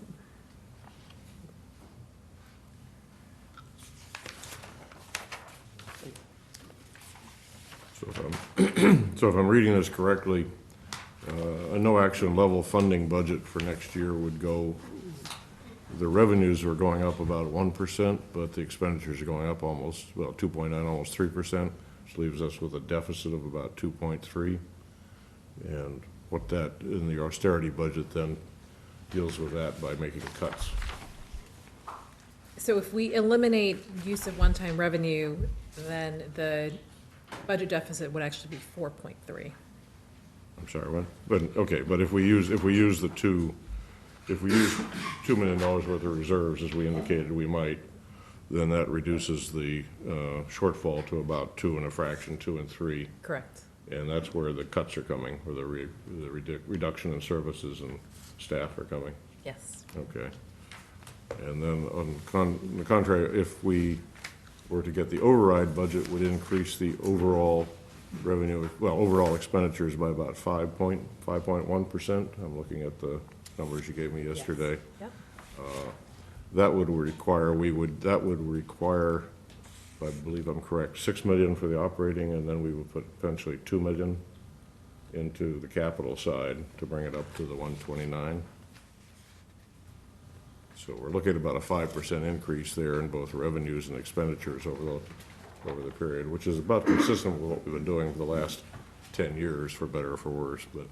So if I'm reading this correctly, a no-action level funding budget for next year would go, the revenues are going up about 1%, but the expenditures are going up almost, well, 2.9, almost 3%, which leaves us with a deficit of about 2.3. And what that, in the austerity budget, then deals with that by making cuts. So if we eliminate use of one-time revenue, then the budget deficit would actually be 4.3. I'm sorry, what? But, okay, but if we use the two, if we use $2 million worth of reserves, as we indicated we might, then that reduces the shortfall to about 2 and a fraction, 2 and 3. Correct. And that's where the cuts are coming, where the reduction in services and staff are coming. Yes. Okay. And then on the contrary, if we were to get the override budget, would increase the overall revenue, well, overall expenditures by about 5.1%. I'm looking at the numbers you gave me yesterday. Yep. That would require, that would require, if I believe I'm correct, 6 million for the operating, and then we would put potentially 2 million into the capital side to bring it up to the 129. So we're looking at about a 5% increase there in both revenues and expenditures over the period, which is about consistent with what we've been doing for the last 10 years, for better or for worse, but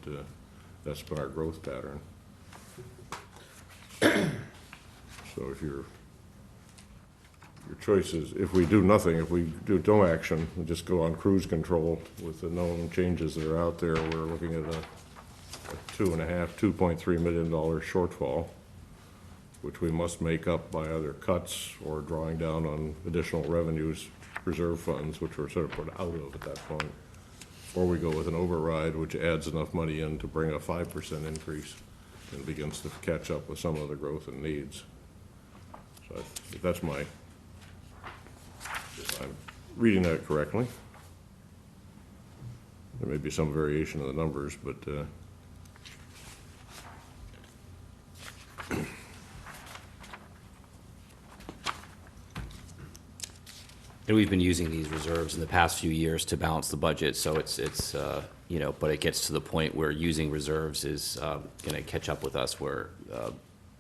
that's been our growth pattern. So if your choice is, if we do nothing, if we do no action, and just go on cruise control with the known changes that are out there, we're looking at a $2.3 million shortfall, which we must make up by either cuts or drawing down on additional revenues, reserve funds, which we're sort of put out of at that point. Or we go with an override, which adds enough money in to bring a 5% increase and begins to catch up with some of the growth and needs. So if that's if I'm reading that correctly. There may be some variation of the numbers, but And we've been using these reserves in the past few years to balance the budget, so it's you know, but it gets to the point where using reserves is going to catch up with us, where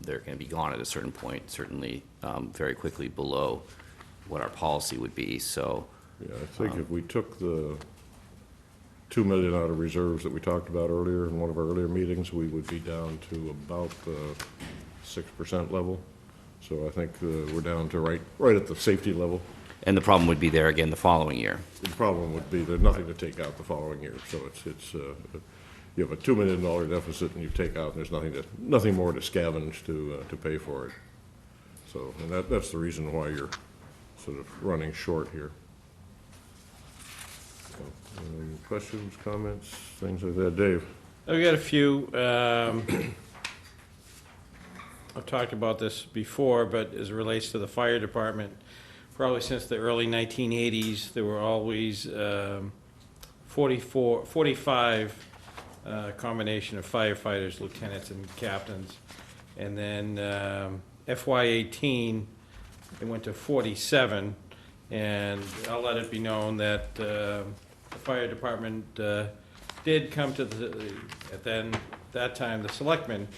they're going to be gone at a certain point, certainly very quickly below what our policy would be, so. yeah, I think if we took the 2 million out of reserves that we talked about earlier in one of our earlier meetings, we would be down to about the 6% level. So I think we're down to right at the safety level. And the problem would be there again the following year. The problem would be there's nothing to take out the following year. So it's you have a $2 million deficit and you take out, and there's nothing more to scavenge to pay for it. So, and that's the reason why you're sort of running short here. So, questions, comments, things like that, Dave? I've got a few. I've talked about this before, but as it relates to the fire department, probably since the early 1980s, there were always 45 combination of firefighters, lieutenants, and captains. And then FY18, it went to 47. And I'll let it be known that the fire department did come to that time, the selectmen,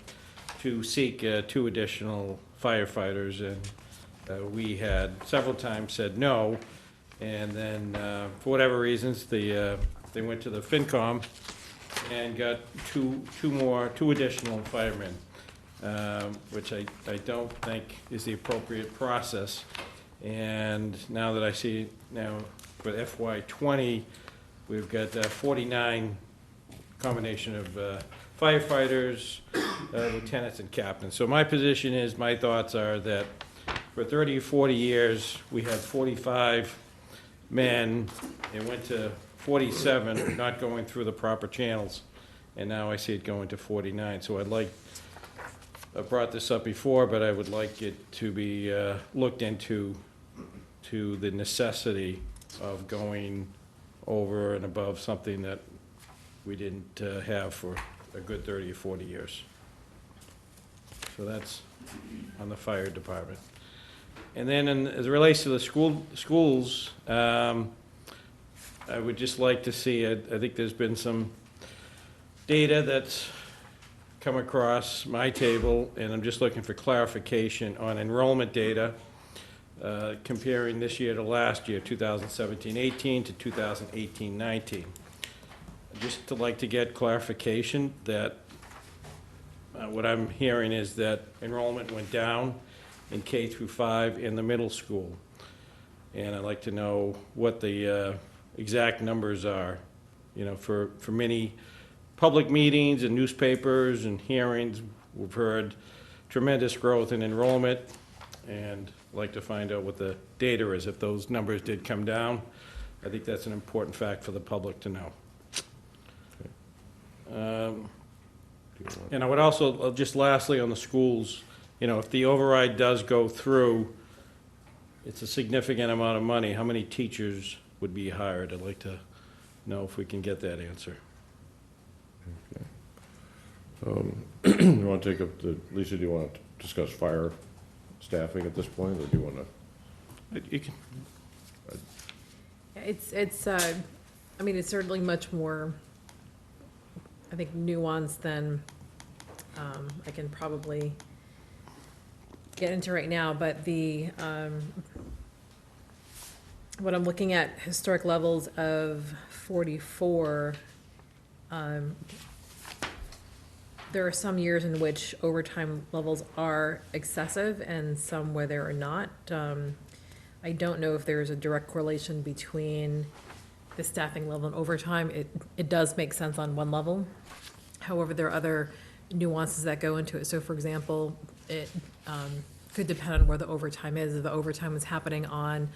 to seek 2 additional firefighters, and we had several times said no, and then for whatever reasons, they went to the FinCom and got two additional firemen, which I don't think is the appropriate process. And now that I see now for FY20, we've got 49 combination of firefighters, lieutenants, and captains. So my position is, my thoughts are that for 30 or 40 years, we had 45 men. It went to 47, not going through the proper channels. And now I see it going to 49. So I brought this up before, but I would like it to be looked into, to the necessity of going over and above something that we didn't have for a good 30 or 40 years. So that's on the fire department. And then as it relates to the schools, I would just like to see, I think there's been some data that's come across my table, and I'm just looking for clarification on enrollment data, comparing this year to last year, 2017-18 to 2018-19. Just to like to get clarification that what I'm hearing is that enrollment went down in K through 5 in the middle school. And I'd like to know what the exact numbers are. You know, for many public meetings and newspapers and hearings, we've heard tremendous growth in enrollment, and I'd like to find out what the data is. If those numbers did come down, I think that's an important fact for the public to know. And I would also, just lastly on the schools, you know, if the override does go through, it's a significant amount of money. How many teachers would be hired? I'd like to know if we can get that answer. You want to take up Lisa, do you want to discuss fire staffing at this point, or do you want to? You can. I mean, it's certainly much more, I think, nuanced than I can probably get into right now, but what I'm looking at, historic levels of 44, there are some years in which overtime levels are excessive and some where they are not. I don't know if there's a direct correlation between the staffing level and overtime. It does make sense on one level. However, there are other nuances that go into it. So for example, it could depend on where the overtime is. If the overtime is happening on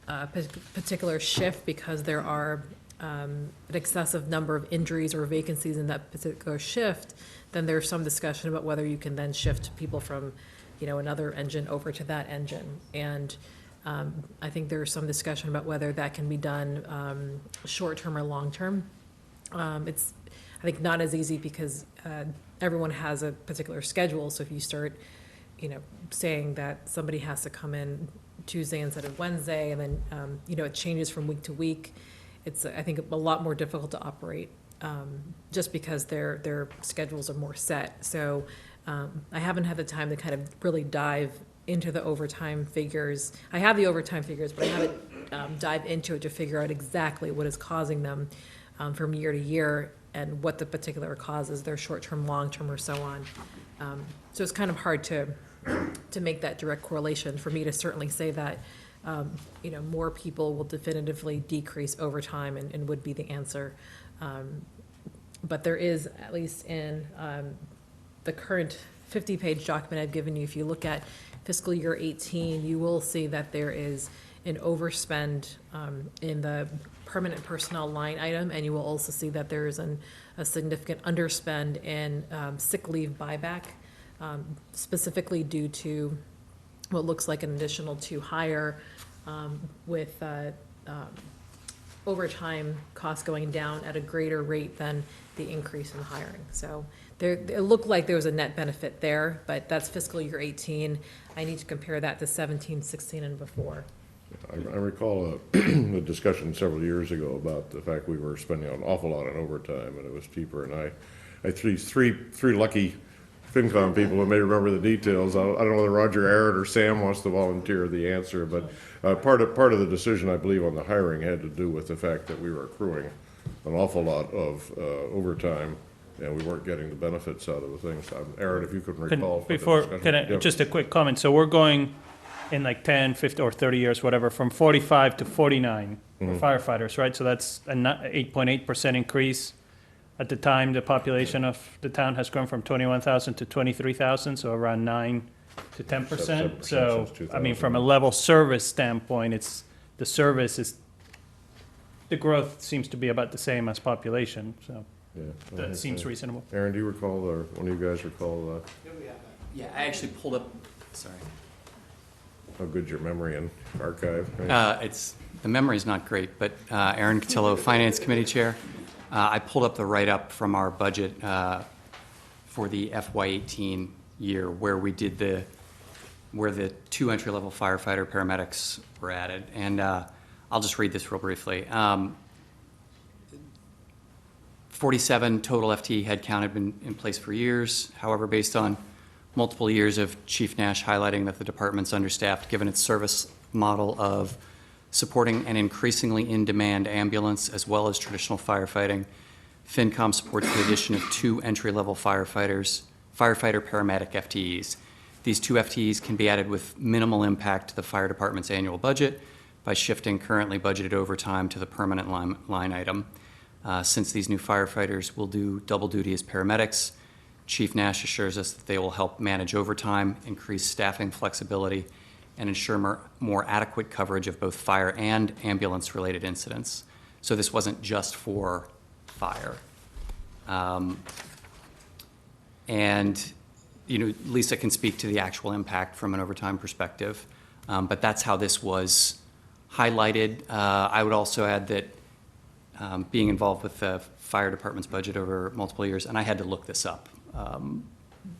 a particular shift because there are an excessive number of injuries or vacancies in that particular shift, then there's some discussion about whether you can then shift people from, you know, another engine over to that engine. And I think there's some discussion about whether that can be done short-term or long-term. It's, I think, not as easy because everyone has a particular schedule. So if you start, you know, saying that somebody has to come in Tuesday instead of Wednesday, and then, you know, it changes from week to week, it's, I think, a lot more difficult to operate just because their schedules are more set. So I haven't had the time to kind of really dive into the overtime figures. I have the overtime figures, but I haven't dived into it to figure out exactly what is causing them from year to year and what the particular causes, they're short-term, long-term, or so on. So it's kind of hard to make that direct correlation. For me to certainly say that, you know, more people will definitively decrease overtime and would be the answer. But there is, at least in the current 50-page document I've given you, if you look at fiscal year 18, you will see that there is an overspend in the permanent personnel line item, and you will also see that there is a significant underspend in sick leave buyback, specifically due to what looks like an additional 2 hire with overtime costs going down at a greater rate than the increase in hiring. So it looked like there was a net benefit there, but that's fiscal year 18. I need to compare that to 17, 16, and before. I recall a discussion several years ago about the fact we were spending an awful lot on overtime, and it was cheaper, and I three lucky FinCom people who may remember the details. I don't know whether Roger Arrett or Sam wants to volunteer the answer, but part of the decision, I believe, on the hiring had to do with the fact that we were accruing an awful lot of overtime, and we weren't getting the benefits out of the things. Aaron, if you could recall. Just a quick comment. So we're going in like 10, 50, or 30 years, whatever, from 45 to 49 for firefighters, right? So that's an 8.8% increase. At the time, the population of the town has grown from 21,000 to 23,000, so around 9 to 10%. So, I mean, from a level service standpoint, the growth seems to be about the same as population, so that seems reasonable. Aaron, do you recall, or one of you guys recall? Yeah, I actually pulled up, sorry. How good's your memory and archive? The memory's not great, but Aaron Cotillo, Finance Committee Chair. I pulled up the write-up from our budget for the FY18 year where the 2 entry-level firefighter paramedics were added. And I'll just read this real briefly. 47 total FTE headcount had been in place for years. However, based on multiple years of Chief Nash highlighting that the department's understaffed, given its service model of supporting an increasingly in-demand ambulance as well as traditional firefighting, FinCom supports the addition of 2 entry-level firefighter-paramedic FTEs. These 2 FTEs can be added with minimal impact to the fire department's annual budget by shifting currently budgeted overtime to the permanent line item. Since these new firefighters will do double duty as paramedics, Chief Nash assures us that they will help manage overtime, increase staffing flexibility, and ensure more adequate coverage of both fire and ambulance-related incidents. So this wasn't just for fire. And Lisa can speak to the actual impact from an overtime perspective, but that's how this was highlighted. I would also add that being involved with the fire department's budget over multiple years, and I had to look this up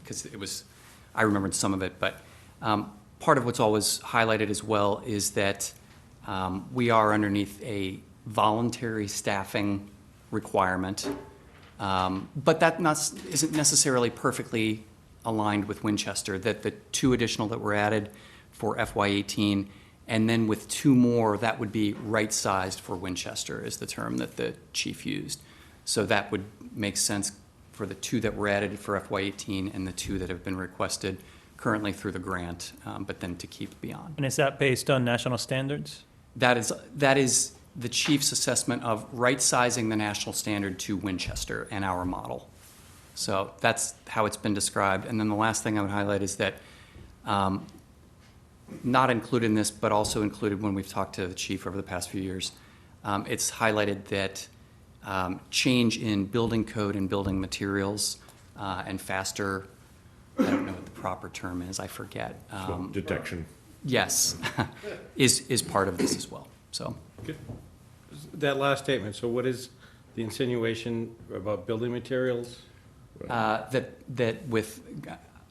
because I remembered some of it, but part of what's always highlighted as well is that we are underneath a voluntary staffing requirement, but that isn't necessarily perfectly aligned with Winchester, that the 2 additional that were added for FY18, and then with 2 more, that would be right-sized for Winchester, is the term that the chief used. So that would make sense for the 2 that were added for FY18 and the 2 that have been requested currently through the grant, but then to keep beyond. And is that based on national standards? That is the chief's assessment of right-sizing the national standard to Winchester and our model. So that's how it's been described. And then the last thing I would highlight is that not included in this, but also included when we've talked to the chief over the past few years, it's highlighted that change in building code and building materials and faster, I don't know what the proper term is, I forget. Detection. Yes, is part of this as well, so. Good. That last statement, so what is the insinuation about building materials? That with,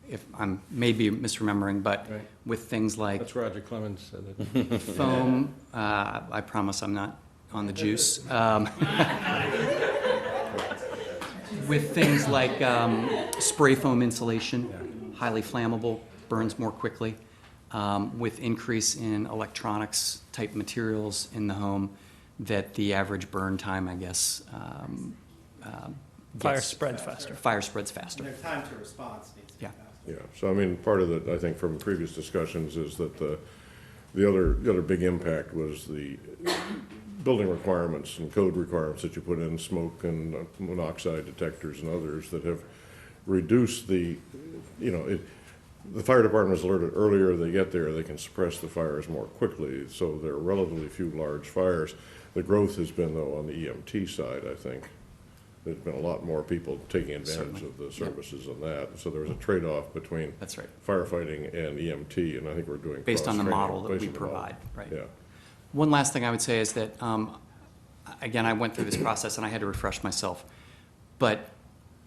if I'm maybe misremembering, but Right. with things like That's Roger Clemens said it. foam, I promise I'm not on the juice. With things like spray foam insulation, highly flammable, burns more quickly. With increase in electronics type materials in the home, that the average burn time, I guess, Fire spreads faster. Fire spreads faster. Their time to response needs to be Yeah. faster. Yeah, so I mean, part of it, I think, from previous discussions is that the other big impact was the building requirements and code requirements that you put in, smoke and monoxide detectors and others that have reduced the fire department is alerted earlier they get there, they can suppress the fires more quickly, so there are relatively few large fires. The growth has been, though, on the EMT side, I think. There's been a lot more people taking advantage Certainly. of the services on that. So there was a trade-off between That's right. firefighting and EMT, and I think we're doing Based on the cross-training model that based we on the model. provide, right. Yeah. One last thing I would say is that, again, I went through this process and I had to refresh myself, but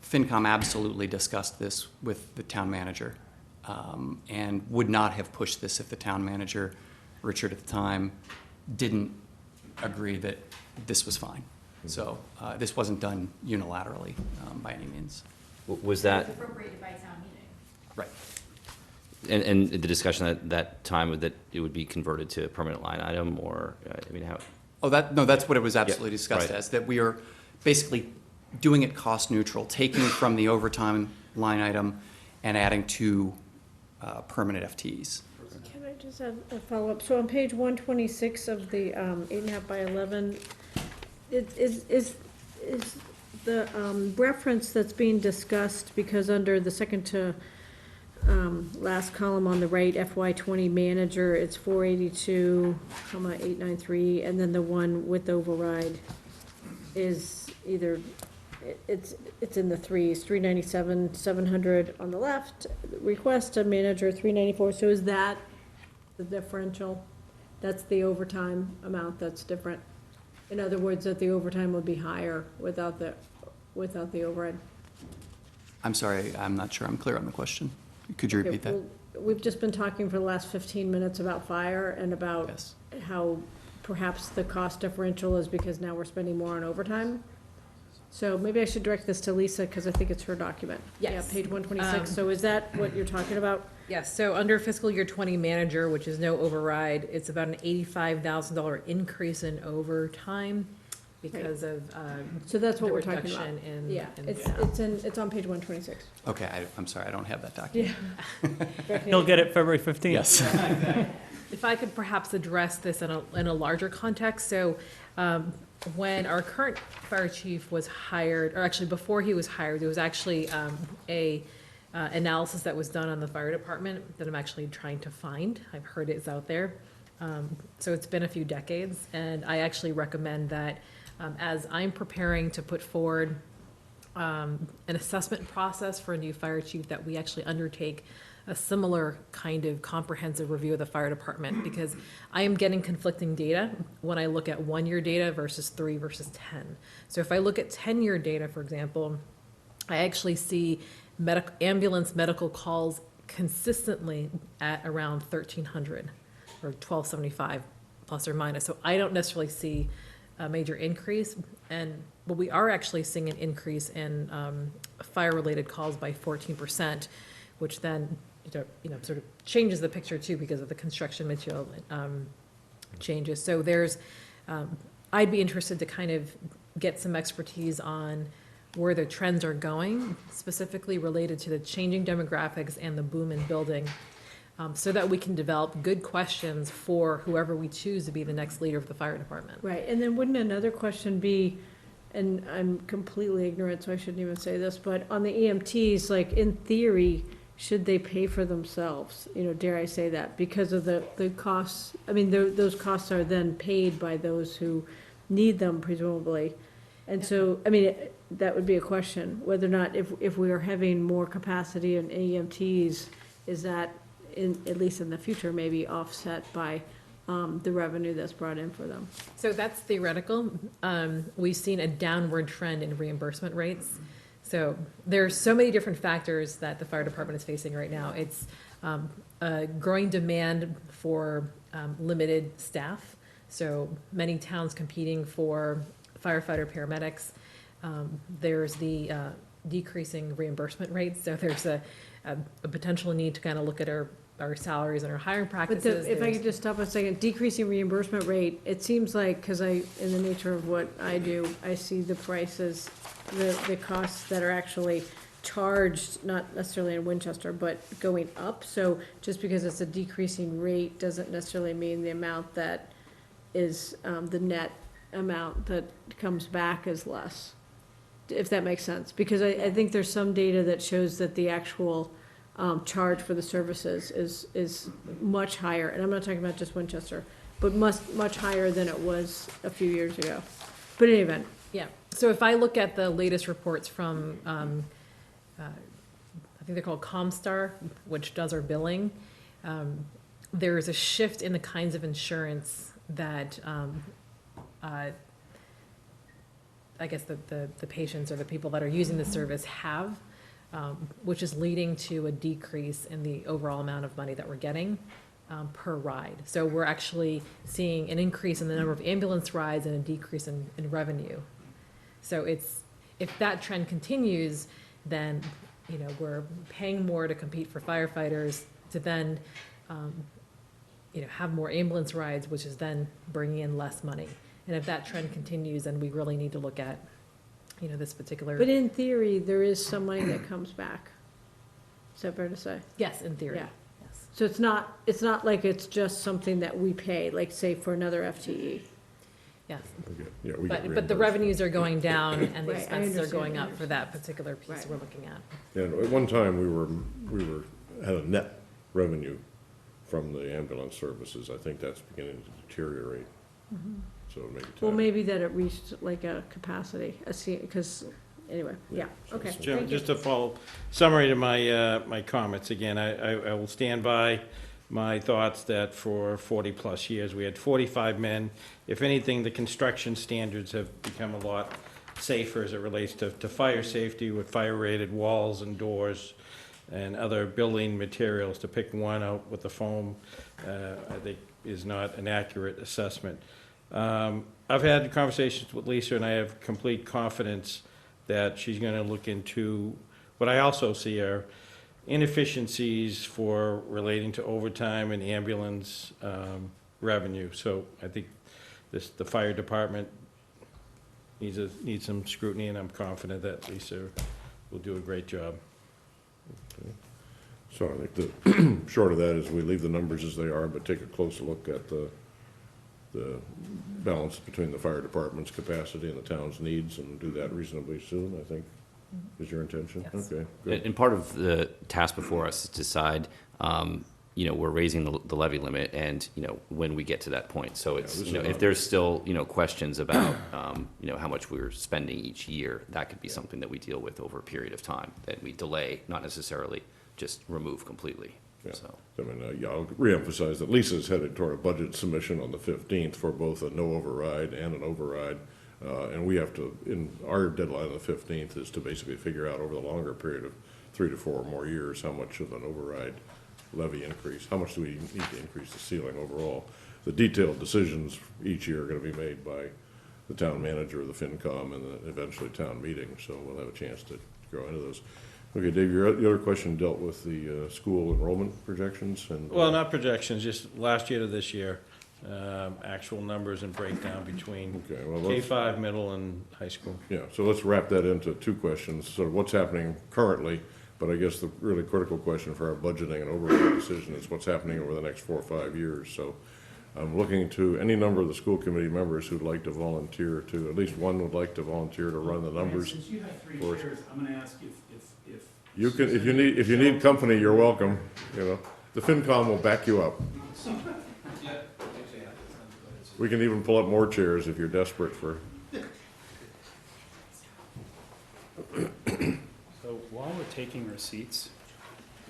FinCom absolutely discussed this with the town manager and would not have pushed this if the town manager, Richard at the time, didn't agree that this was fine. So this wasn't done unilaterally by any means. Was that, Appropriated by town meeting. Right. and the discussion at that time, that it would be converted to a permanent line item, or, I mean, how? Oh, that's what it was absolutely discussed right. as, that we are basically doing it cost neutral, taking from the overtime line item and adding 2 permanent FTEs. Can I just have a follow-up? So on page 126 of the 8.5 by 11, is the reference that's being discussed, because under the second to last column on the right, FY20 manager, it's 482,893, and then the one with override is either, it's in the threes, 397, 700 on the left, request a manager 394, so is that the differential? That's the overtime amount that's different? In other words, that the overtime would be higher without the override? I'm sorry, I'm not sure I'm clear on the question. Could you repeat that? Well, we've just been talking for the last 15 minutes about fire and about Yes. how perhaps the cost differential is because now we're spending more on overtime. So maybe I should direct this to Lisa, because I think it's her document. Yes. Yeah, page 126. So is that what you're talking about? Yes, so under fiscal year 20 manager, which is no override, it's about an $85,000 increase in overtime because of, So that's what the we're talking about. reduction in. Yeah, in it's on page 126. Okay, I'm sorry, I don't have that document. You'll get it February 15th. Yes. If I could perhaps address this in a larger context, so when our current fire chief was hired, or actually before he was hired, there was actually a analysis that was done on the fire department that I'm actually trying to find. I've heard it's out there. So it's been a few decades, and I actually recommend that as I'm preparing to put forward an assessment process for a new fire chief, that we actually undertake a similar kind of comprehensive review of the fire department, because I am getting conflicting data when I look at 1-year data versus 3 versus 10. So if I look at 10-year data, for example, I actually see ambulance medical calls consistently at around 1,300 or 1,275 plus or minus. So I don't necessarily see a major increase, but we are actually seeing an increase in fire-related calls by 14%, which then sort of changes the picture too, because of the construction material changes. So I'd be interested to kind of get some expertise on where the trends are going, specifically related to the changing demographics and the boom in building, so that we can develop good questions for whoever we choose to be the next leader of the fire department. Right, and then wouldn't another question be, and I'm completely ignorant, so I shouldn't even say this, but on the EMTs, like, in theory, should they pay for themselves? Dare I say that? Because of the costs, I mean, those costs are then paid by those who need them, presumably. And so, I mean, that would be a question, whether or not if we are having more capacity in EMTs, is that, at least in the future, maybe offset by the revenue that's brought in for them? So that's theoretical. We've seen a downward trend in reimbursement rates. So there's so many different factors that the fire department is facing right now. It's a growing demand for limited staff. So many towns competing for firefighter paramedics. There's the decreasing reimbursement rates. So there's a potential need to kind of look at our salaries and our hiring practices. But if I could just stop a second, decreasing reimbursement rate, it seems like, because in the nature of what I do, I see the prices, the costs that are actually charged, not necessarily in Winchester, but going up. So just because it's a decreasing rate doesn't necessarily mean the amount that is, the net amount that comes back is less, if that makes sense. Because I think there's some data that shows that the actual charge for the services is much higher, and I'm not talking about just Winchester, but much higher than it was a few years ago. But in any event. Yeah, so if I look at the latest reports from, I think they're called Comstar, which does our billing, there's a shift in the kinds of insurance that I guess the patients or the people that are using the service have, which is leading to a decrease in the overall amount of money that we're getting per ride. So we're actually seeing an increase in the number of ambulance rides and a decrease in revenue. So if that trend continues, then we're paying more to compete for firefighters to then have more ambulance rides, which is then bringing in less money. And if that trend continues, then we really need to look at this particular. But in theory, there is some money that comes back. Is that fair to say? Yes, in theory. Yeah. Yes. So it's not like it's just something that we pay, like say for another FTE. Yes. We get But the reimbursed. revenues are going down and the Right, I expenses are understand, going I up for that particular piece Right. we're looking at. And at one time, we had a net revenue from the ambulance services. I think that's beginning to deteriorate. So maybe. Well, maybe that it reached like a capacity, because, anyway, yeah, okay. Chairman, Thank you. just a follow summary to my comments again, I will stand by my thoughts that for 40-plus years, we had 45 men. If anything, the construction standards have become a lot safer as it relates to fire safety with fire-rated walls and doors and other building materials. To pick one out with the foam, I think is not an accurate assessment. I've had conversations with Lisa, and I have complete confidence that she's going to look into what I also see are inefficiencies for relating to overtime and ambulance revenue. So I think the fire department needs some scrutiny, and I'm confident that Lisa will do a great job. So I think the short of that is we leave the numbers as they are, but take a closer look at the balance between the fire department's capacity and the town's needs, and do that reasonably soon, I think, is your intention? Yes. Okay, good. And part of the task before us is to decide, we're raising the levy limit, and, when we get to that point. So it's, this is if not- there's still, questions about, how much we're spending each year, that could be something that we deal with over a period of time, that we delay, not necessarily just remove completely. Yeah. So, I mean, I'll reemphasize that Lisa's headed toward a budget submission on the 15th for both a no override and an override. And we have to, in our deadline on the 15th is to basically figure out over the longer period of 3 to 4 more years, how much of an override levy increase, how much do we need to increase the ceiling overall. The detailed decisions each year are going to be made by the town manager, the FinCom, and then eventually town meeting, so we'll have a chance to go into those. Okay, Dave, the other question dealt with the school enrollment projections and. Well, not projections, just last year to this year, actual numbers and breakdown between Okay, well, let's- K-5, middle, and high school. Yeah, so let's wrap that into 2 questions. So what's happening currently, but I guess the really critical question for our budgeting and override decision is what's happening over the next 4 or 5 years. So I'm looking to any number of the school committee members who'd like to volunteer to, at least one would like to volunteer to run the numbers. Since you have 3 for us. chairs, I'm gonna ask if. You can, if you need company, you're welcome, The FinCom will back you up. We can even pull up more chairs if you're desperate for. So while we're taking our seats,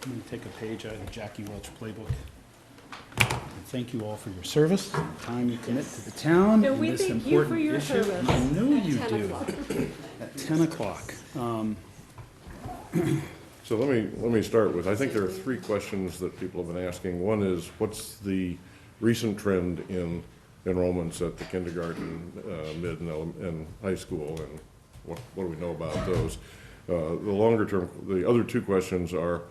I'm gonna take a page out of the Jackie Welch playbook. And thank you all for your service, the time you commit to the town. No, and we this thank you for important your issue. service. I know you do. At 10 o'clock. So let me start with, I think there are 3 questions that people have been asking. One is, what's the recent trend in enrollments at the kindergarten, mid and high school, and what do we know about those? The longer term, the other 2 questions are,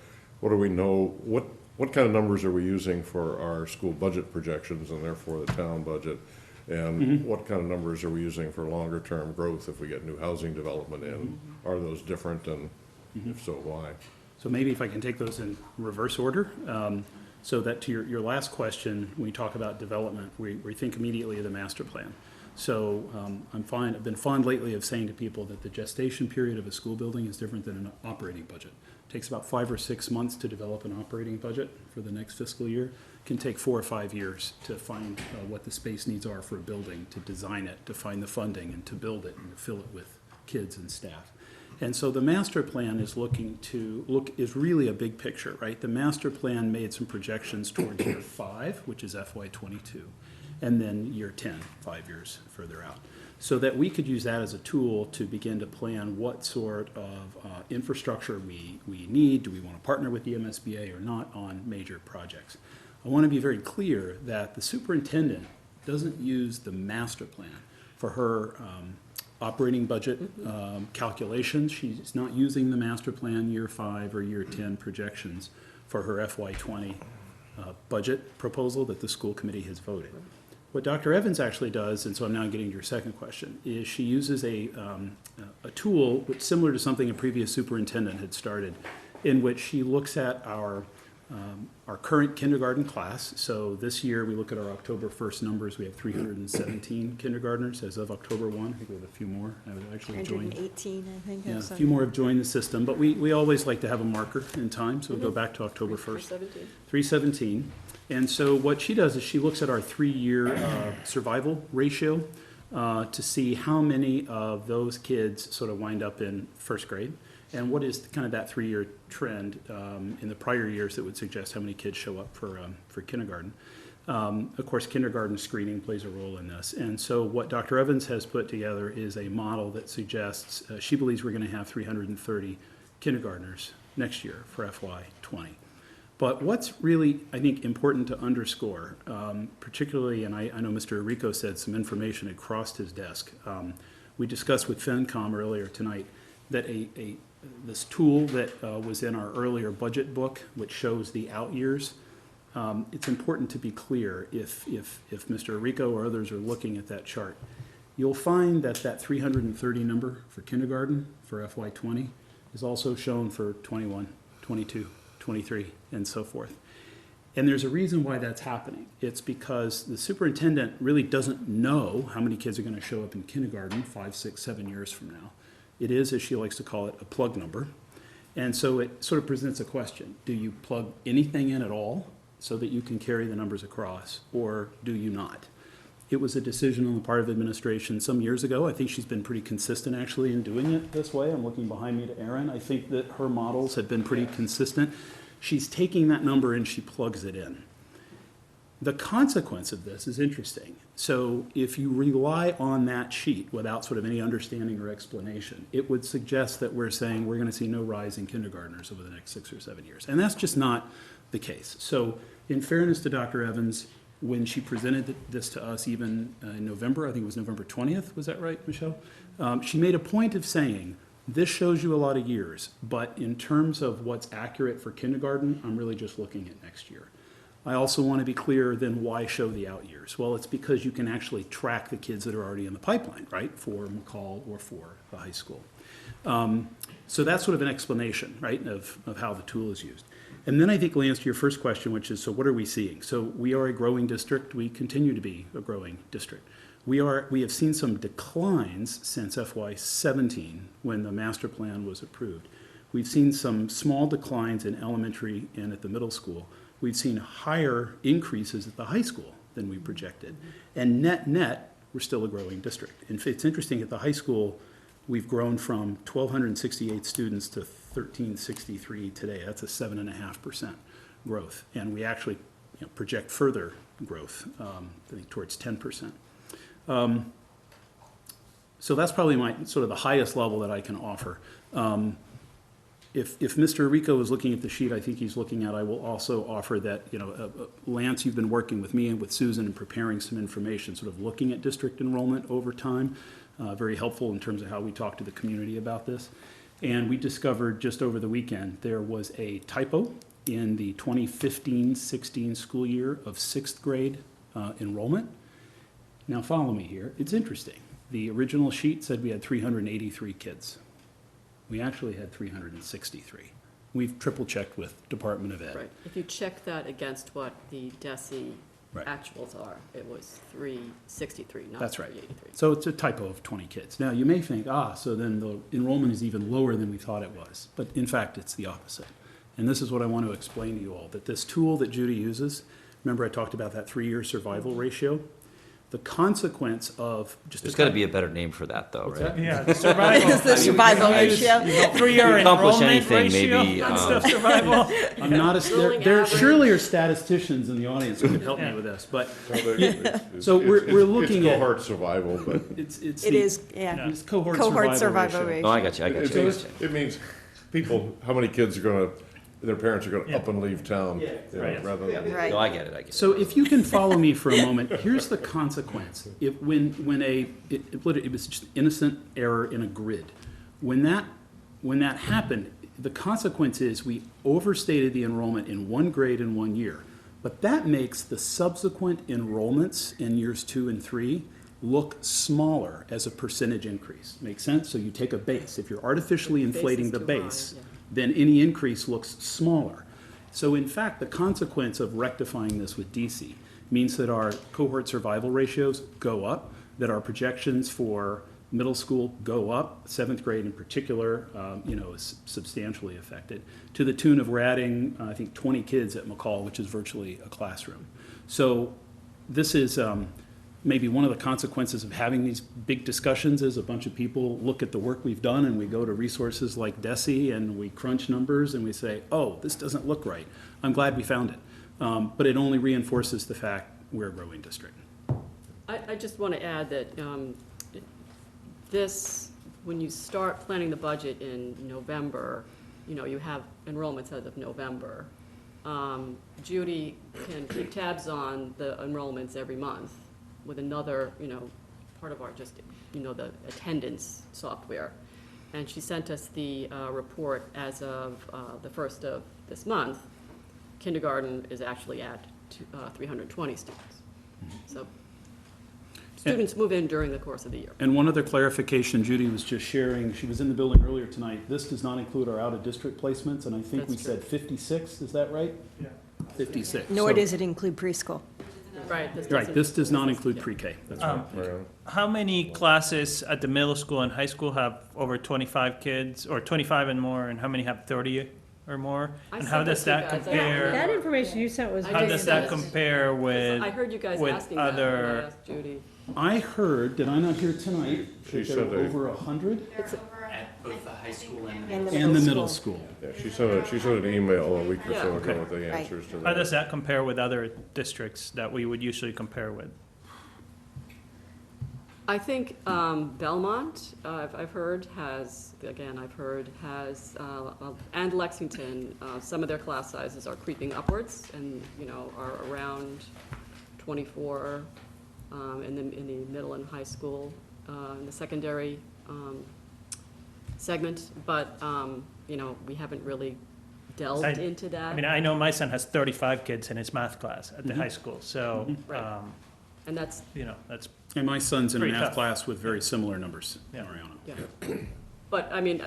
what do we know, what kind of numbers are we using for our school budget projections and therefore the town budget? And what kind of numbers are we using for longer term growth if we get new housing development in? Are those different, and if so, why? So maybe if I can take those in reverse order, so that to your last question, when we talk about development, we think immediately of the master plan. So I've been fond lately of saying to people that the gestation period of a school building is different than an operating budget. It takes about 5 or 6 months to develop an operating budget for the next fiscal year. It can take 4 or 5 years to find what the space needs are for a building, to design it, to find the funding, and to build it, and to fill it with kids and staff. And so the master plan is is really a big picture, right? The master plan made some projections towards year 5, which is FY '22, and then year 10, 5 years further out, so that we could use that as a tool to begin to plan what sort of infrastructure we need. Do we want to partner with the MSBA or not on major projects? I want to be very clear that the superintendent doesn't use the master plan for her operating budget calculations. She's not using the master plan year 5 or year 10 projections for her FY '20 budget proposal that the school committee has voted. What Dr. Evans actually does, and so I'm now getting to your second question, is she uses a tool which similar to something a previous superintendent had started, in which she looks at our current kindergarten class. So this year, we look at our October 1st numbers. We have 317 kindergartners as of October 1. I think we have a few more. I would actually join. 318, I think. Yeah, a few more have joined the system, but we always like to have a marker in time, so we go back to October 1st. 317. And so what she does is she looks at our 3-year survival ratio to see how many of those kids sort of wind up in first grade, and what is kind of that 3-year trend in the prior years that would suggest how many kids show up for kindergarten. Of course, kindergarten screening plays a role in this. And so what Dr. Evans has put together is a model that suggests she believes we're going to have 330 kindergartners next year for FY '20. But what's really, I think, important to underscore, particularly, and I know Mr. Rico said some information had crossed his desk. We discussed with FinCom earlier tonight that this tool that was in our earlier budget book, which shows the out years, it's important to be clear, if Mr. Rico or others are looking at that chart, you'll find that that 330 number for kindergarten for FY20 is also shown for 21, 22, 23, and so forth. And there's a reason why that's happening. It's because the superintendent really doesn't know how many kids are going to show up in kindergarten 5, 6, 7 years from now. It is, as she likes to call it, a plug number. And so it sort of presents a question. Do you plug anything in at all so that you can carry the numbers across, or do you not? It was a decision on the part of administration some years ago. I think she's been pretty consistent actually in doing it this way. I'm looking behind me to Erin. I think that her models have been pretty consistent. She's taking that number and she plugs it in. The consequence of this is interesting. So if you rely on that sheet without sort of any understanding or explanation, it would suggest that we're saying we're going to see no rise in kindergartners over the next 6 or 7 years. And that's just not the case. So in fairness to Dr. Evans, when she presented this to us even in November, I think it was November 20th, was that right, Michelle? She made a point of saying, this shows you a lot of years, but in terms of what's accurate for kindergarten, I'm really just looking at next year. I also want to be clear, then why show the out years? Well, it's because you can actually track the kids that are already in the pipeline, right, for McCall or for the high school. So that's sort of an explanation, right, of how the tool is used. And then I think we'll answer your first question, which is, so what are we seeing? So we are a growing district. We continue to be a growing district. We have seen some declines since FY17 when the master plan was approved. We've seen some small declines in elementary and at the middle school. We've seen higher increases at the high school than we projected. And net, we're still a growing district. And it's interesting, at the high school, we've grown from 1,268 students to 1,363 today. That's a 7.5% growth. And we actually project further growth, I think towards 10%. So that's probably my sort of the highest level that I can offer. If Mr. Rico is looking at the sheet I think he's looking at, I will also offer that, Lance, you've been working with me and with Susan and preparing some information, sort of looking at district enrollment over time. Very helpful in terms of how we talk to the community about this. And we discovered just over the weekend there was a typo in the 2015-16 school year of 6th grade enrollment. Now follow me here. It's interesting. The original sheet said we had 383 kids. We actually had 363. We've triple checked with Department of Ed. Right. If you check that against what the DESI Right. actuals are, it was 363, not That's right. 383. So it's a typo of 20 kids. Now you may think, so then the enrollment is even lower than we thought it was. But in fact, it's the opposite. And this is what I want to explain to you all, that this tool that Judy uses, remember I talked about that 3-year survival ratio? The consequence of just... There's got to be a better name for that, though, right? Yeah, the survival. It's the survival ratio. 3-year accomplish enrollment anything, ratio maybe, instead of survival. I'm not there surely are statisticians in the audience who can help me with this, but so we're looking it's at cohort survival, but it's It's cohort survival ratio. Oh, I got you. so it means people, how many kids are going to, their parents are going to up and leave town, rather than. Right. No, I get it. So if you can follow me for a moment, here's the consequence. It was just innocent error in a grid. When that happened, the consequence is we overstated the enrollment in one grade in 1 year. But that makes the subsequent enrollments in years 2 and 3 look smaller as a percentage increase. Make sense? So you take a base. If you're artificially inflating the base, then any increase looks smaller. So in fact, the consequence of rectifying this with DC means that our cohort survival ratios go up, that our projections for middle school go up, 7th grade in particular, is substantially affected, to the tune of we're adding, I think, 20 kids at McCall, which is virtually a classroom. So this is maybe one of the consequences of having these big discussions is a bunch of people look at the work we've done and we go to resources like DESI and we crunch numbers and we say, oh, this doesn't look right. I'm glad we found it. But it only reinforces the fact we're a growing district. I just want to add that when you start planning the budget in November, you have enrollments as of November. Judy can keep tabs on the enrollments every month with another, part of our the attendance software. and she sent us the report as of the 1st of this month. Kindergarten is actually at 320 students. So students move in during the course of the year. And one other clarification Judy was just sharing, she was in the building earlier tonight, this does not include our out-of-district placements, and I think we said 56, is that right? Yeah. 56. Nor So- does it include preschool. Right. Right, this does not include pre-K, that's right. How many classes at the middle school and high school have over 25 kids, or 25 and more, and how many have 30 or more? I And how sent does that that to you guys. compare? That information you sent was. I How did does send that it. compare with? I heard you guys with asking that when I other? asked Judy. I heard, did I not hear tonight, She that there said were they- over 100? At both the high school and And the middle school. Yeah, she sent an email a week or so Yeah. ago with the Right. answers to that. How does that compare with other districts that we would usually compare with? I think Belmont, I've heard has, and Lexington, some of their class sizes are creeping upwards and, are around 24 in the middle and high school, in the secondary segment. But, we haven't really delved into that. I mean, I know my son has 35 kids in his math class at the high school, so, Right. And that's, that's And my son's in a Pretty math tough. class with very similar numbers, Yeah. Mariana. yeah. But, I mean,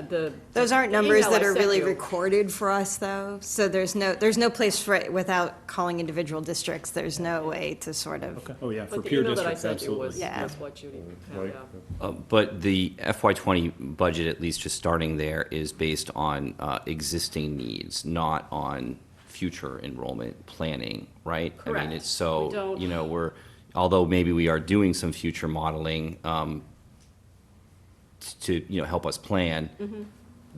Those aren't the numbers email that I are sent really you- recorded for us, though. So there's no place for it without calling individual districts. There's no way to sort of. Oh, yeah, for But the peer email that I districts, sent you was, absolutely. Yeah. was what Judy had, Mike? yeah. But the FY20 budget, at least just starting there, is based on existing needs, not on future enrollment planning, right? I Correct. mean, it's so, We don't- although maybe we are doing some future modeling to, help us plan, Mm-hmm.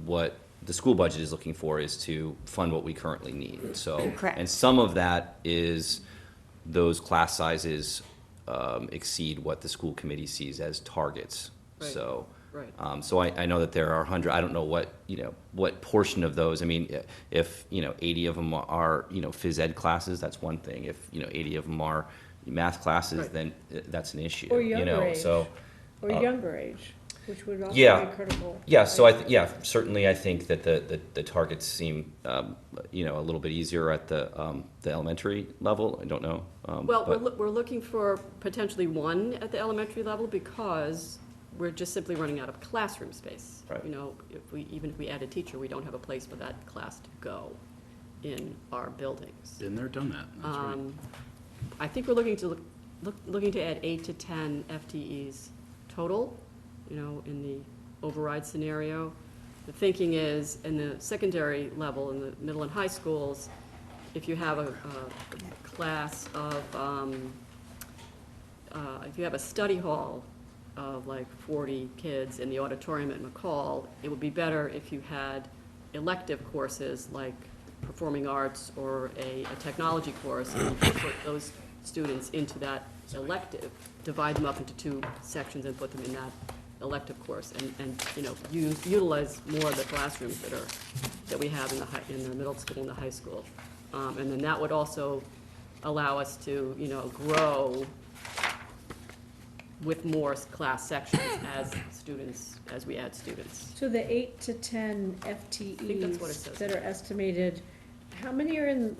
what the school budget is looking for is to fund what we currently need. So, Correct. and some of that is those class sizes exceed what the school committee sees as targets. Right. So, Right. so I know that there are 100, I don't know what portion of those, I mean, if, 80 of them are, phys ed classes, that's one thing. If, 80 of them are math classes, Right. then that's an issue. Or younger age. So, Or younger age, which would also yeah. be critical. Yeah, so certainly I think that the targets seem, a little bit easier at the elementary level. I don't know. Well, but- we're looking for potentially one at the elementary level because we're just simply running out of classroom space. Right. Even if we add a teacher, we don't have a place for that class to go in our buildings. Been there, done that, that's right. I think we're looking to add 8 to 10 FTEs total, in the override scenario. The thinking is, in the secondary level, in the middle and high schools, if you have a class of, if you have a study hall of like 40 kids in the auditorium at McCall, it would be better if you had elective courses like performing arts or a technology course, and you could put those students into that elective, divide them up into 2 sections and put them in that elective course, and utilize more of the classrooms that we have in the middle school and the high school. And then that would also allow us to, grow with more class sections as we add students. So the 8 to 10 think that's what it FTEs says. that are estimated, how many are in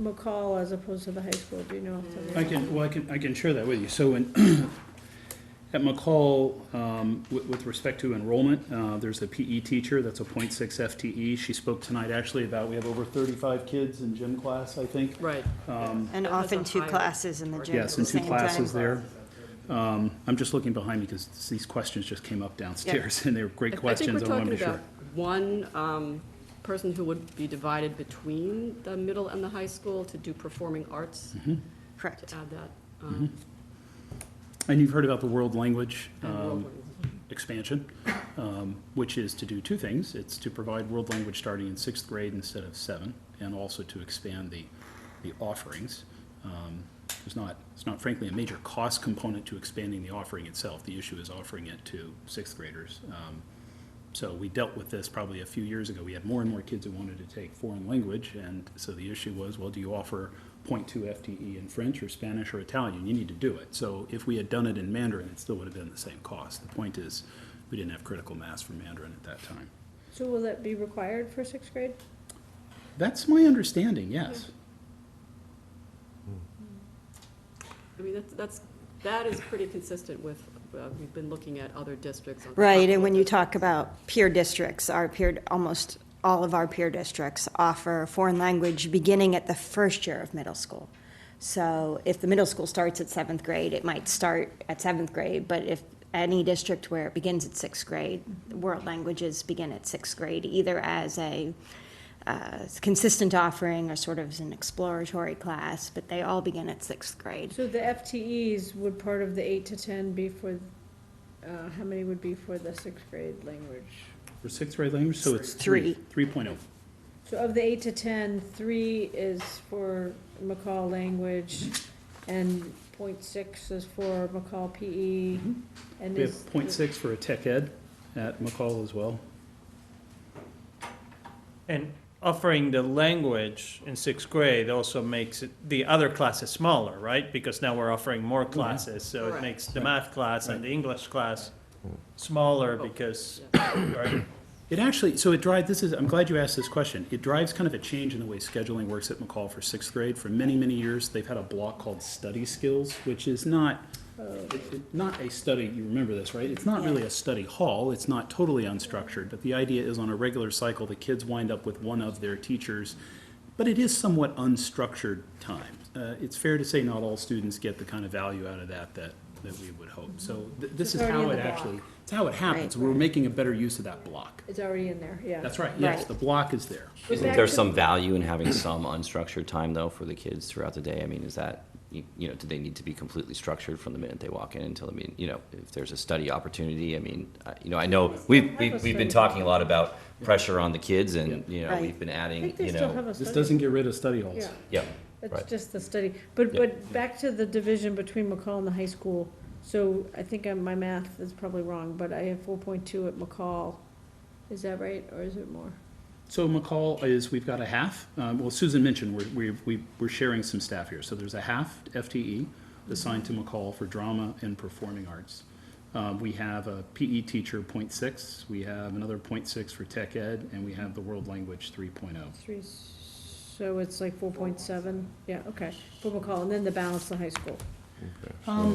McCall as opposed to the high school? Do you know off the top of your head? I can share that with you. So at McCall, with respect to enrollment, there's a PE teacher, that's a .6 FTE. She spoke tonight actually about, we have over 35 kids in gym class, I think. Right. And That has often a 2 higher classes in the gym. Yes, at and the 2 same classes time. there. I'm just looking behind me because these questions just came up downstairs, and they were great questions. I wanted to be I sure. think we're talking about one person who would be divided between the middle and the high school to do performing arts. Correct. To add that. And you've heard about the world language And world language. expansion, which is to do 2 things. It's to provide world language starting in 6th grade instead of 7, and also to expand the offerings. It's not frankly a major cost component to expanding the offering itself. The issue is offering it to 6th graders. So we dealt with this probably a few years ago. We had more and more kids who wanted to take foreign language, and so the issue was, well, do you offer .2 FTE in French or Spanish or Italian? You need to do it. So if we had done it in Mandarin, it still would have been the same cost. The point is, We didn't have critical mass for Mandarin at that time. So will that be required for sixth grade? That's my understanding, yes. I mean, that is pretty consistent with, we've been looking at other districts. on Right, and top when of you it. talk about peer districts, almost all of our peer districts offer foreign language beginning at the first year of middle school. So if the middle school starts at seventh grade, it might start at seventh grade, but if any district where it begins at sixth grade, world languages begin at sixth grade, either as a consistent offering or sort of as an exploratory class, but they all begin at sixth grade. So the FTEs, would part of the 8 to 10 be for, how many would be for the sixth grade language? For sixth grade language, so it's Three. 3.0. So of the 8 to 10, 3 is for McCall language, and .6 is for McCall PE, and We have is. .6 for a tech ed at McCall as well. And offering the language in sixth grade also makes the other classes smaller, right? Because now we're offering more classes, so it Correct. makes the math class and the English class smaller because, right? It actually, so it drives, I'm glad you asked this question. It drives kind of a change in the way scheduling works at McCall for sixth grade. For many, many years, they've had a block called study skills, which is not, not a study, you remember this, right? It's not really a study hall. It's not totally unstructured, but the idea is on a regular cycle, the kids wind up with one of their teachers, but it is somewhat unstructured time. It's fair to say not all students get the kind of value out of that we would hope. So this is It's already how in it the actually, block. it's how it happens. Right. We're making a better use of that block. It's already in there, yeah. That's right, yes, Right. the block is there. Isn't there some value in having some unstructured time, though, for the kids throughout the day? I mean, is that, you know, do they need to be completely structured from the minute they walk in until, I mean, you know, if there's a study opportunity, I mean, you know, I know we've been talking a lot about pressure on the kids, and, you know, Right. we've been I adding, think they you still know. have a This study. doesn't get rid of study halls. Yeah. Yeah, It's right. just the study. But, Yep. but back to the division between McCall and the high school. So I think my math is probably wrong, but I have 4.2 at McCall. Is that right, or is it more? So McCall is, we've got a half, well, Susan mentioned, we're sharing some staff here. So there's a half FTE assigned to McCall for drama and performing arts. We have a PE teacher, .6, we have another .6 for tech ed, and we have the world language 3.0. So it's like 4.7? Yeah, okay, for McCall, and then the balance, the high school.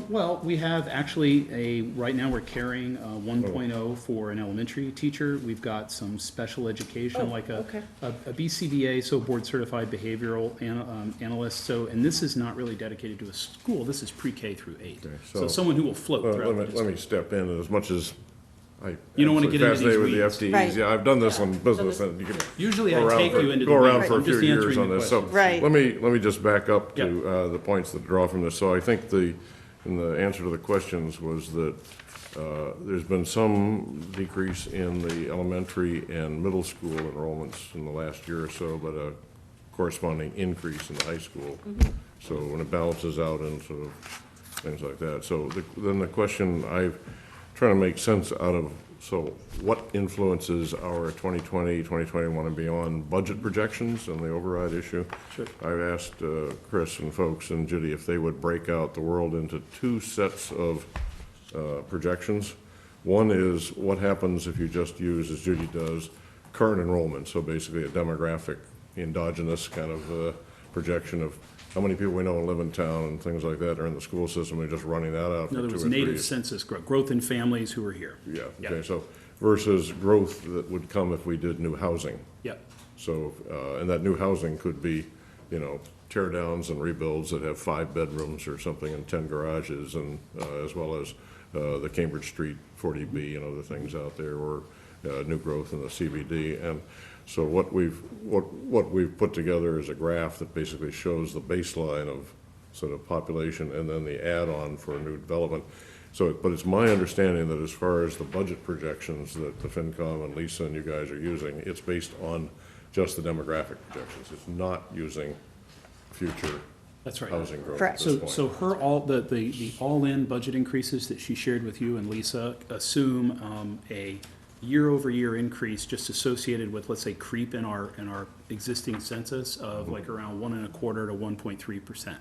Well, we have actually right now we're carrying a 1.0 for an elementary teacher. We've got some special education, like a BCBA, so board certified behavioral analyst. So, and this is not really dedicated to a school. This is pre-K through 8. Okay, So someone who will float throughout the Let me district. step in, as much as I You don't wanna am get into fascinated these with the weeds. FTEs. Right. Yeah, I've done this on business, and you can Usually go I around take for- you into the go around weeds. for a I'm just few years answering on the this. So questions. Right. let me just back up to Yep. the points that draw from this. So I think in the answer to the questions was that there's been some decrease in the elementary and middle school enrollments in the last year or so, but a corresponding increase in the high school. So when it balances out and sort of things like that. So then the question I'm trying to make sense out of, so what influences our 2020, 2021 and beyond budget projections and the override issue? Sure. I've asked Chris and folks and Judy if they would break out the world into two sets of projections. One is what happens if you just use, as Judy does, current enrollment, so basically a demographic, endogenous kind of projection of how many people we know live in town and things like that are in the school system, and just running that out for 2 In or other 3 words, native years. census growth in families who are here. Yeah, Yeah. okay, so versus growth that would come if we did new housing. Yep. So, and that new housing could be, you know, tear downs and rebuilds that have 5 bedrooms or something and 10 garages, and as well as the Cambridge Street 40B and other things out there, or new growth in the CBD. And so what we've put together is a graph that basically shows the baseline of sort of population and then the add-on for new development. So, but it's my understanding that as far as the budget projections that the FinCom and Lisa and you guys are using, it's based on just the demographic projections. It's not using future That's right. housing growth at Correct. this point. So her the all-in budget increases that she shared with you and Lisa assume a year-over-year increase just associated with, let's say, creep in our existing census of like around 1.25% to 1.3%.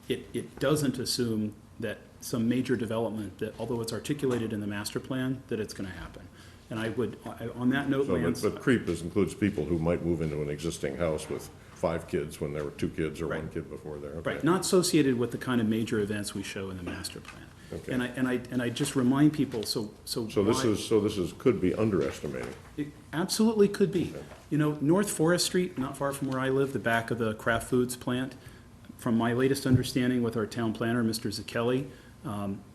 It doesn't assume that some major development, that although it's articulated in the master plan, that it's going to happen. And on that note, So, Lance. but creep includes people who might move into an existing house with 5 kids when there were 2 kids or 1 kid before there. Okay. Right, not associated with the kind of major events we show in the master plan. Okay. And I just remind people, so this could be underestimating. It absolutely could be. You know, North Forest Street, not far from where I live, the back of the Kraft Foods plant, from my latest understanding with our town planner, Mr. Zakelli,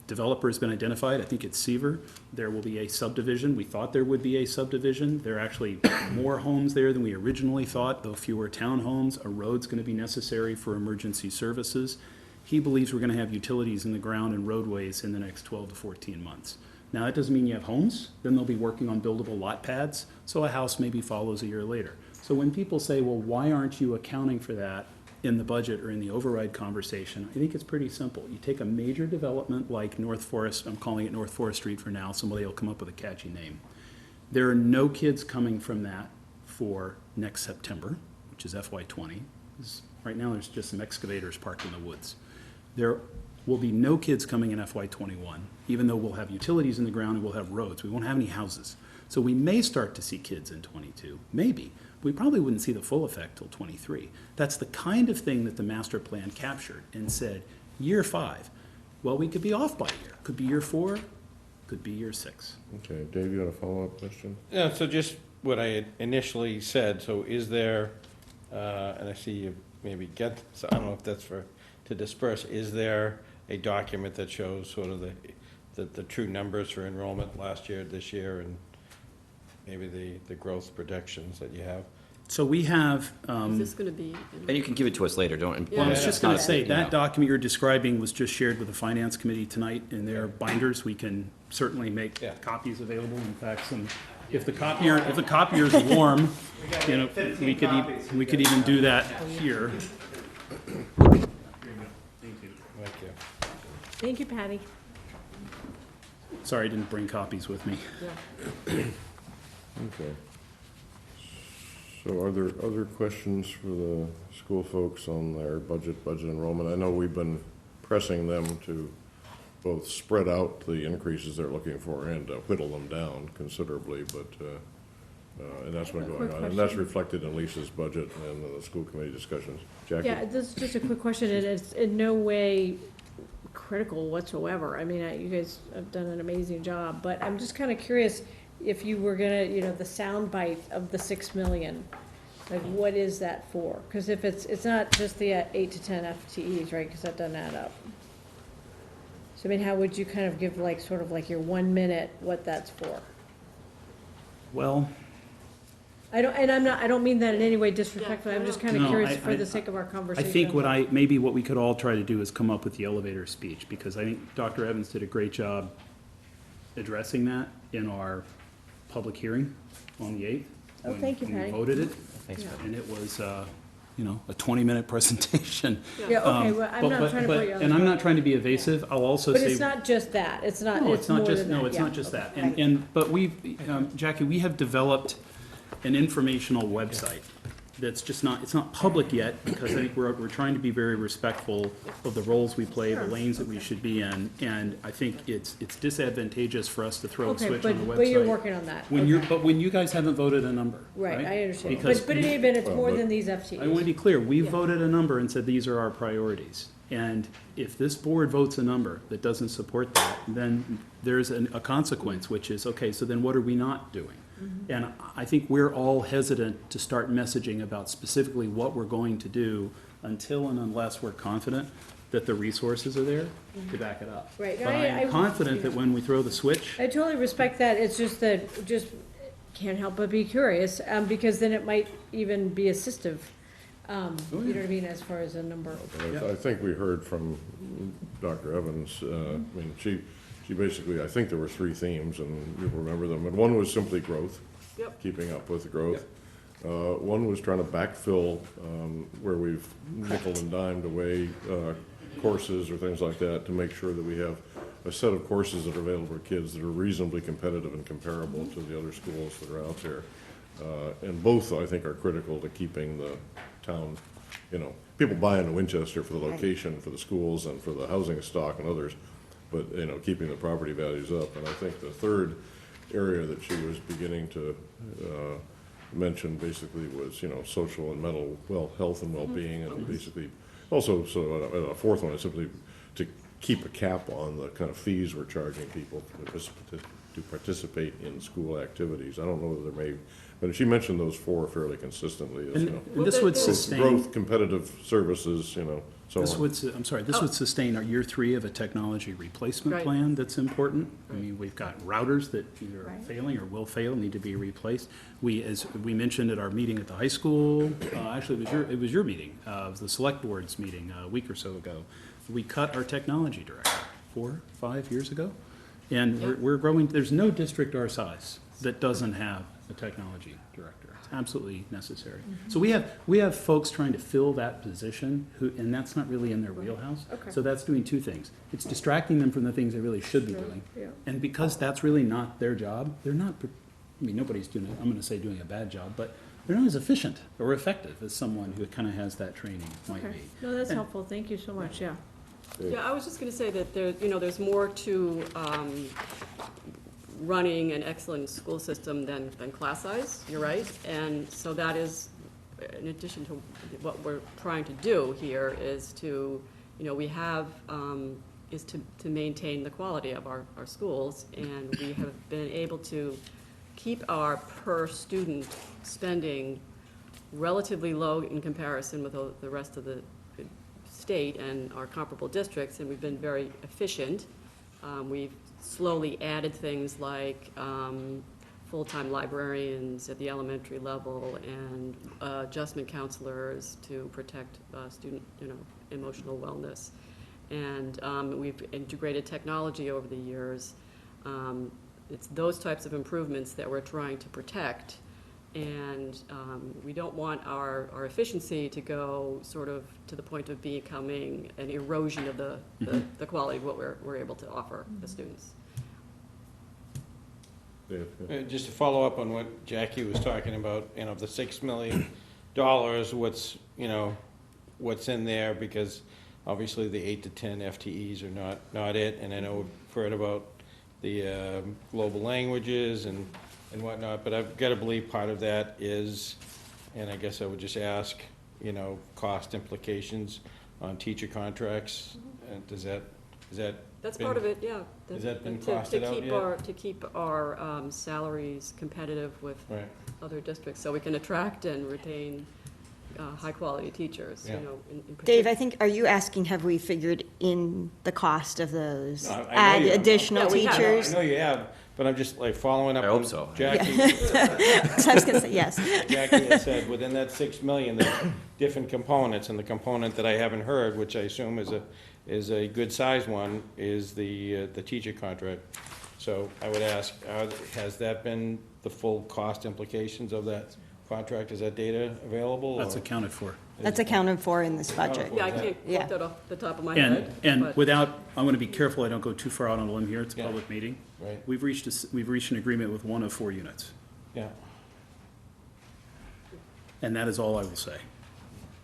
developer has been identified. I think it's Seaver. There will be a subdivision. We thought there would be a subdivision. There are actually more homes there than we originally thought, though fewer townhomes. A road's going to be necessary for emergency services. He believes we're going to have utilities in the ground and roadways in the next 12 to 14 months. Now, that doesn't mean you have homes. Then they'll be working on buildable lot pads, so a house maybe follows a year later. So when people say, well, why aren't you accounting for that in the budget or in the override conversation, I think it's pretty simple. You take a major development like North Forest, I'm calling it North Forest Street for now, somebody will come up with a catchy name. There are no kids coming from that for next September, which is FY20. Right now, there's just some excavators parked in the woods. There will be no kids coming in FY21, even though we'll have utilities in the ground and we'll have roads. We won't have any houses. So we may start to see kids in 22, maybe. We probably wouldn't see the full effect till 23. That's the kind of thing that the master plan captured and said, year 5. Well, we could be off by a year. Could be year 4, could be year 6. Okay, Dave, you had a follow-up question? Yeah, so just what I had initially said, so is there, and I see you maybe get, so I don't know if that's to disperse, is there a document that shows sort of the true numbers for enrollment last year, this year, and maybe the growth projections that you have? So we have. Is this going to be? And you can give it to us later, don't. Well, I was just going to say, that email. document you're describing was just shared with the Finance Committee tonight in their binders. We can certainly make copies available. In fact, if the copier's warm, you know, we could even do that here. Thank you, Patty. Sorry, I didn't bring copies with me. Okay. So are there other questions for the school folks on their budget enrollment? I know we've been pressing them to both spread out the increases they're looking for and whittle them down considerably, but, and that's been going on. And that's reflected in Lisa's budget and the school committee discussions. Jackie? Yeah, this is just a quick question, and it's in no way critical whatsoever. I mean, you guys have done an amazing job, but I'm just kind of curious if you were gonna, you know, the sound bite of the 6 million, like what is that for? Because if it's not just the 8 to 10 FTEs, right? Because that doesn't add up. So I mean, how would you kind of give like sort of like your 1 minute what that's for? Well, I don't mean that in any way disrespectful. I'm just kind of curious for the sake of our conversation. I think maybe what we could all try to do is come up with the elevator speech, because I think Dr. Evans did a great job addressing that in our public hearing on the 8th. Oh, thank you, when we Patty. voted it. Thanks, Yeah. And it was, you know, a 20-minute presentation. Yeah, okay, well, I'm not trying to put you on the And I'm spot. not trying to be evasive. I'll also say. But it's not just that. It's not, No, it's more not just, than that. no, it's Yeah. not just that. But Jackie, we have developed an informational website that's just not, it's not public yet, because I think we're trying to be very respectful of the roles we play, the lanes that we should be in, and I think it's disadvantageous for us to throw a Okay, switch on the website. but you're working on that. But when you guys haven't voted a number, right? Right, I understand. Because But in any event, it's more than these FTEs. I want to be clear, we Yeah. voted a number and said these are our priorities. And if this board votes a number that doesn't support that, then there's a consequence, which is, okay, so then what are we not doing? And I think we're all hesitant to start messaging about specifically what we're going to do until and unless we're confident that the resources are there to back it up. Right. But I'm confident that when we throw the switch, I totally respect that. It's just that, just can't help but be curious, because then it might even be assistive. You know what I mean, as far as a number. I think we heard from Dr. Evans, I mean, she basically, I think there were 3 themes, and you remember them, and one was simply growth, keeping up with the growth. One was trying to backfill where we've nickel and dimed away courses or things like that, to make sure that we have a set of courses that are available to kids that are reasonably competitive and comparable to the other schools that are out there. And both, I think, are critical to keeping the town people buy into Winchester for the location, for the schools, and for the housing stock and others, but, keeping the property values up. And I think the third area that she was beginning to mention basically was, social and mental health and well-being, and basically also, so a fourth one is simply to keep a cap on the kind of fees we're charging people to participate in school activities. I don't know that there may, but she mentioned those four fairly consistently, as, And this would sustain. growth, competitive services, so This on. would, I'm sorry, this would sustain our year 3 of a technology replacement Right. plan that's important. I mean, we've got routers that either are failing or will fail, need to be replaced. As we mentioned at our meeting at the high school, actually, it was your meeting, the select board's meeting a week or so ago. We cut our technology director 4, 5 years ago. And we're growing, there's no district our size that doesn't have a technology director. It's absolutely necessary. So we have folks trying to fill that position and that's not really in their wheelhouse. Okay. So that's doing two things. It's distracting them from the things they really should be doing. Yeah. And because that's really not their job, they're not, nobody's doing, I'm gonna say doing a bad job, but they're not as efficient or effective as someone who kind of has that training might Okay. be. No, that's helpful. Thank you so much, yeah. Yeah, I was just gonna say that there's more to, running an excellent school system than class size, you're right. And so that is, in addition to what we're trying to do here, is to, we have, is to maintain the quality of our schools. And we have been able to keep our per student spending relatively low in comparison with the rest of the state and our comparable districts, and we've been very efficient. We've slowly added things like full-time librarians at the elementary level and adjustment counselors to protect student, emotional wellness. And we've integrated technology over the years. It's those types of improvements that we're trying to protect. And we don't want our efficiency to go sort of to the point of becoming an erosion of the quality of what we're able to offer the students. Just to follow up on what Jackie was talking about, the $6 million, what's in there, because obviously the 8 to 10 FTEs are not it, and I know we've heard about the global languages and whatnot, but I've got to believe part of that is, and I guess I would just ask, cost implications on teacher contracts. Is that That's been- part of it, yeah. Has that been To costed out keep yet? To keep our salaries competitive with Right. other districts, so we can attract and retain high-quality teachers, Yeah. in Dave, I think, are you asking, have we figured in the cost of those? No, I know Add you have. additional Yeah, we have. teachers? I know you have, but I'm just like following up I on hope so. Jackie. So I was gonna say, yes. Jackie had said, within that $6 million, there's different components, and the component that I haven't heard, which I assume is a good sized one, is the teacher contract. So I would ask, has that been the full cost implications of that contract? Is that data available? That's or- accounted for. That's accounted for in this budget. Yeah, I can't Yeah. quote that off the top of my And, head. and but- without, I want to be careful I don't go too far out on a limb here, it's a Yeah. public meeting. Right. We've reached an agreement with 1 of 4 units, Yeah. and that is all I will say.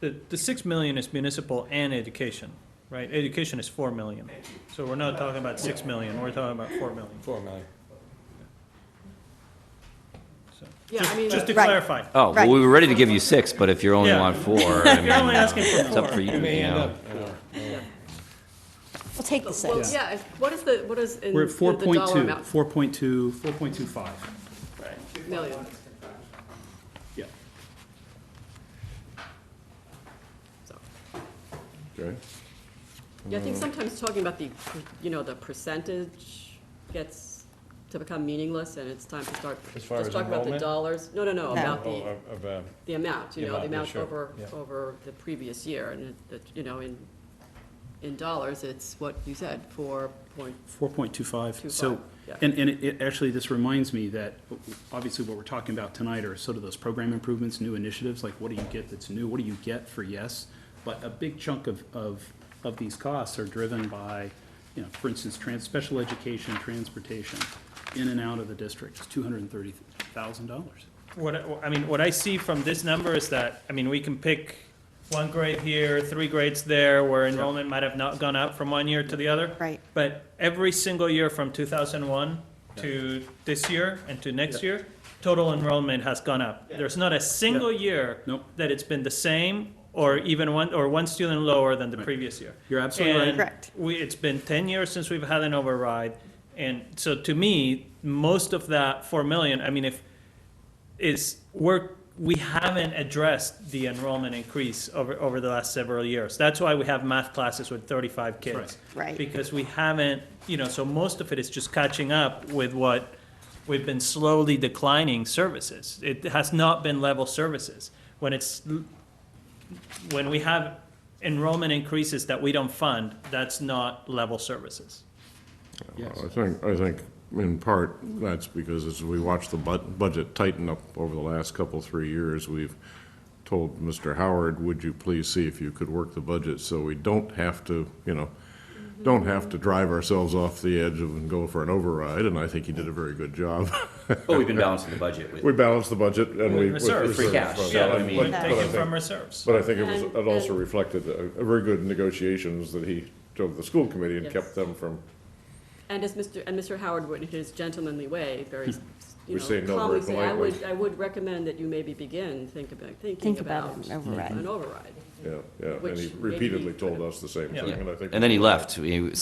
The 6 million is municipal and education, right? Education is 4 million. So we're not talking about 6 million, we're talking about 4 million. 4 million. So, Yeah, I mean, just to Right. clarify. Oh, well, Right. we were ready to give you 6, but if you're only Yeah. want 4, I mean, You're only asking for it's up 4. for you, You may you end know. up, We'll take the well, 6. yeah, what is in We're at the 4.2, dollar amount? 4.25. Million. Yeah. So, Okay. yeah, I think sometimes talking about the percentage gets to become meaningless, and it's time to start, As far let's as talk about the enrollment? dollars. No, about Oh, the amount, The the amount, yeah, amount sure. Yeah. over the previous year, and in dollars, it's what you said, 4.25. So, yeah. and it actually, this reminds me that obviously what we're talking about tonight are sort of those program improvements, new initiatives, like what do you get that's new? What do you get for yes? But a big chunk of these costs are driven by, for instance, special education, transportation, in and out of the district is $230,000. What I see from this number is that, we can pick one grade here, 3 grades there, where enrollment might have not gone up from one year to the other. Right. But every single year from 2001 to this year and to next year, total enrollment has gone up. There's not a single year Nope. that it's been the same or even one student lower than the previous year. You're absolutely right. And Correct. it's been 10 years since we've had an override. And so to me, most of that 4 million, I mean, we haven't addressed the enrollment increase over the last several years. That's why we have math classes with 35 kids. Right. Because we haven't, so most of it is just catching up with what we've been slowly declining services. It has not been level services. When we have enrollment increases that we don't fund, that's not level services. I think in part, that's because as we watch the budget tighten up over the last couple, 3 years, we've told Mr. Howard, would you please see if you could work the budget so we don't have to, don't have to drive ourselves off the edge and go for an override, and I think he did a very good job. Well, we've been balancing the budget with. We balanced the budget and we. Reserves. Free cash, funds. so, I But- mean- but Take I it think- from reserves. But I think it also reflected a very good negotiations that he drove the school committee and Yes. kept them from. And as Mr. Howard would, in his gentlemanly way, very, We say no calmly very say, I politely. would recommend that you maybe begin thinking Think about about an override. an override. Yeah, yeah, and Which he maybe repeatedly he told could've- us the same Yeah. thing, and I think. And then he left, so. He was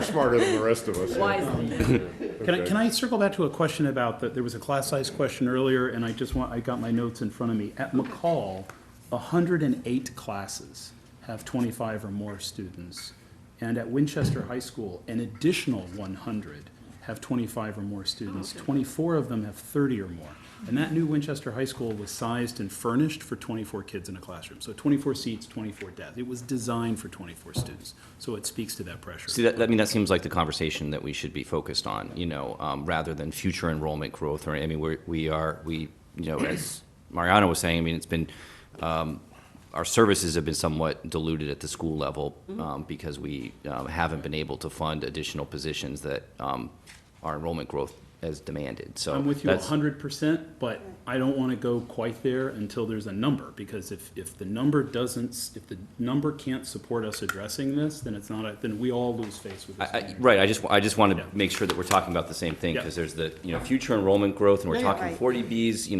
smarter than the rest of us. Wisely. Can I circle back to a question about there was a class size question earlier, and I got my notes in front of me. At McCall, 108 classes have 25 or more students. And at Winchester High School, an additional 100 have 25 or more students. 24 of them have 30 or more. And that new Winchester High School was sized and furnished for 24 kids in a classroom. So 24 seats, 24 desks. It was designed for 24 students. So it speaks to that pressure. See, that seems like the conversation that we should be focused on, rather than future enrollment growth, or, as Mariano was saying, it's been, our services have been somewhat diluted at the school level, because we haven't been able to fund additional positions that our enrollment growth has demanded, so. I'm with you that's- 100%, but I don't want to go quite there until there's a number, because if the number can't support us addressing this, then then we all lose face with this. Right, I just want to Yeah. make sure that we're talking about the same thing, Yeah. because there's the, future enrollment growth, and we're Yeah, yeah, talking right. 40Bs, yeah.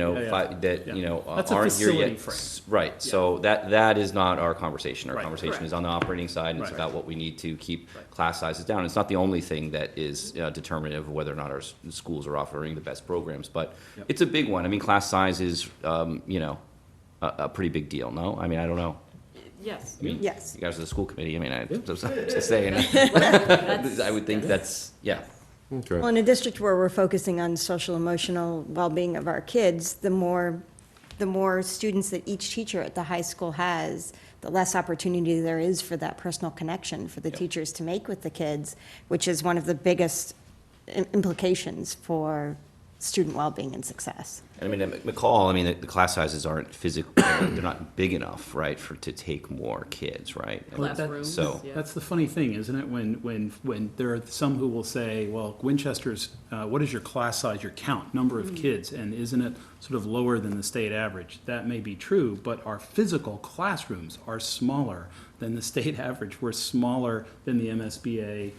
that, Yeah. That's a aren't here facility yet. frame. Right, so that is not our conversation. Our Right. conversation is on the operating side, and it's Right. about what we need to keep class sizes down. It's not the only thing that is determinative of whether or not our schools are offering the best programs, but Yep. it's a big one. I mean, class size is, a pretty big deal, no? I mean, I don't know. Yes. I mean, Yes. You guys are the school committee, I mean, I'm just saying. I would think that's, yeah. Okay. Well, in a district where we're focusing on social emotional well-being of our kids, the more students that each teacher at the high school has, the less opportunity there is for that personal connection for the teachers to make with the kids, which is one of the biggest implications for student well-being and success. I mean, at McCall, the class sizes aren't they're not big enough, right, to take more kids, right? Classrooms, So, yeah. That's the funny thing, isn't it? When there are some who will say, well, Winchester's, what is your class size, your count, number of kids, and isn't it sort of lower than the state average? That may be true, but our physical classrooms are smaller than the state average. We're smaller than the MSBA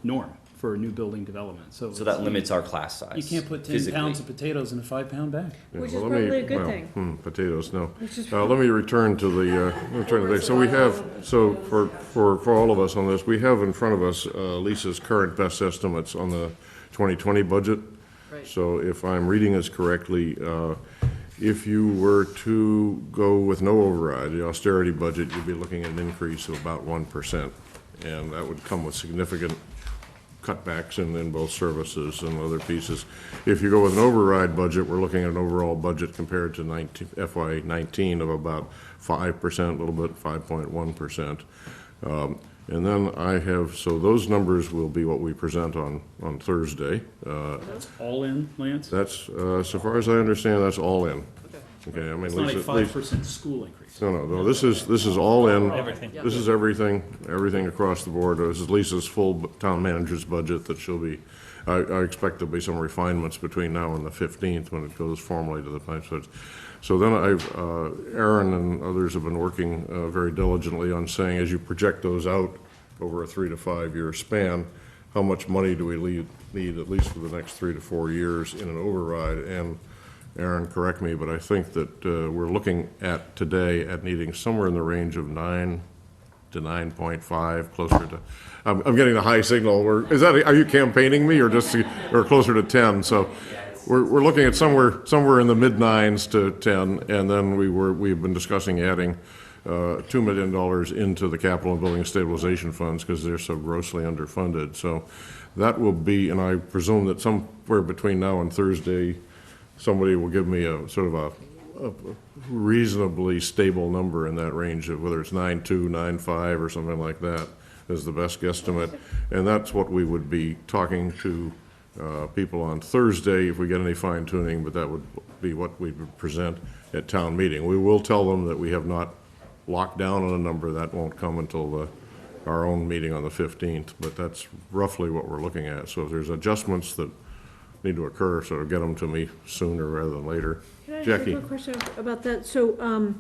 norm for new building development. So that limits our class size. you can't put 10 physically. pounds of potatoes in a 5-pound bag. Yeah, Which well, is let me- probably a good well, thing. Potatoes, no. Let me return to the, so we have, so for all of us on this, we have in front of us Lisa's current best estimates on the 2020 budget. Right. So if I'm reading this correctly, if you were to go with no override, the austerity budget, you'd be looking at an increase of about 1%. And that would come with significant cutbacks in both services and other pieces. If you go with an override budget, we're looking at an overall budget compared to FY 19 of about 5%, a little bit, 5.1%. And then I have, so those numbers will be what we present on Thursday. That's all in, Lance? That's, so far as I understand, that's all in. Okay, I mean, It's not a Lisa- 5% school increase. no, this is all in. Everything. This is everything across the board. This is Lisa's full town manager's budget that she'll be I expect there'll be some refinements between now and the 15th when it goes formally to the planning. So then Aaron and others have been working very diligently on saying, as you project those out over a 3 to 5 year span, how much money do we need at least for the next 3 to 4 years in an override? And Aaron, correct me, but I think that we're looking at today at needing somewhere in the range of 9 to 9.5, closer to, I'm getting the high signal. Are you campaigning me or or closer to 10? So we're looking at somewhere in the mid 9s to 10, and then we've been discussing adding $2 million into the capital and building stabilization funds because they're so grossly underfunded. So that will be, and I presume that somewhere between now and Thursday, somebody will give me a sort of a reasonably stable number in that range of whether it's 9.2, 9.5 or something like that is the best guesstimate. And that's what we would be talking to people on Thursday if we get any fine tuning, but that would be what we would present at town meeting. We will tell them that we have not locked down on a number. That won't come until our own meeting on the 15th, but that's roughly what we're looking at. So if there's adjustments that need to occur, sort of get them to me sooner rather than later. Can I ask Jackie? a quick question about that? So,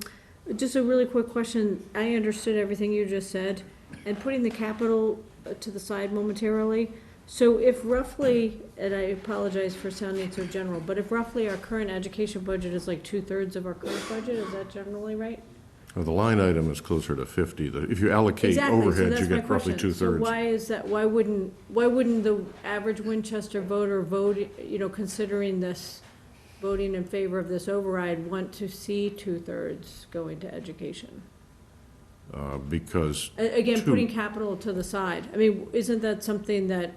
just a really quick question. I understood everything you just said, and putting the capital to the side momentarily. So if roughly, and I apologize for sounding so general, but if roughly our current education budget is like 2/3 of our current budget, is that generally right? Well, the line item is closer to 50. If you allocate Exactly, so overheads, that's you my get roughly question. 2/3. So why is that, why wouldn't the average Winchester voter vote, considering this, voting in favor of this override, want to see 2/3 going to education? Because. Again, putting capital to the side. I mean, isn't that something that,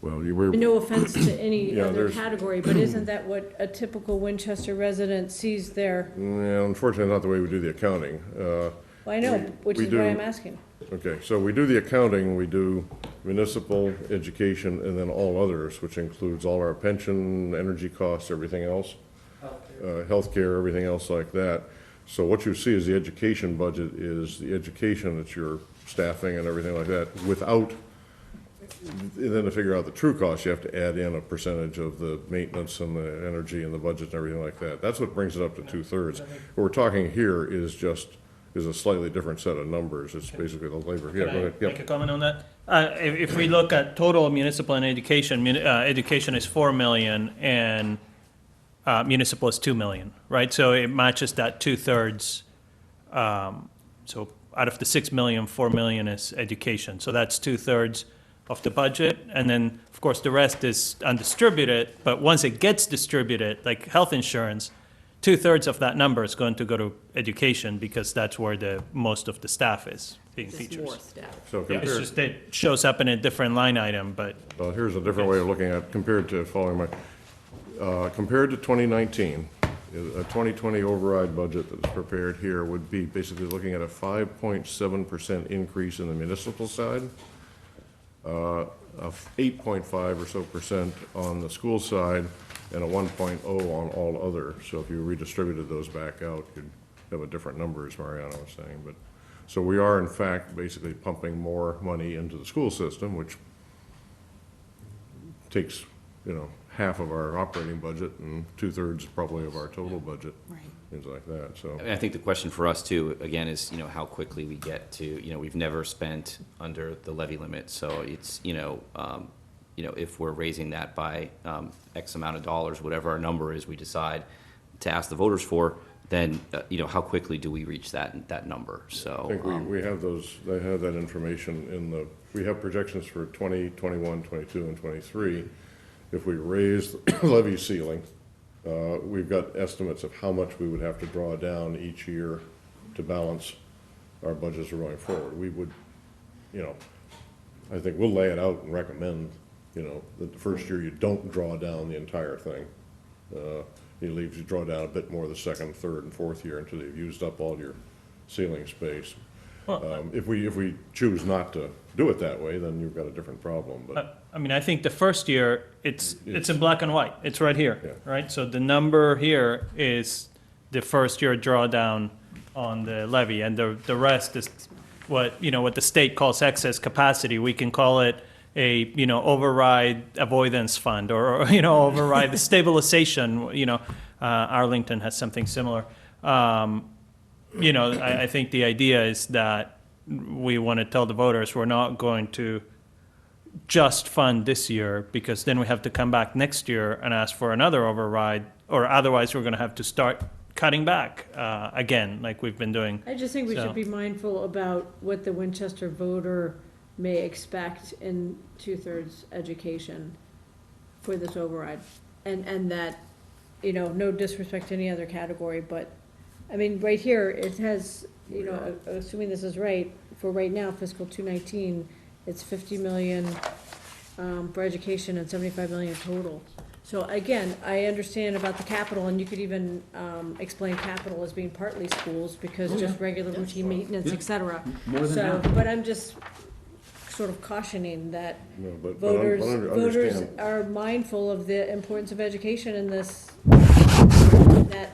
Well, you were. no offense to any Yeah, other there's- category, but isn't that what a typical Winchester resident sees there? Yeah, unfortunately, not the way we do the accounting. Well, I know, which we is why do- I'm asking. Okay, so we do the accounting, we do municipal, education, and then all others, which includes all our pension, energy costs, everything else. Healthcare, everything else like that. So what you see is the education budget is the education that you're staffing and everything like that, without, and then to figure out the true cost, you have to add in a percentage of the maintenance and the energy and the budget and everything like that. That's what brings it up to 2/3. What we're talking here is a slightly different set of numbers. It's basically the labor. Yeah, go ahead. Can I make a Yep. comment on that? If we look at total municipal and education, education is 4 million and municipal is 2 million, right? So it matches that 2/3. So out of the 6 million, 4 million is education. So that's 2/3 of the budget. And then, of course, the rest is undistributed. But once it gets distributed, like health insurance, 2/3 of that number is going to go to education because that's where most of the staff is being Just teachers. more staff. So Yeah, it's compared, just it shows up in a different line item, but well, here's a different way of looking at, compared to compared to 2019, a 2020 override budget that's prepared here would be basically looking at a 5.7% increase in the municipal side, of 8.5 or so percent on the school side, and a 1.0 on all other. So if you redistributed those back out, you'd have a different number, as Mariana was saying. But so we are, in fact, basically pumping more money into the school system, which takes, half of our operating budget and 2/3 probably of our total budget. Right. Things like that, so. I think the question for us too, again, is, how quickly we get to, we've never spent under the levy limit. So it's, if we're raising that by X amount of dollars, whatever our number is, we decide to ask the voters for, then, how quickly do we reach that number? So. I think we have they have that information we have projections for 20, 21, 22, and 23. If we raise the levy ceiling, we've got estimates of how much we would have to draw down each year to balance our budgets going forward. We would, I think we'll lay it out and recommend, that the first year you don't draw down the entire thing. You draw down a bit more the second, third, and fourth year until you've used up all your ceiling space. If we choose not to do it that way, then you've got a different problem, but. I think the first year, it's in black and white. It's right here, Yeah. right? So the number here is the first year drawdown on the levy, and the rest is what the state calls excess capacity. We can call it a, override avoidance fund or, override the stabilization, Arlington has something similar. I think the idea is that we want to tell the voters we're not going to just fund this year, because then we have to come back next year and ask for another override, or otherwise we're going to have to start cutting back again, like we've been doing. I just think we So- should be mindful about what the Winchester voter may expect in two-thirds education for this override. And that, no disrespect to any other category, but, I mean, right here, it has, assuming this is right, for right now, fiscal 219, it's 50 million for education and 75 million total. So again, I understand about the capital, and you could even explain capital as being partly schools, because just regular routine maintenance, et cetera. More than So, half. but I'm just sort of cautioning that No, but voters understand. are mindful of the importance of education in this,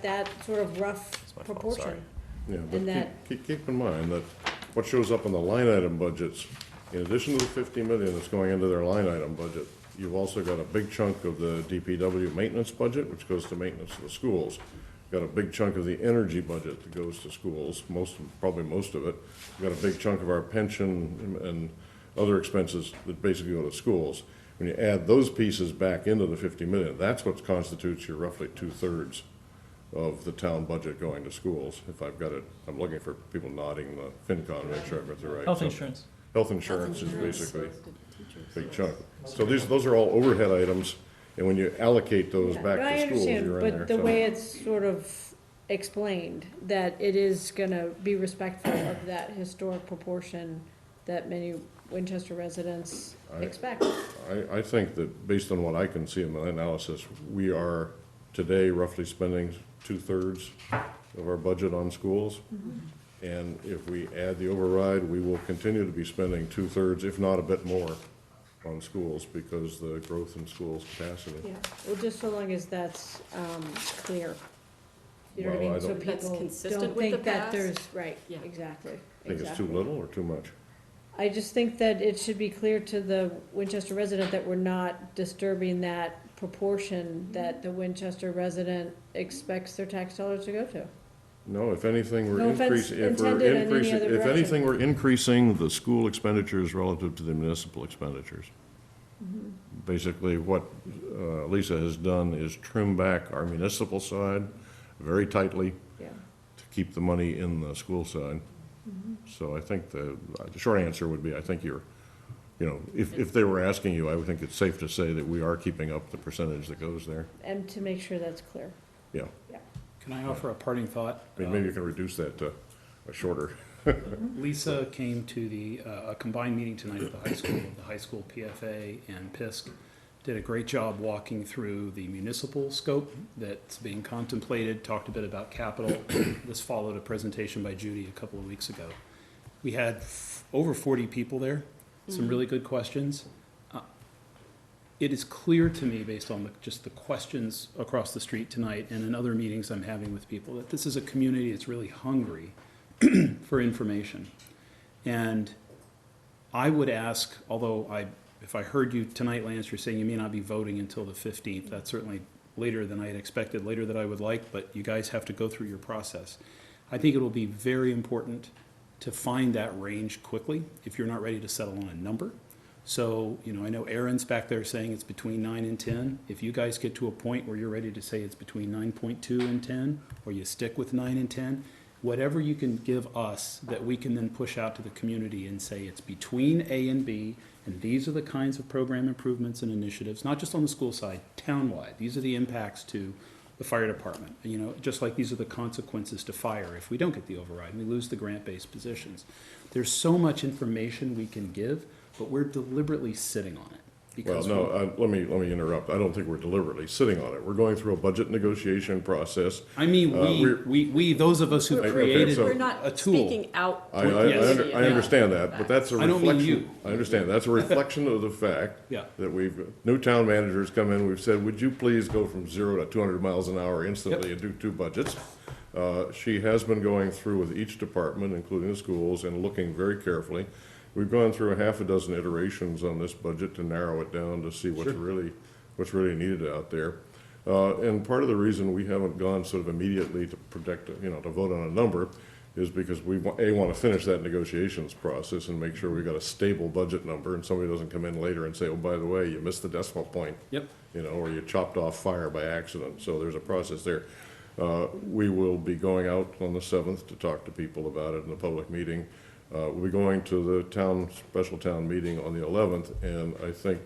that sort of rough proportion. Yeah, And but that- keep in mind that what shows up in the line item budgets, in addition to the 50 million that's going into their line item budget, you've also got a big chunk of the DPW maintenance budget, which goes to maintenance of the schools. Got a big chunk of the energy budget that goes to schools, probably most of it. Got a big chunk of our pension and other expenses that basically go to schools. When you add those pieces back into the 50 million, that's what constitutes your roughly 2/3 of the town budget going to schools, if I've got it. I'm looking for people nodding the FinCon to make sure I've got the right. Health So, insurance. Health insurance is basically a big chunk. So those are all overhead items, and when you allocate those back I to schools, understand, you're in there. but the So- way it's sort of explained, that it is gonna be respectful of that historic proportion that many Winchester residents expect. I think that based on what I can see in the analysis, we are today roughly spending 2/3 of our budget on schools. And if we add the override, we will continue to be spending 2/3, if not a bit more, on schools because the growth in schools capacity. Yeah, well, just so long as that's, clear. You know what I Well, I mean? So don't- That's people consistent don't with the think that past? there's, right, Yeah. exactly. Think it's too exactly. little or too much? I just think that it should be clear to the Winchester resident that we're not disturbing that proportion that the Winchester resident expects their tax dollars to go to. No, if anything, we're No offense increasing, if we're intended in any increasing, other if direction. anything, we're increasing the school expenditures relative to the municipal expenditures. Mm-hmm. Basically, what Lisa has done is trim back our municipal side very tightly Yeah. to keep the money in the school side. Mm-hmm. So I think the short answer would be, I think if they were asking you, I would think it's safe to say that we are keeping up the percentage that goes there. And to make sure that's clear. Yeah. Yeah. Can I offer a parting thought? I mean, maybe you can reduce that to a shorter. Lisa came to a combined meeting tonight at the high school PFA and PISC. Did a great job walking through the municipal scope that's being contemplated, talked a bit about capital. This followed a presentation by Judy a couple of weeks ago. We had over 40 people there, some really good questions. It is clear to me, based on just the questions across the street tonight and in other meetings I'm having with people, that this is a community that's really hungry for information. And I would ask, although if I heard you tonight, Lance, you're saying you may not be voting until the 15th. That's certainly later than I had expected, later than I would like, but you guys have to go through your process. I think it will be very important to find that range quickly if you're not ready to settle on a number. So, I know Aaron's back there saying it's between 9 and 10. If you guys get to a point where you're ready to say it's between 9.2 and 10, or you stick with 9 and 10, whatever you can give us that we can then push out to the community and say it's between A and B, and these are the kinds of program improvements and initiatives, not just on the school side, townwide. These are the impacts to the fire department, just like these are the consequences to fire if we don't get the override and we lose the grant-based positions. There's so much information we can give, but we're deliberately sitting on it. Well, no, let me interrupt. I don't think we're deliberately sitting on it. We're going through a budget negotiation process. I mean, we, those of us who Okay, created so- We're a not tool. speaking out. I politically understand about that, but that's a I don't mean reflection. you. I understand. That's a reflection of the fact Yeah. that new town managers come in, we've said, would you please go from 0 to 200 miles an hour instantly and do 2 budgets? She has been going through with each department, including the schools, and looking very carefully. we've gone through a half a dozen iterations on this budget to narrow it down to see what's really needed out there. And part of the reason we haven't gone sort of immediately to protect, to vote on a number is because we, want to finish that negotiations process and make sure we've got a stable budget number, and somebody doesn't come in later and say, oh, by the way, you missed the decimal point. Yep. Or you chopped off fire by accident. So there's a process there. We will be going out on the 7th to talk to people about it in a public meeting. We'll be going to the special town meeting on the 11th, and I think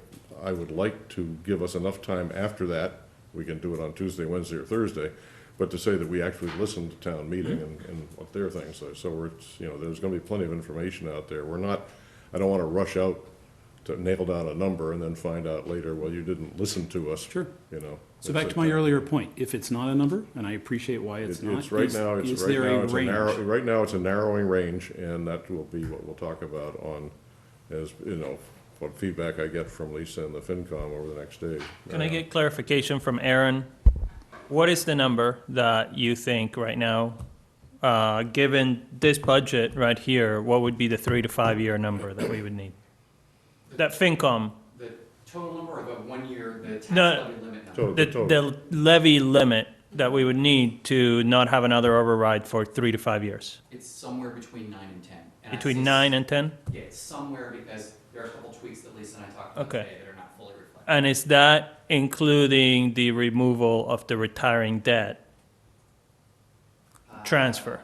I would like to give us enough time after that. We can do it on Tuesday, Wednesday, or Thursday, but to say that we actually listened to town meeting and what their things are. So there's going to be plenty of information out there. I don't want to rush out to nail down a number and then find out later, well, you didn't listen to us. Sure. So back to my earlier point, if it's not a number, and I appreciate why it's not, right now is there a range? Right now, it's a narrowing range, and that will be what we'll talk about on, as, what feedback I get from Lisa and the FinCom over the next days. Can I get clarification from Aaron? What is the number that you think right now, given this budget right here, what would be the 3 to 5 year number that we would need? That FinCom. The total number of the 1 year, the tax No, levy limit number? the levy limit that we would need to not have another override for 3 to 5 years. It's somewhere between 9 and 10. And Between 9 and 10? Yeah, it's somewhere, because there are a couple tweaks that Lisa and I talked about Okay. today that are not fully reflected. And is that including the removal of the retiring debt transfer?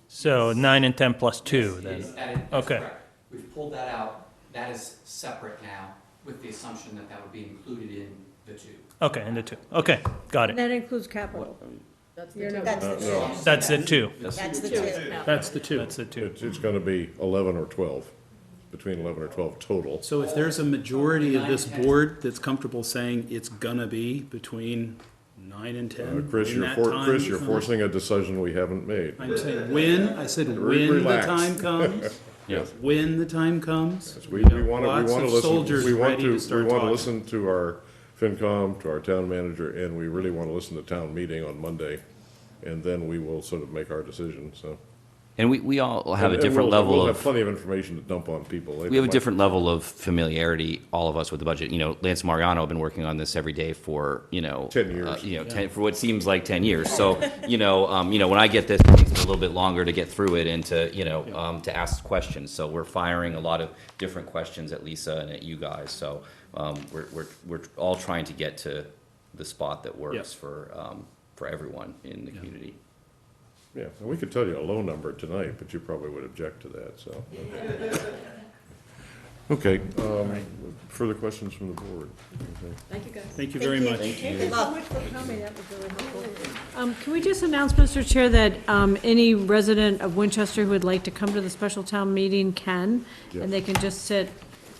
So 9 and 10 plus 2 then? That's Okay. correct. We've pulled that out. That is separate now, with the assumption that that would be included in the 2. Okay, and the 2. Okay, got it. That includes capital. That's You're the not- two. That's the 2. That's the two. That's the 2. That's the 2. It's going to be 11 or 12, between 11 or 12 total. So if there's a majority of this board that's comfortable saying it's gonna be between 9 and 10, Chris, in you're that Chris, time you're frame- forcing a decision we haven't made. I'm saying when, I said when the Relax. time comes. Yes. When the time comes. We have want to lots of listen, soldiers we want ready to start talking. listen to our FinCom, to our town manager, and we really want to listen to town meeting on Monday, and then we will sort of make our decision, so. And we all have a And different we'll level have of, plenty of information to dump on people later. we have a different level of familiarity, all of us, with the budget. Lance Mariano have been working on this every day for, 10 years. 10, for what seems like 10 years. So, when I get this, it takes me a little bit longer to get through it and to, to ask questions. So we're firing a lot of different questions at Lisa and at you guys. So we're all trying to get to the spot that works for everyone in the community. Yeah, and we could tell you a low number tonight, but you probably would object to that, so. Okay, further questions from the board? Thank you, guys. Thank you very much. Thank you so much for coming, that was really helpful. Can we just announce, Mr. Chair, that any resident of Winchester who would like to come to the special town meeting can, and they can just sit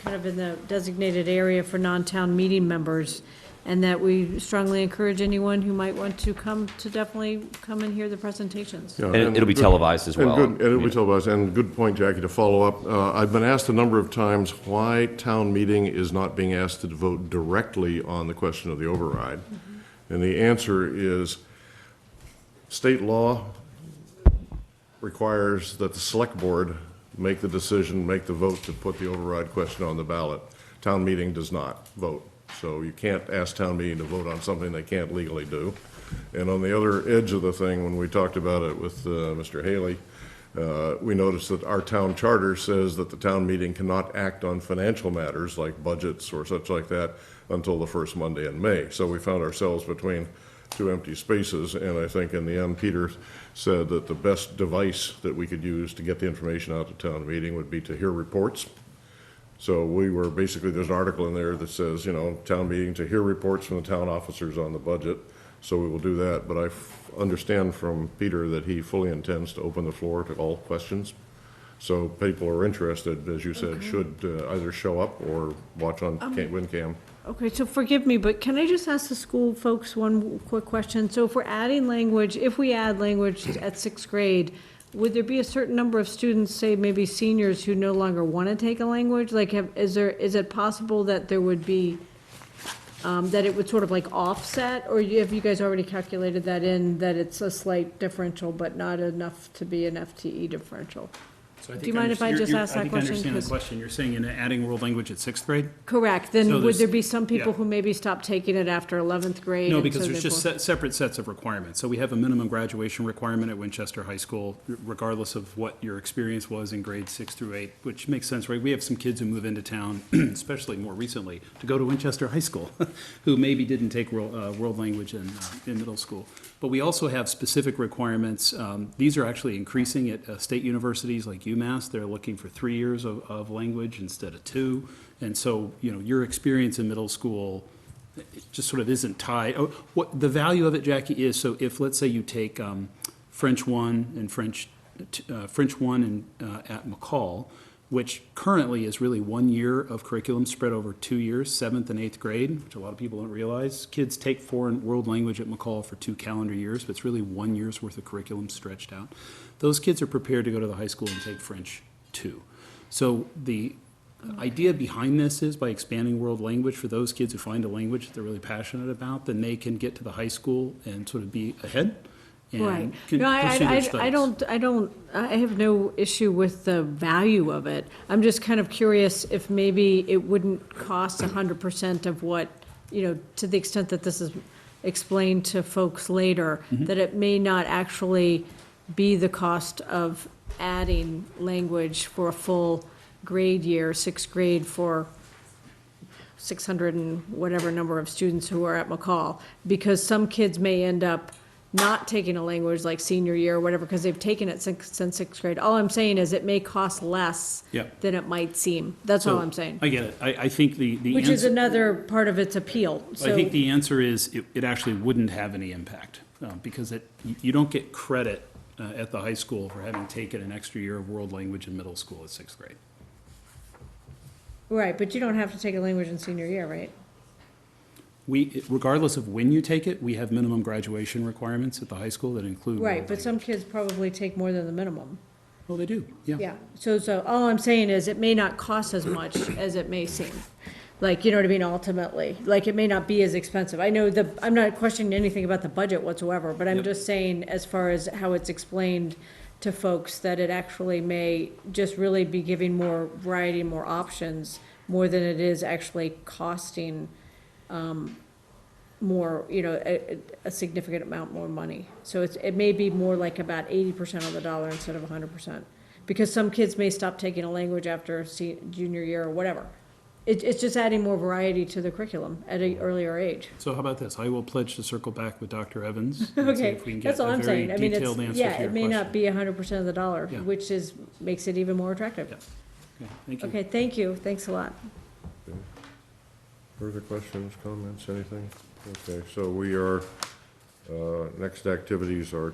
kind of in the designated area for non-town meeting members, and that we strongly encourage anyone who might want to come to definitely come and hear the presentations. Yeah, And it'll be televised as well. And it'll be televised, and good point, Jackie, to follow up. I've been asked a number of times why town meeting is not being asked to vote directly on the question of the override. And the answer is, state law requires that the select board make the decision, make the vote to put the override question on the ballot. Town meeting does not vote. So you can't ask town meeting to vote on something they can't legally do. And on the other edge of the thing, when we talked about it with Mr. Haley, we noticed that our town charter says that the town meeting cannot act on financial matters like budgets or such like that until the first Monday in May. So we found ourselves between two empty spaces, and I think in the end, Peter said that the best device that we could use to get the information out to town meeting would be to hear reports. So we were basically, there's an article in there that says, town meeting to hear reports from the town officers on the budget. So we will do that, but I understand from Peter that he fully intends to open the floor to all questions. So people who are interested, as you said, should either show up or watch on WinCam. Okay, so forgive me, but can I just ask the school folks one quick question? So if we're adding language, if we add language at sixth grade, would there be a certain number of students, say maybe seniors, who no longer want to take a language? Like, is it possible that there would be, that it would sort of like offset? Or have you guys already calculated that in, that it's a slight differential, but not enough to be an FTE differential? So I Do think you mind if I just ask that I think I question? understand the 'Cause- question. You're saying in adding world language at 6th grade? Correct. So Then would there's- there be some people yeah. who maybe stop taking it after 11th grade? No, and because so there's just therefore- separate sets of requirements. So we have a minimum graduation requirement at Winchester High School, regardless of what your experience was in grades 6 through 8, which makes sense, right? We have some kids who move into town, especially more recently, to go to Winchester High School, who maybe didn't take world language in middle school. But we also have specific requirements. These are actually increasing at state universities like UMass. They're looking for 3 years of language instead of 2. And so, your experience in middle school, it just sort of isn't tied. Oh, what the value of it, Jackie, is, so if, let's say you take French 1 and French 1 at McCall, which currently is really 1 year of curriculum spread over 2 years, 7th and 8th grade, which a lot of people don't realize. Kids take foreign world language at McCall for 2 calendar years, but it's really 1 year's worth of curriculum stretched out. Those kids are prepared to go to the high school and take French 2. So the idea behind this is by expanding world language for those kids who find a language that they're really passionate about, then they can get to the high school and sort of be ahead. Right. Can No, pursue their studies. I have no issue with the value of it. I'm just kind of curious if maybe it wouldn't cost 100% of what, to the extent that this is explained to folks later, that it may not actually be the cost of adding language for a full grade year, 6th grade for 600 and whatever number of students who are at McCall, because some kids may end up not taking a language like senior year or whatever, because they've taken it since 6th grade. All I'm saying is it may cost less Yep. than it might seem. That's all So, I'm saying. I get it. I think the Which is answer- another part of its appeal. I So, think the answer is it actually wouldn't have any impact because you don't get credit at the high school for having taken an extra year of world language in middle school at 6th grade. right, but you don't have to take a language in senior year, right? Regardless of when you take it, we have minimum graduation requirements at the high school that include. Right, world but some kids probably take more than the minimum. Oh, they do, yeah. Yeah, so all I'm saying is it may not cost as much as it may seem. Like, you know what I mean, ultimately, like, it may not be as expensive. I know I'm not questioning anything about the budget whatsoever, but I'm Yep. just saying, as far as how it's explained to folks, that it actually may just really be giving more variety, more options, more than it is actually costing, more, a significant amount more money. So it may be more like about 80% on the dollar instead of 100%. Because some kids may stop taking a language after junior year or whatever. It's just adding more variety to the curriculum at an earlier age. So how about this? I will pledge to circle back with Dr. Evans and see Okay, if we can get that's all a I'm very saying. I mean, detailed answer to your yeah, question. it may not be 100% of the dollar, Yeah. which makes it even more attractive. Okay, thank you. Okay, thank you. Thanks a lot. Okay. Further questions, comments, anything? Okay, so we are, next activities are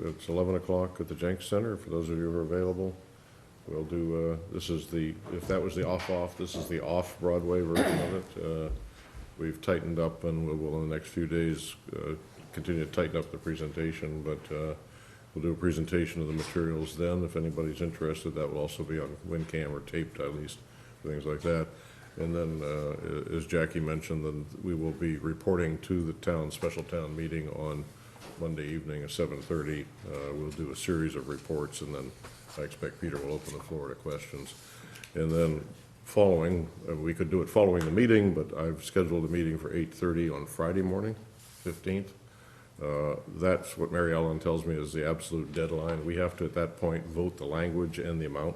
it's 11 o'clock at the Jenks Center, for those of you who are available. We'll do, if that was the off-off, this is the off-Broadway version of it. We've tightened up, and we will, in the next few days, continue to tighten up the presentation, but we'll do a presentation of the materials then. If anybody's interested, that will also be on WinCam or taped at least, things like that. And then, as Jackie mentioned, then we will be reporting to the special town meeting on Monday evening at 7:30. We'll do a series of reports, and then I expect Peter will open the floor to questions. And then following, we could do it following the meeting, but I've scheduled a meeting for 8:30 on Friday morning, 15th. That's what Mary Ellen tells me is the absolute deadline. We have to, at that point, vote the language and the amount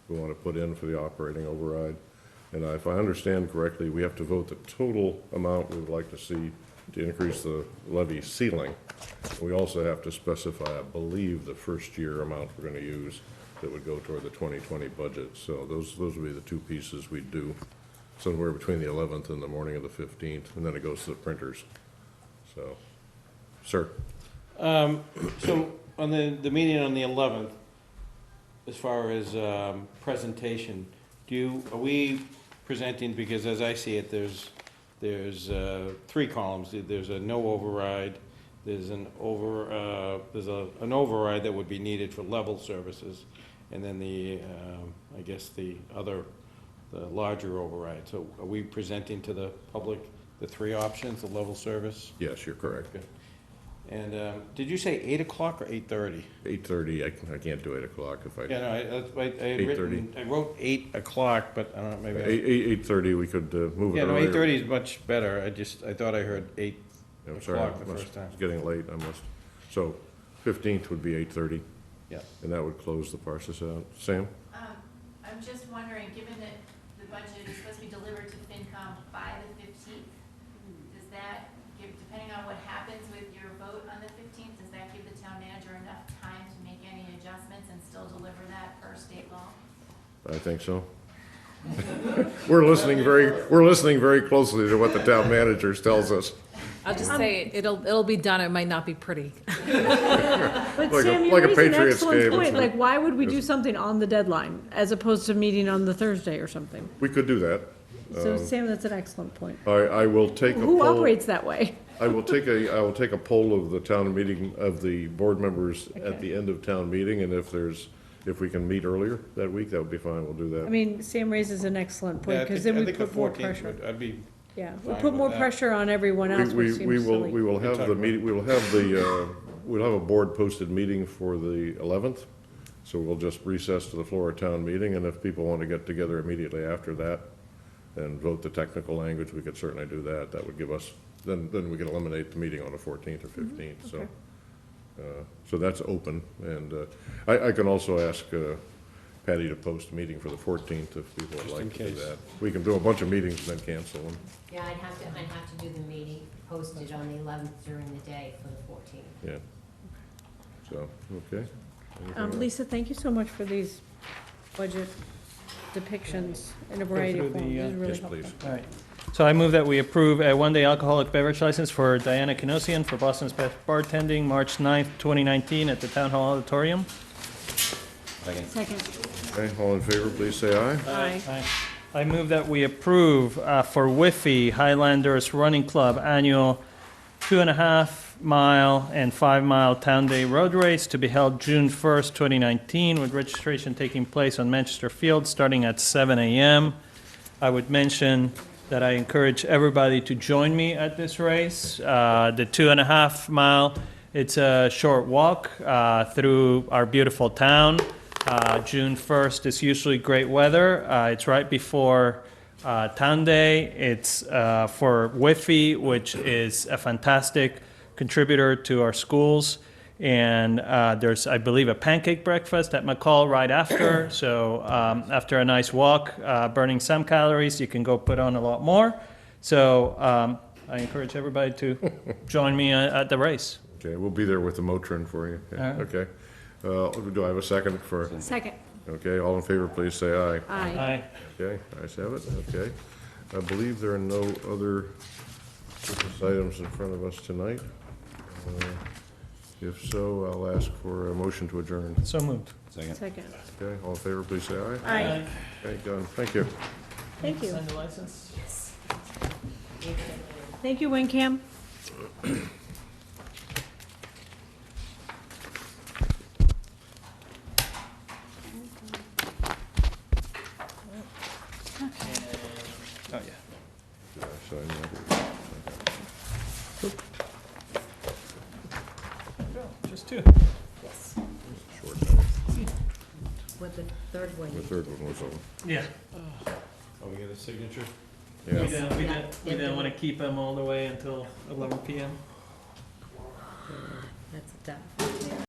we want to put in for the operating override. And if I understand correctly, we have to vote the total amount we would like to see to increase the levy ceiling. We also have to specify, I believe, the first year amount we're going to use that would go toward the 2020 budget. So those would be the two pieces we'd do, somewhere between the 11th and the morning of the 15th, and then it goes to the printers. So, sir. So on the meeting on the 11th, as far as presentation, are we presenting, because as I see it, there's 3 columns. There's a no override, there's an override that would be needed for level services, and then I guess the larger override. So are we presenting to the public the 3 options, the level service? Yes, you're correct. Okay. And did you say 8 o'clock or 8:30? 8:30, I can't do 8 o'clock if I. Yeah, no, I had 8:30. written, I wrote 8 o'clock, but I don't know, maybe. 8:30, we could move it Yeah, no, earlier. 8:30 is much better. I thought I heard 8 I'm sorry, o'clock the I must- first time. it's getting late, I must. So 15th would be 8:30. Yeah. And that would close the process out. Sam? I'm just wondering, given that the budget is supposed to be delivered to FinCom by the 15th, does that give, depending on what happens with your vote on the 15th, does that give the town manager enough time to make any adjustments and still deliver that per state law? I think so. We're listening very closely to what the town manager tells us. I'll just say, it'll be done, it might not be pretty. But Like a- Sam, you like a raise an Patriots excellent game, point. isn't it? Like, why would we do something on the deadline as opposed to meeting on the Thursday or something? We could do that. So Sam, that's an excellent point. I will take a Who poll. operates that way? I will take a poll of the town meeting, of the board members at the end of town meeting, and if we can meet earlier that week, that would be fine, we'll do that. I mean, Sam raises an excellent Yeah, point, I because think- then I we think the put more 14th pressure. I'd be Yeah, we fine put with more that. pressure on everyone else, which seems We silly. will have talk the about meeting, we'll have a board posted meeting for the 11th, so we'll just recess to the floor of town meeting, and if people want to get together immediately after that and vote the technical language, we could certainly do that. That would give us, then we can eliminate the meeting on the 14th or 15th, so. So that's open, and I can also ask Patty to post a meeting for the 14th if people would Just in like to do case. that. We can do a bunch of meetings and then cancel them. Yeah, I'd have to do the meeting, posted on the 11th during the day for the 14th. Yeah. So, okay. Anything else? Lisa, thank you so much for these budget depictions in a variety of through forms. the, This is really Yes, helpful. please. All right. So I move that we approve a one-day alcoholic beverage license for Diana Canosian for Boston's Best Bartending, March 9th, 2019, at the Town Hall Auditorium. Second. Okay, all in favor, please say aye. Aye. I move that we approve for Whiffy Highlanders Running Club annual 2.5-mile and 5-mile Town Day Road Race to be held June 1st, 2019, with registration taking place on Manchester Field starting at 7 a.m. I would mention that I encourage everybody to join me at this race. The 2.5 mile, it's a short walk through our beautiful town. June 1st is usually great weather. It's right before Town Day. It's for Whiffy, which is a fantastic contributor to our schools. And there's, I believe, a pancake breakfast at McCall right after. So after a nice walk, burning some calories, you can go put on a lot more. So I encourage everybody to join me at the race. Okay, we'll be there with the Motrin for you. Yeah, All right. okay. Do I have a second for? Second. Okay, all in favor, please say aye. Aye. Aye. Okay, ayes have it, okay. I believe there are no other business items in front of us tonight. If so, I'll ask for a motion to adjourn. So moved. Second. Okay, all in favor, please say aye. Aye. Okay, done, thank you. Thank you. Sign the license? Yes. Thank you, WinCam. Oh, yeah. Did I sign that? Just two. Short time. What the third one? The third one was on. Yeah. Oh, we get a signature? Yeah. We didn't want to keep them all the way until 11 p.m. That's done.